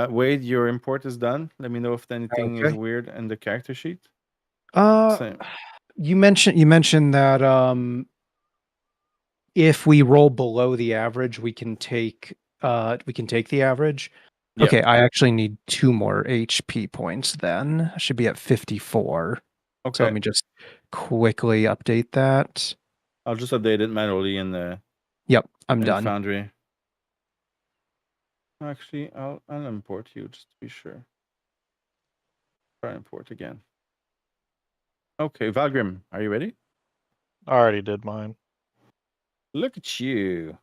Wade, your import is done. Let me know if anything is Okay. weird in the character sheet. Uh, Same. you mentioned that if we roll below the average, we can take the average. Yeah. Okay, I actually need 2 more HP points then. I should be at 54. So Okay. let me just quickly update that. I'll just update it manually in the Yep, I'm done. Foundry. Actually, I'll import you just to be sure. Try import again. Okay, Valgrim, are you ready? I already did mine. Look at you.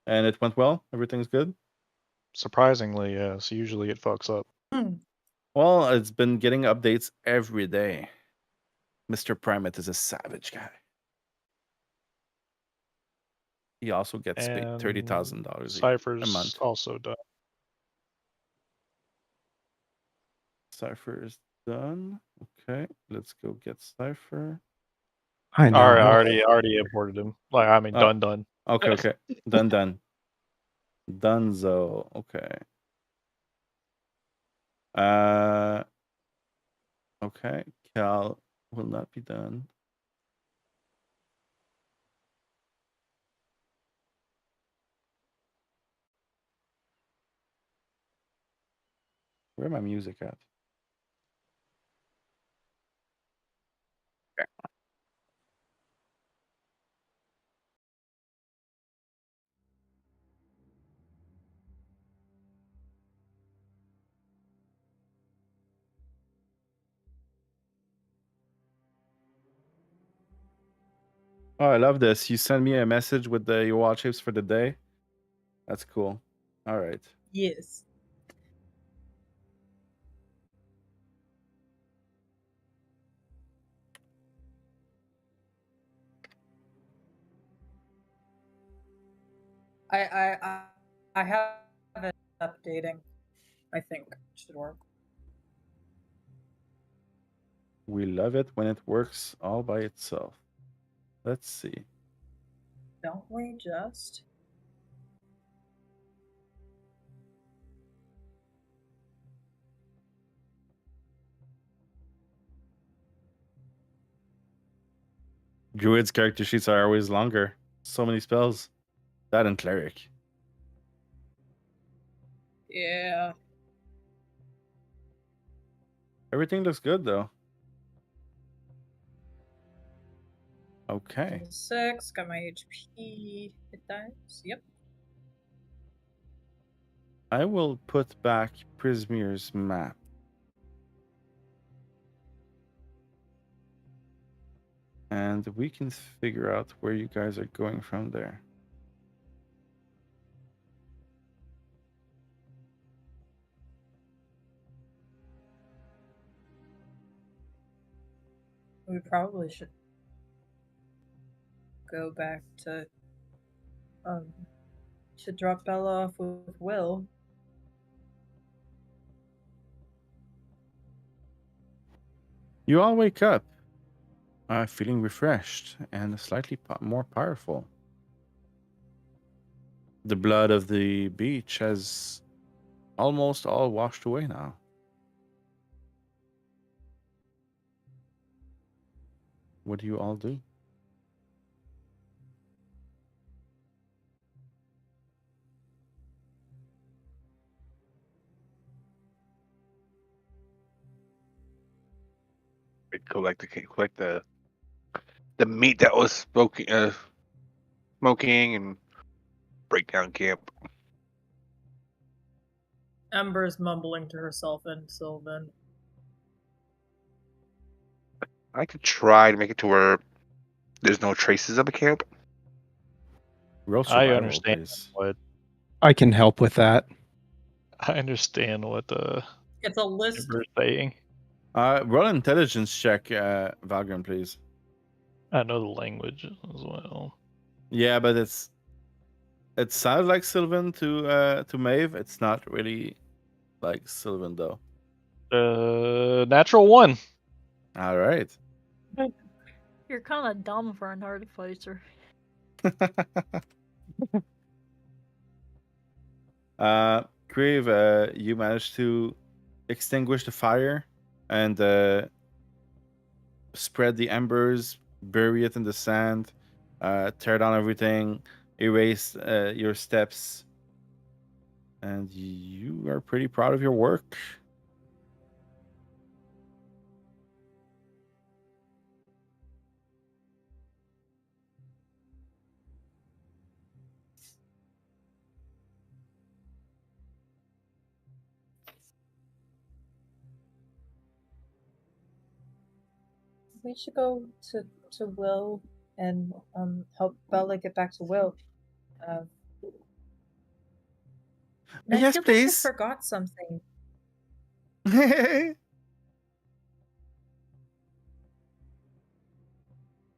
And it went well? Everything's good? Surprisingly, yes. Usually it fucks up. Well, it's been getting updates every day. Mr. Primate is a savage guy. He also gets paid And $30,000 a Cypher's month. also done. Cypher is done. Okay, let's go get Cypher. I know. I already imported him. Like I mean, Oh, done. okay. Done. Dunzo. Okay. Uh, okay. Cal will not be done. Where my music at? Oh, I love this. You send me a message with your wild shapes for the day. That's cool. All right. Yes. I have it updating. I think should work. We love it when it works all by itself. Let's see. Don't we just? Druid's character sheets are always longer. So many spells. That and cleric. Yeah. Everything looks good though. Okay. 6, got my HP. It dies. Yep. I will put back Prismir's map. And we can figure out where you guys are going from there. We probably should go back to should drop Bella off with Will. You all wake up, feeling refreshed and slightly more powerful. The blood of the beach has almost all washed away now. What do you all do? We collect the meat that was smoking and break down camp. Ember's mumbling to herself and Sylvan. I could try to make it to where there's no traces of a camp. Roll I survival, understand please. what I can help with that. I understand what It's a list. Amber's saying. Roll intelligence check, Valgrim, please. I know the language as well. Yeah, but it sounds like Sylvan to Maeve. It's not really like Sylvan though. Natural 1. All right. You're kind of dumb for an artificer. Crave, you managed to extinguish the fire and spread the embers, bury it in the sand, tear down everything, erase your steps, and you are pretty proud of your work. We should go to Will and help Bella get back to Will. And Yes, I feel please. like I forgot something.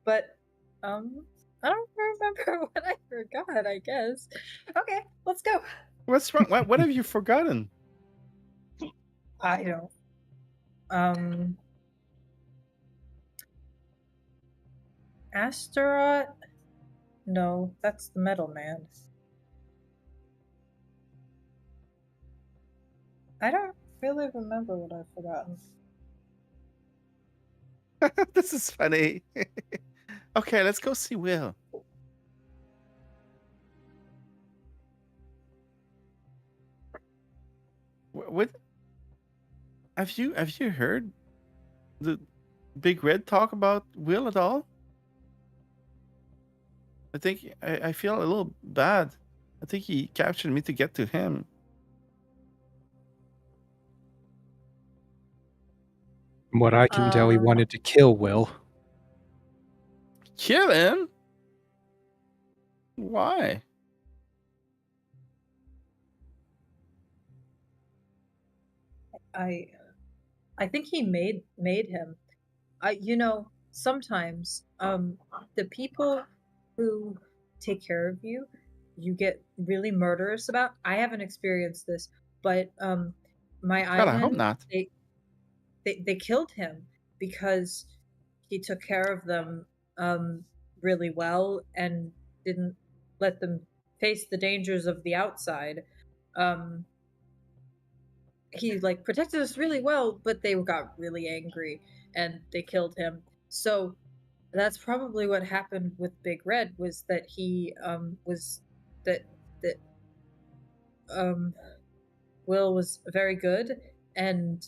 But I don't remember what I forgot, I guess. Okay, let's go. What's wrong? What have you forgotten? I don't. Astaroth? No, that's the Metal Man. I don't really remember what I've forgotten. This is funny. Okay, let's go see Will. What have you heard the Big Red talk about Will at all? I think I feel a little bad. I think he captured me to get to him. From what I can tell, he wanted to kill Will. Kill him? Why? I think he made him. Sometimes the people who take care of you, you get really murderous about. I haven't experienced this, but my God, I hope island, not. they killed him because he took care of them really well and didn't let them face the dangers of the outside. Um, he like protected us really well, but they got really angry and they killed him. So that's probably what happened with Big Red, was that he was that that Will was very good, and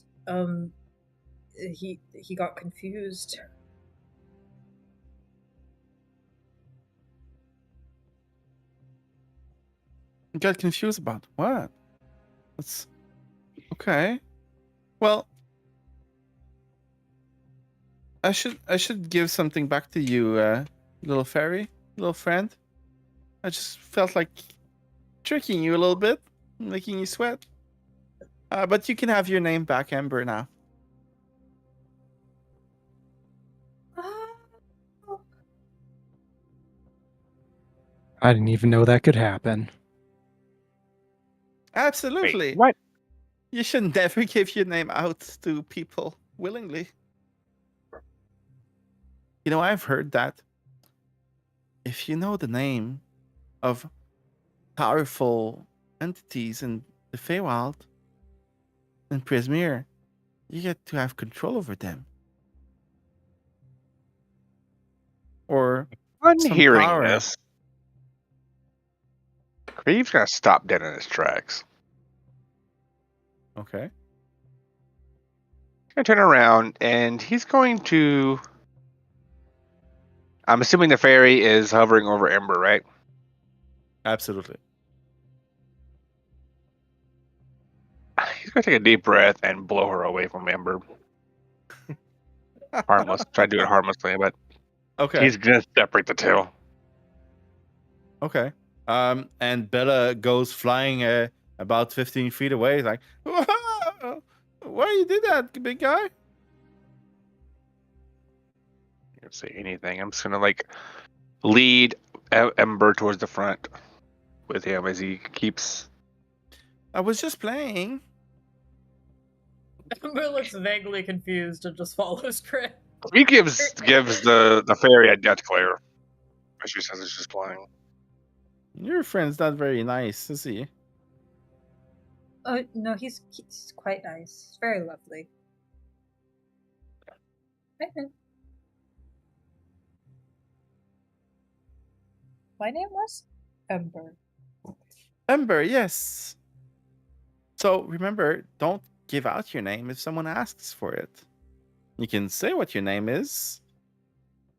he got confused. Got confused about what? That's okay. Well, I should give something back to you, little fairy, little friend. I just felt like tricking you a little bit, making you sweat. But you can have your name back, Ember, now. I didn't even know that could happen. Absolutely. Wait, what? You should never give your name out to people willingly. You know, I've heard that if you know the name of powerful entities in the Feywild and Prismere, you get to have control over them. Or On some hearing power. this, Creeve's gonna stop dead in his tracks. Okay. He's gonna turn around and he's going to. I'm assuming the fairy is hovering over Ember, right? Absolutely. He's gonna take a deep breath and blow her away from Ember. Harmless. Try to do it harmlessly, but Okay. he's gonna separate the two. Okay. And Bella goes flying about 15 feet away, like, "Whoa! Why you did that, big guy?" Can't say anything. I'm just gonna like lead Ember towards the front with him as he keeps. I was just playing. Ember looks vaguely confused and just follows Chris. He gives the fairy a death glare. As she says it's just playing. Your friend's not very nice, is he? Oh no, he's quite nice. He's very lovely. My name was Ember. Ember, yes. So remember, don't give out your name if someone asks for it. You can say what your name is,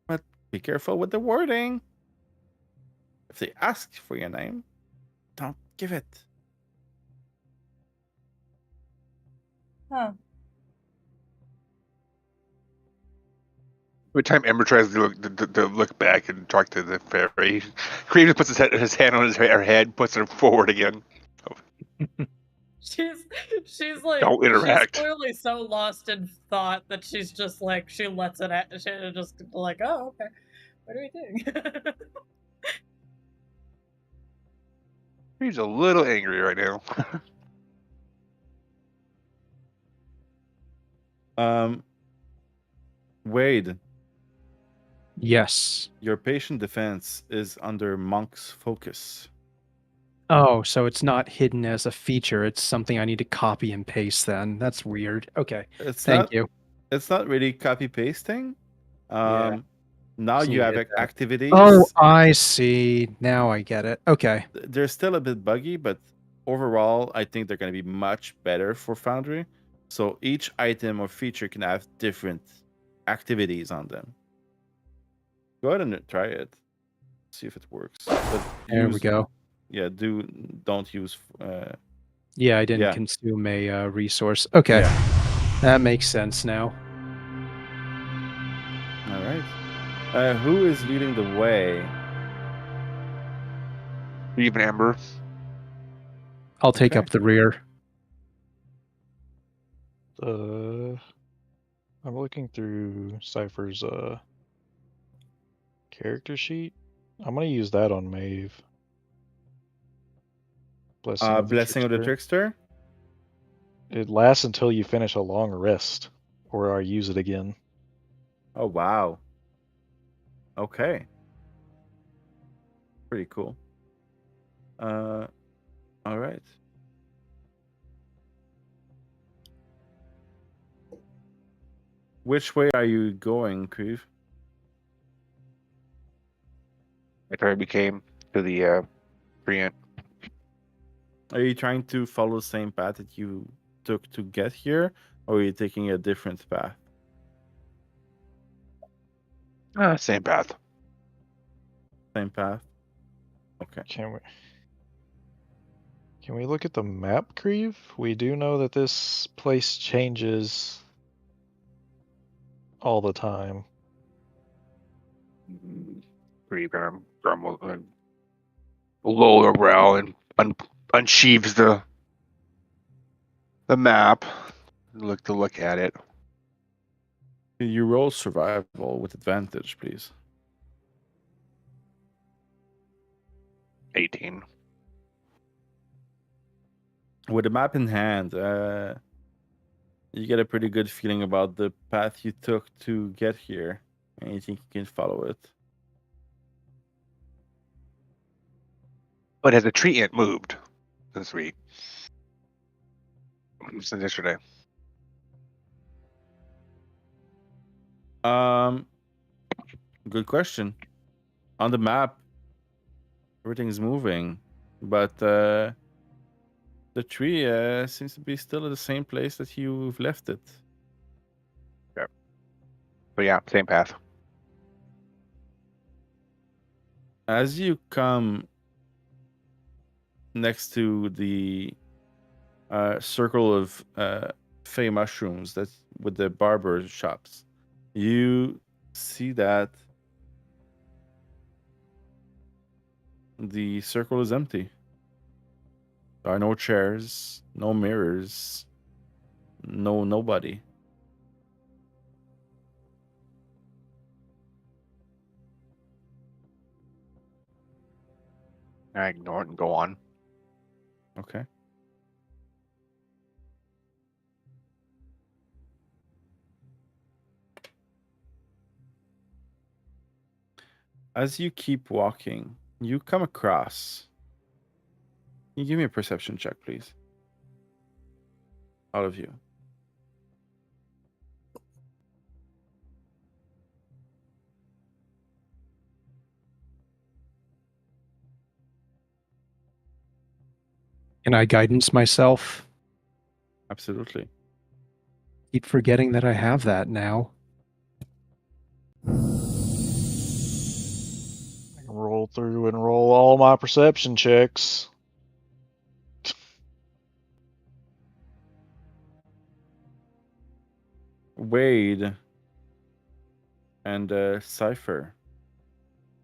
but be careful with the wording. If they ask for your name, don't give it. Huh. Every time Ember tries to look back and talk to the fairy, Creed just puts his hand on her head, puts her forward again. She's like, Don't interact. she's clearly so lost in thought that she's just like, she lets it at, she just like, oh, okay, what are we doing? He's a little angry right now. Wade, Yes. your patient defense is under Monk's focus. Oh, so it's not hidden as a feature. It's something I need to copy and paste then. That's weird. Okay. Thank you. It's not really copy pasting. Yeah. Now Just you need to have hit that. activities. Oh, I see. Now I get it. Okay. They're still a bit buggy, but overall, I think they're going to be much better for Foundry. So each item or feature can have different activities on them. Go ahead and try it. See if it works. But There we go. Yeah, don't use. Yeah, I didn't Yeah. consume a resource. Okay. Yeah. That makes sense now. All right. Who is leading the way? Even Ember. I'll take Okay. up the rear. I'm looking through Cypher's character sheet. I'm gonna use that on Maeve. Blessing of the Blessing of the Trickster. Trickster. It lasts until you finish a long rest, or I use it again. Oh wow. Okay. Pretty cool. All right. Which way are you going, Creeve? After I became to the Treant. Are you trying to follow the same path that you took to get here, or are you taking a different path? Same path. Same path. Okay. Can we look at the map, Creve? We do know that this place changes all the time. Pretty kind of grumble and lower brow and unsheaves the map. Look at it. Can you roll survival with advantage, please? 18. With the map in hand, you get a pretty good feeling about the path you took to get here, and you think you can follow it. But has the Treant moved since yesterday? Good question. On the map, everything's moving, but the tree seems to be still at the same place that you've left it. But yeah, same path. As you come next to the circle of fey mushrooms that's with the barber shops, you see that the circle is empty. There are no chairs, no mirrors, nobody. I ignore it and go on. Okay. As you keep walking, you come across. Can you give me a perception check, please? All of you. Can I guidance myself? Absolutely. Keep forgetting that I have that now. I can roll through and roll all my perception checks. Wade and Cypher.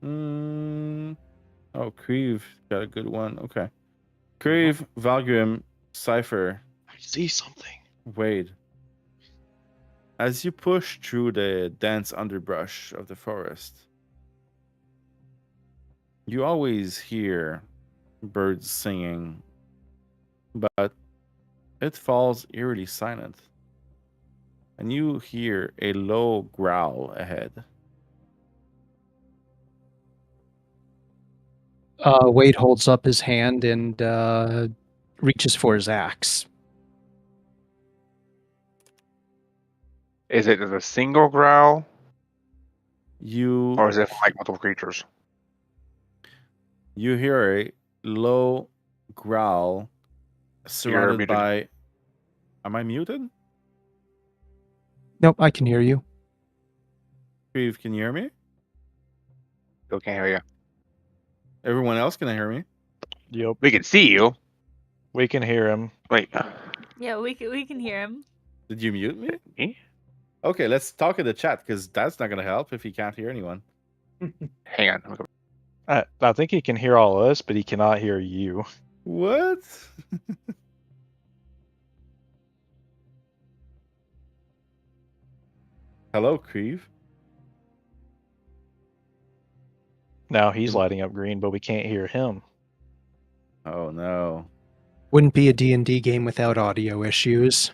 Oh, Creve got a good one. Okay. Creve, Valgrim, Cypher, I see something. Wade. As you push through the dense underbrush of the forest, you always hear birds singing, but it falls eerily silent. And you hear a low growl ahead. Wade holds up his hand and reaches for his axe. Is it a single growl, You or is it like multiple creatures? you hear a low growl surrounded muted. by. Am I muted? Nope, I can hear you. Creve, can you hear me? Still can't hear you. Everyone else can hear me. Yep. We can see you. We can hear him. Wait. Yeah, we can hear him. Did you mute me? Me? Okay, let's talk in the chat because that's not gonna help if you can't hear anyone. Hang on. I think he can hear all of us, but he cannot hear you. What? Hello, Creve. Now he's lighting up green, but we can't hear him. Oh no. Wouldn't be a D&D game without audio issues.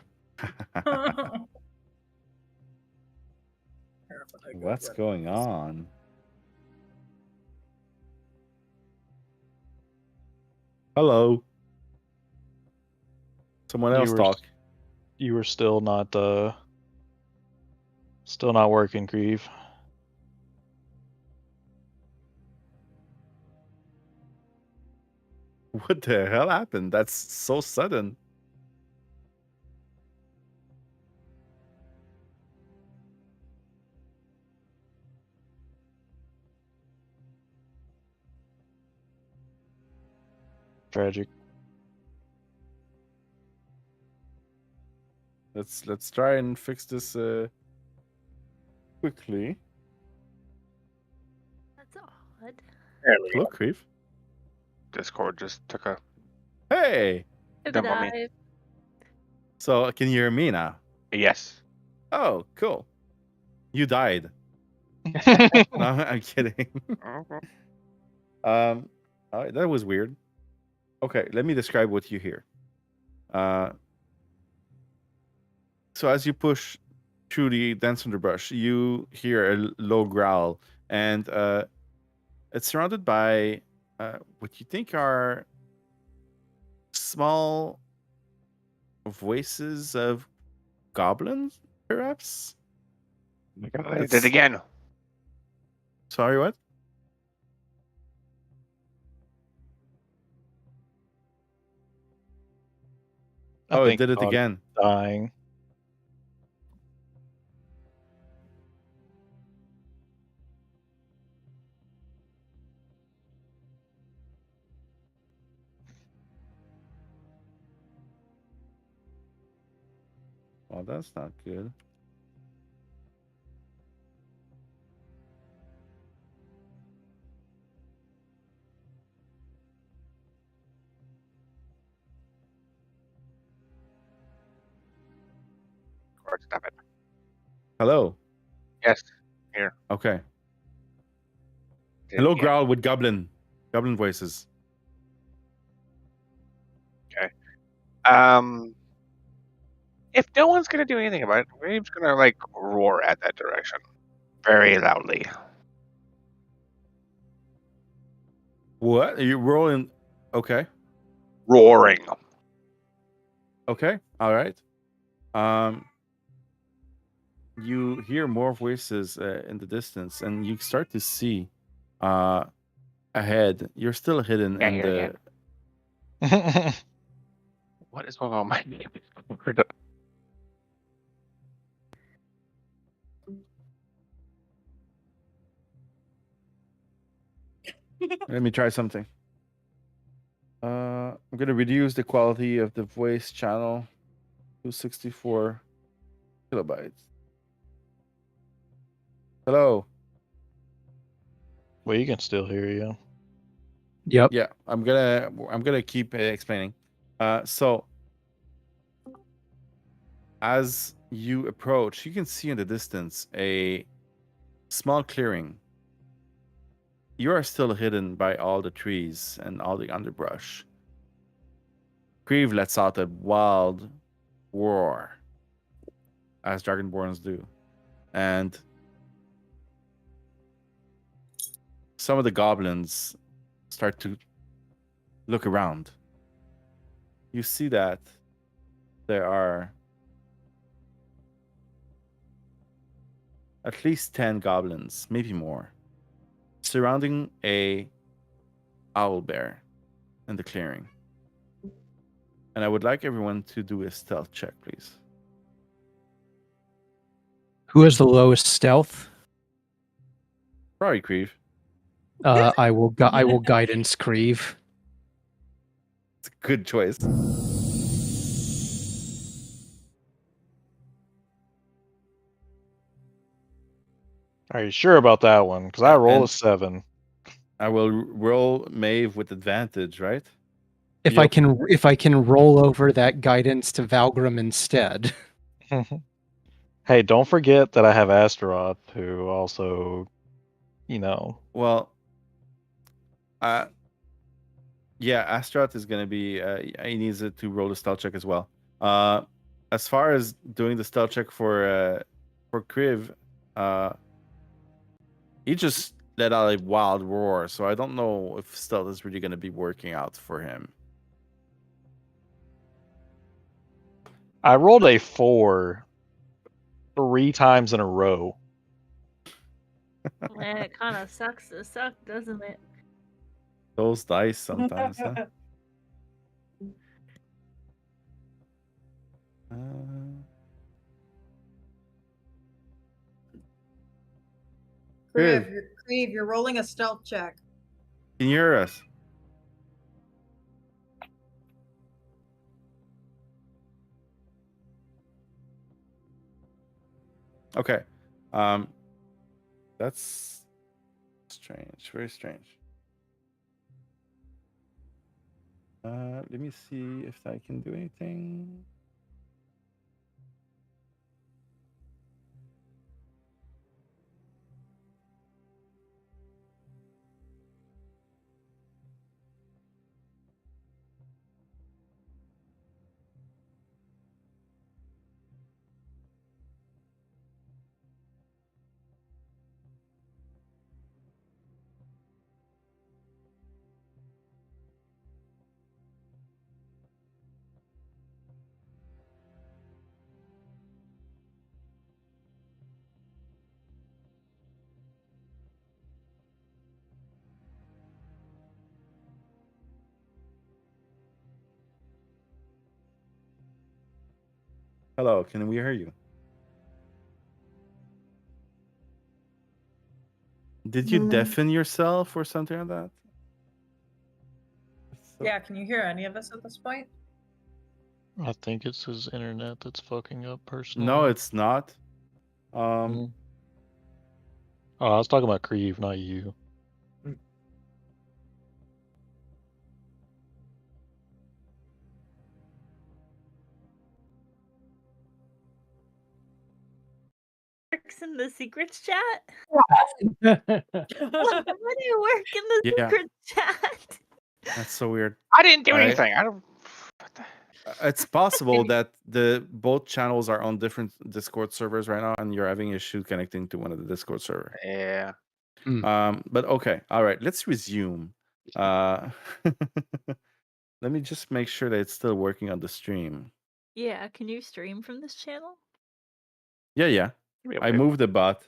What's going on? Hello. Someone else talk. You were still not working, Grieve. What the hell happened? That's so sudden. Tragic. Let's try and fix this quickly. That's odd. There we Hello, go. Creve. Discord just took a Hey. Took a Dump on me. dive. So can you hear me now? yes. Oh, cool. You died. No, I'm kidding. All right, that was weird. Okay, let me describe what you hear. So as you push through the dense underbrush, you hear a low growl, and it's surrounded by what you think are small voices of goblins, perhaps. Oh my God, I did it again. Sorry, what? I Oh, it think did it dog again. Dying. Oh, that's not good. Or stop it. Hello. Yes. Here. Okay. Did it Hello, again. growl with goblin voices. If no one's gonna do anything about it, we're just gonna like roar at that direction very loudly. What? Are you rolling? Okay. Roaring. Okay. All right. You hear more voices in the distance, and you start to see ahead. You're still hidden Yeah, in here the. again. What is going on? My name is Let me try something. I'm gonna reduce the quality of the voice channel to 64 kilobytes. Hello. Well, you can still hear you. Yep. Yeah, I'm gonna keep explaining. So as you approach, you can see in the distance a small clearing. You are still hidden by all the trees and all the underbrush. Grieve lets out a wild roar, as Dragonborns do, and some of the goblins start to look around. You see that there are at least 10 goblins, maybe more, surrounding a owl bear in the clearing. And I would like everyone to do a stealth check, please. Who has the lowest stealth? Probably Grieve. I will guidance Creve. It's a good choice. Are you sure about that one? Because I rolled And- a 7. I will roll Maeve with advantage, right? If Yep. I can roll over that guidance to Valgrim instead. Hey, don't forget that I have Astaroth, who also, you know. Well, yeah, Astaroth is gonna be. He needs it to roll the stealth check as well. As far as doing the stealth check for Kriv, he just let out a wild roar, so I don't know if stealth is really gonna be working out for him. I rolled a 4 3 times in a row. Man, it kind of sucks to suck, doesn't it? Those dice sometimes, huh? Kriv, Creve, you're rolling a stealth check. can you hear us? Okay. That's strange. Very strange. Let me see if I can do anything. Hello, can we hear you? Did you deafen yourself or something like that? Yeah, can you hear any of us at this point? I think it's his internet that's fucking up personally. No, it's not. Oh, I was talking about Kriv, not you. Works in the secrets chat? Why do you work in the Yeah. secret chat? That's so weird. I didn't do anything. I don't. It's possible that the both channels are on different Discord servers right now, and you're having issues connecting to one of the Discord server. Yeah. But okay, all right. Let's resume. Let me just make sure that it's still working on the stream. Yeah, can you stream from this channel? Yeah. Maybe I okay. moved the bot,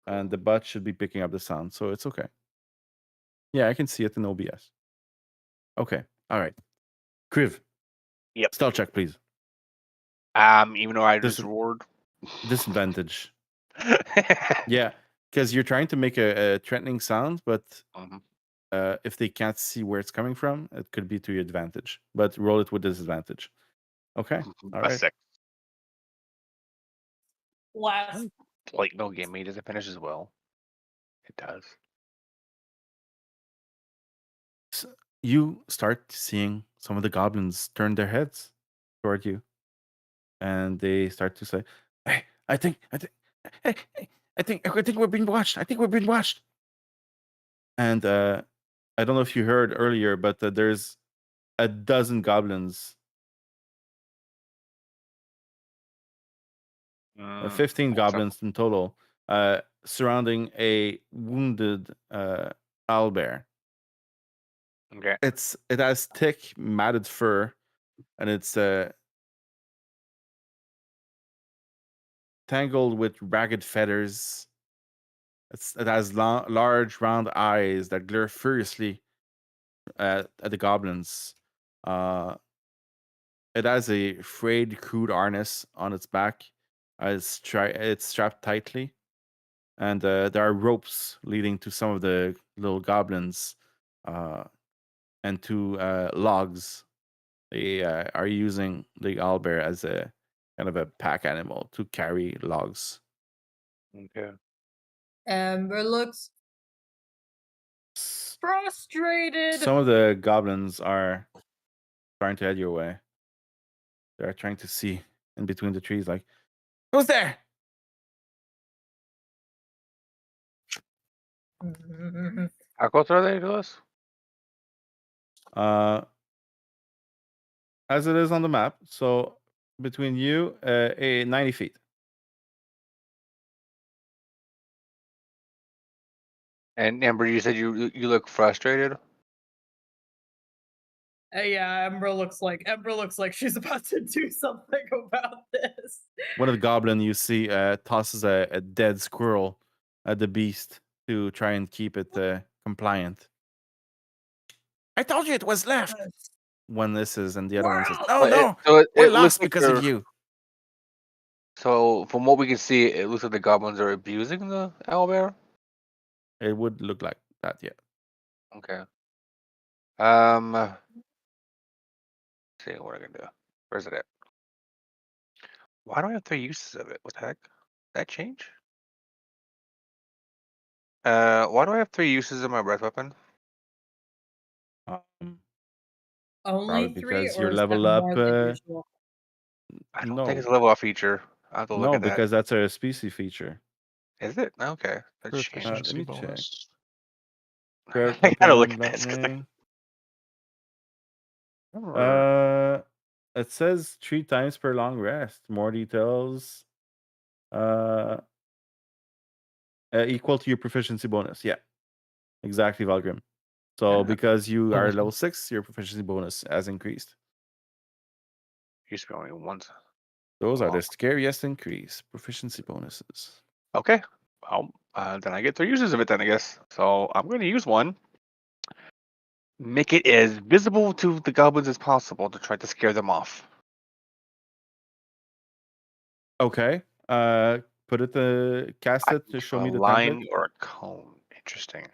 and the bot should be picking up the sound, so it's okay. Yeah, I can see it in OBS. Okay, all right. Kriv. Yep. Stealth check, please. Even though I just Dis- roared. Disadvantage. Yeah, because you're trying to make a threatening sound, but if they can't see where it's coming from, it could be to your advantage. But roll it with disadvantage. Okay. All A right. 6. Last. Like, no game me. Does it finish as well? It does. So you start seeing some of the goblins turn their heads toward you, and they start to say, "Hey, I think we're being watched. I think we're being watched." And I don't know if you heard earlier, but there's a dozen goblins, 15 goblins in total, surrounding a wounded owlbear. Okay. It has thick, matted fur, and it's tangled with ragged feathers. It has large, round eyes that glare furiously at the goblins. It has a frayed, crude harness on its back. It's strapped tightly, and there are ropes leading to some of the little goblins, and to logs. They are using the owlbear as a kind of a pack animal to carry logs. Okay. Amber looks frustrated. Some of the goblins are trying to head your way. They're trying to see in between the trees, like, who's there? How close are they to us? As it is on the map, so between you, 90 feet. And Amber, you said you look frustrated. Yeah, Ember looks like she's about to do something about this. One of the goblin you see tosses a dead squirrel at the beast to try and keep it compliant. I told you it was left. One misses, and the other one says, "No, no, we're lost because of you." So from what we can see, it looks like the goblins are abusing the owlbear. It would look like that, yeah. Okay. See what I can do. Where's it at? Why do I have 3 uses of it? What the heck? Did that change? Why do I have 3 uses of my breath weapon? Only Probably 3, because or you're is that level up. more than usual? I don't think No, it's a level up feature. I have to look no, at that. because that's a species feature. Is it? Okay. That's changed. Proficiency Let me check. bonus. Spirit I gotta look weapon, at this. 'Cause lightning. It says 3 times per long rest. More details. Equal to your proficiency bonus. Yeah, exactly, Valgrim. So Yeah. because you are Mhm. level 6, your proficiency bonus has increased. Used to be only once. Those are Wow. the scariest increase proficiency bonuses. Okay. Well, then I get 3 uses of it then, I guess. So I'm going to use one. Make it as visible to the goblins as possible to try to scare them off. Okay. Cast it to show A me the line template. or a cone. Interesting.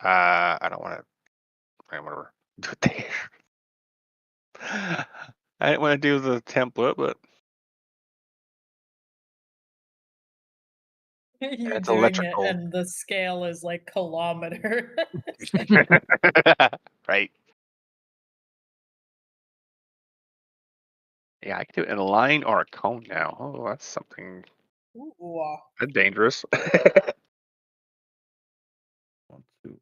I don't want to. Whatever. Do it there. I didn't want to do the template, but You it's doing it, electrical. and the scale is like kilometer. Right. Yeah, I can do it in a line or a cone now. Oh, that's something. Ooh. That's dangerous. Want to,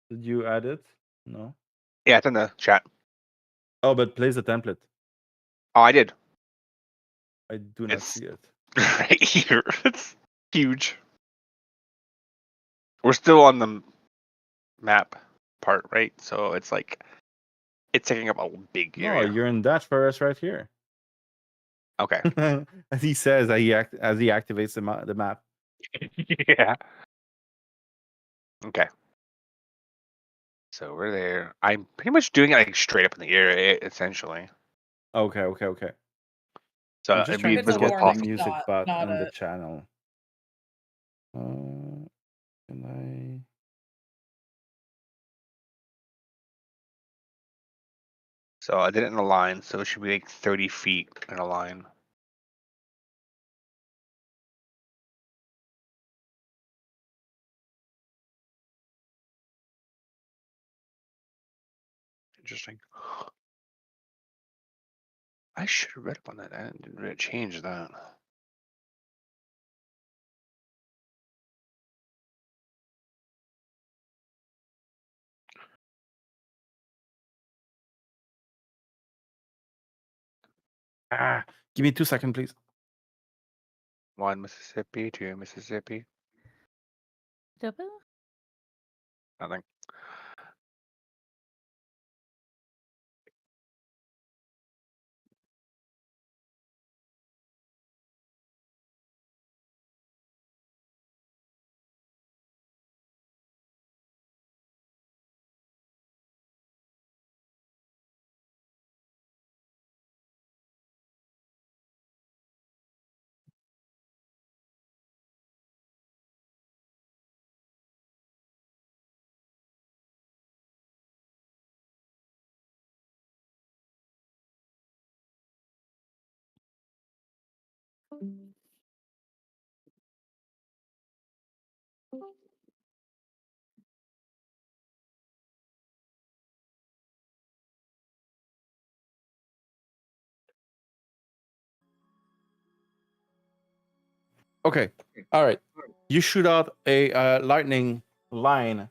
did you add it? No. Yeah, it's in the chat. Oh, but place the template. Oh, I did. I do not see it. Right here. It's huge. We're still on the map part, right? So it's like it's taking up a big No, area. you're in that forest right here. Okay. As he says, as he activates the map. Yeah. Okay. So we're there. I'm pretty much doing it like straight up in the air, essentially. Okay. So I'm just it'd be trying It's to a visible as get the warning possible. music shot, bot not in the a. channel. Can So I did it in a line, so it should be like 30 feet in a line. Interesting. I should have read up on that. I didn't really change that. give me 2 seconds, please. 1 Mississippi, 2 Mississippi. Double? Nothing. Okay. All right. You shoot out a lightning line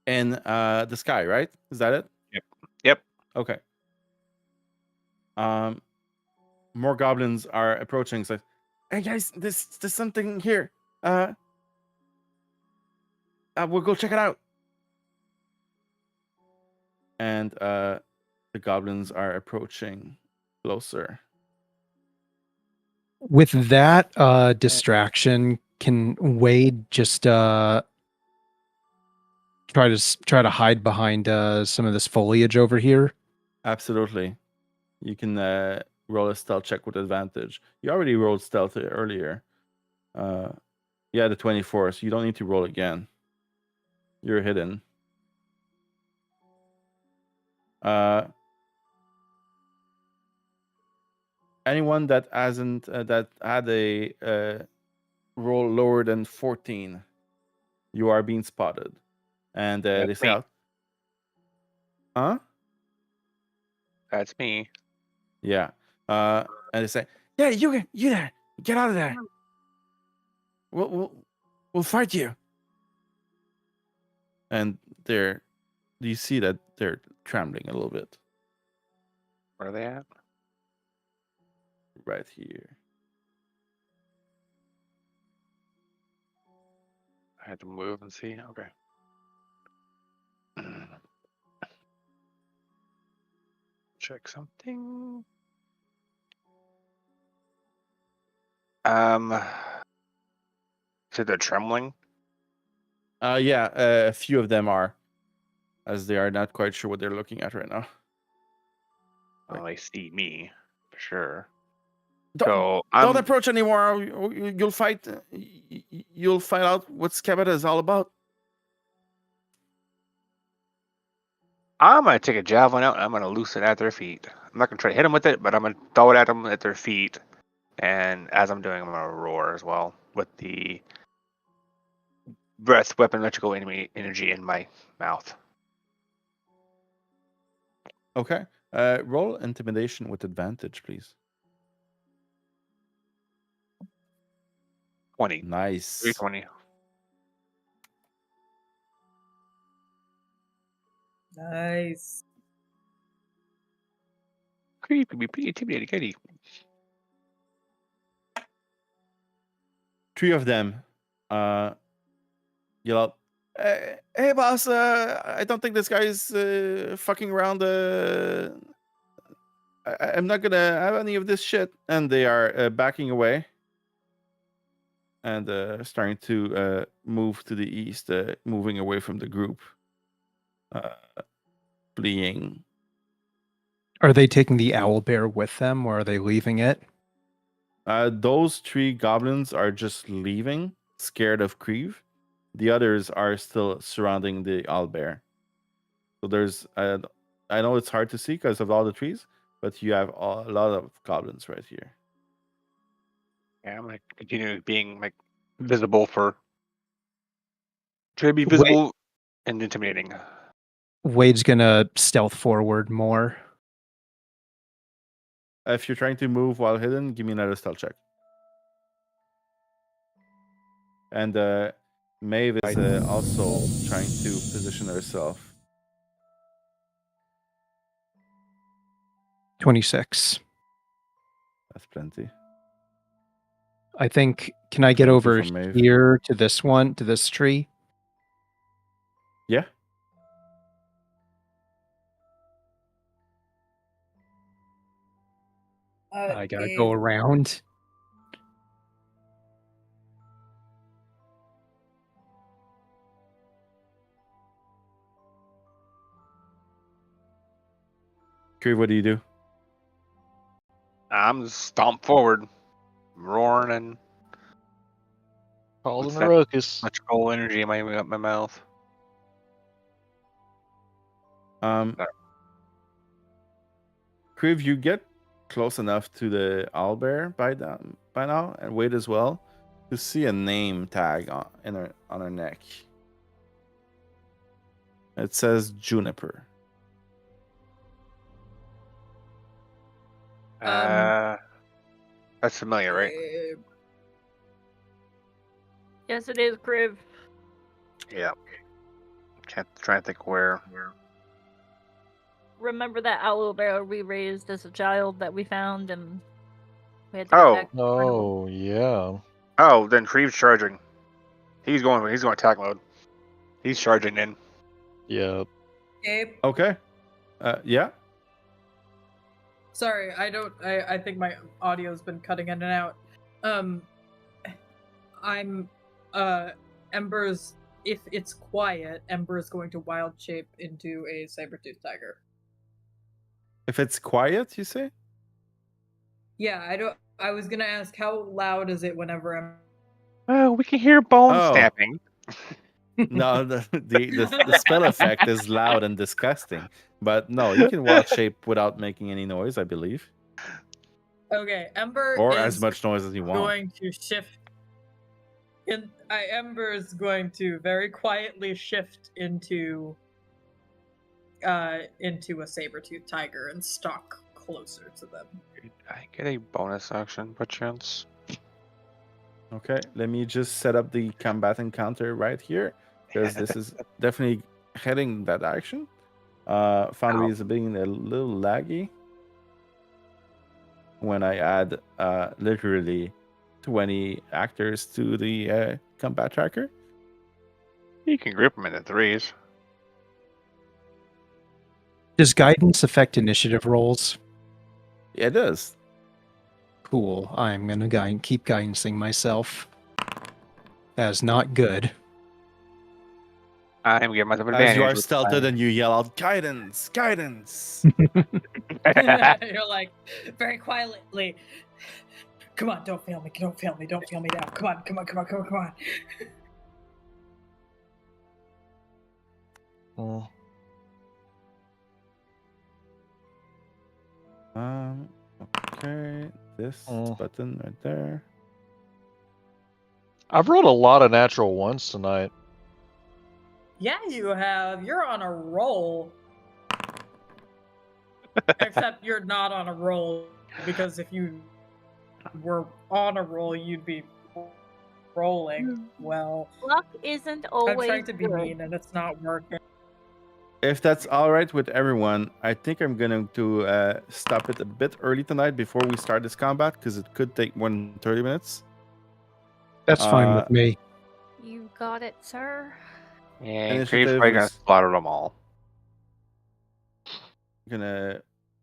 in the sky, right? Is that it? Yep. Okay. More goblins are approaching. It's like, hey guys, there's something here. We'll go check it out. And the goblins are approaching closer. With that distraction, can Wade just try to hide behind some of this foliage over here? Absolutely. You can roll a stealth check with advantage. You already rolled stealth earlier. Yeah, the 24, so you don't need to roll again. You're hidden. Anyone that hasn't that had a roll lower than 14, you are being spotted. And they That's say, me. huh? That's me. Yeah. And they say, yeah, you there, get out of there. We'll fight you. And you see that they're trembling a little bit Where are they at? right here. I had to move and see. Okay. Check something. So they're trembling. Yeah, a few of them are, as they are not quite sure what they're looking at right now. Well, they see me for sure. Don't, So don't I'm. approach anymore. Or you'll fight. You'll find out what Skabata is all about. I'm gonna take a javelin out and I'm gonna loose it at their feet. I'm not gonna try to hit them with it, but I'm gonna throw it at them at their feet. And as I'm doing, I'm gonna roar as well with the breath weapon electrical enemy energy in my mouth. Okay. Roll intimidation with advantage, please. 20. Nice. 320. Nice. Creepy, be pretty intimidating, kitty. 3 of them yell out, hey boss, I don't think this guy is fucking around. I'm not gonna have any of this shit. And they are backing away and starting to move to the east, moving away from the group, fleeing. Are they taking the owl bear with them, or are they leaving it? Those 3 goblins are just leaving, scared of Creve. The others are still surrounding the owlbear. So there's, I know it's hard to see because of all the trees, but you have a lot of goblins right here. Yeah, I'm gonna continue being like visible for. Try to be visible and intimidating. Wade's gonna stealth forward more. If you're trying to move while hidden, give me another stealth check. And Maeve is also trying to position herself. 26. That's plenty. I think. Can I get 22 over from Maeve. here to this one, to this tree? Yeah. I gotta go around. Creve, what do you do? I'm stomp forward, roaring and Causing What's a that? ruckus. electrical energy in my mouth. Creve, you get close enough to the owlbear by now, and Wade as well, to see a name tag on her neck. It says Juniper. That's familiar, right? Yes, it is, Kriv. Yeah. Can't try to think where. Remember that aloe berry we raised as a child that we found and we had to go Oh. back. Oh yeah. Oh, then Creeve's charging. He's going attack mode. He's charging in. Yeah. Gabe, Okay. Yeah. sorry, I think my audio's been cutting in and out. I'm Ember's, if it's quiet, Ember is going to wild shape into a saber-toothed tiger. If it's quiet, you say? Yeah, I was gonna ask how loud is it whenever I'm Oh, we can hear bone Oh. snapping. No, the spell effect is loud and disgusting. But no, you can wild shape without making any noise, I believe, Okay, Ember or is as much noise as you want. going to shift. Ember is going to very quietly shift into a saber-toothed tiger and stalk closer to them. Did I get a bonus action by chance? Okay, let me just set up the combat encounter right here because this is definitely heading that action. Foundry is being a little laggy when I add literally 20 actors to the combat tracker. You can group them into threes. Does guidance affect initiative rolls? Yeah, it does. Cool. I'm gonna keep guidancing myself. That's not good. I'm giving myself advantage. As you are with stealthed my- and you yell out, "Guidance! Guidance!" You're like, very quietly, come on, don't fail me, don't fail me, don't fail me now. Come on, come on, come on, come on, come on. Okay, this button right there. I've rolled a lot of natural ones tonight. Yeah, you have. You're on a roll. Except you're not on a roll, because if you were on a roll, you'd be rolling. Well, Luck isn't I'm always trying to be good. mean and it's not working. If that's all right with everyone, I think I'm going to stop it a bit early tonight before we start this combat because it could take more than 30 minutes. That's fine with me. You got it, sir. Yeah, Creeve's Initiative probably gonna is slaughter them all. gonna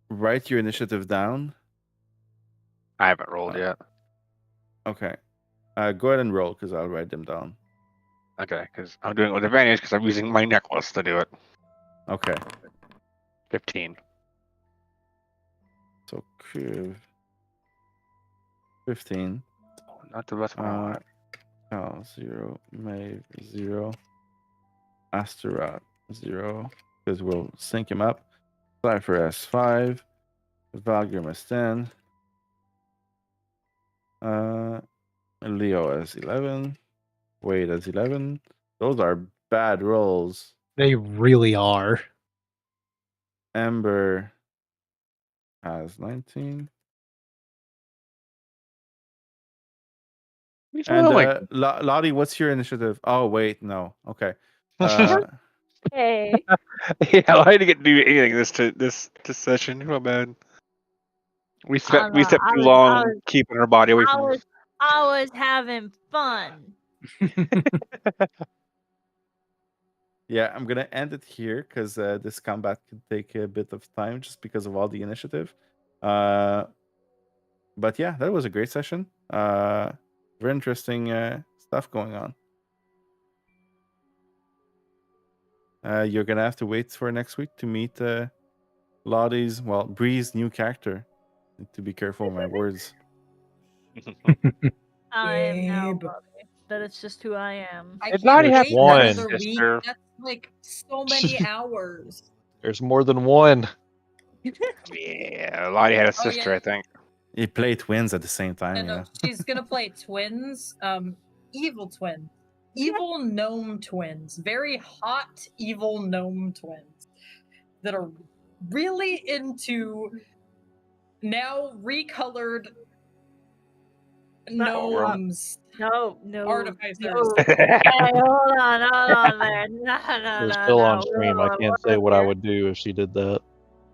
write your initiative down. I haven't rolled yet. Okay. Go ahead and roll because I'll write them down. Okay, because I'm doing it with advantage because I'm using my necklace to do it. Okay. 15. So, 15. Oh, not the best one. Cal 0, Maeve 0, Astaroth 0, because we'll sync him up. Cypher S5, Valgrim S10, Leo S11, Wade S11. Those are bad rolls. They really are. Ember has 19. And Lottie, what's your initiative? Oh, wait, no. Okay. Hey. Yeah, I had to get to do anything this session. Oh man, we spent too long keeping our body away from. I was having fun. Yeah, I'm gonna end it here because this combat could take a bit of time just because of all the initiative. But yeah, that was a great session. Very interesting stuff going on. You're gonna have to wait for next week to meet Bree's new character. Need to be careful with my words. I am now Bobby. That is just who I am. I It's can't not wait one, another week. sister. That's like so many hours. There's more than one. Yeah, Lottie had a sister, yeah. I think. You play twins at the same time. And Yeah. she's gonna play twins, evil twins, evil gnome twins, very hot evil gnome twins that are really into now recolored Gnomes. No. Artificers. No. Hey, hold on there. No. We're still on no. stream. I can't say what I would do if she did that.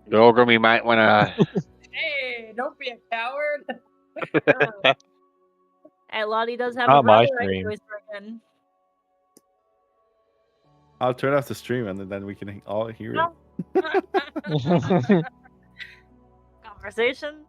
Golgrim, you might want to. Hey, don't be a coward. Hey, Lottie does have Not a my brother I can stream. always bring in. I'll turn off the stream and then we can all hear it. No. Conversation.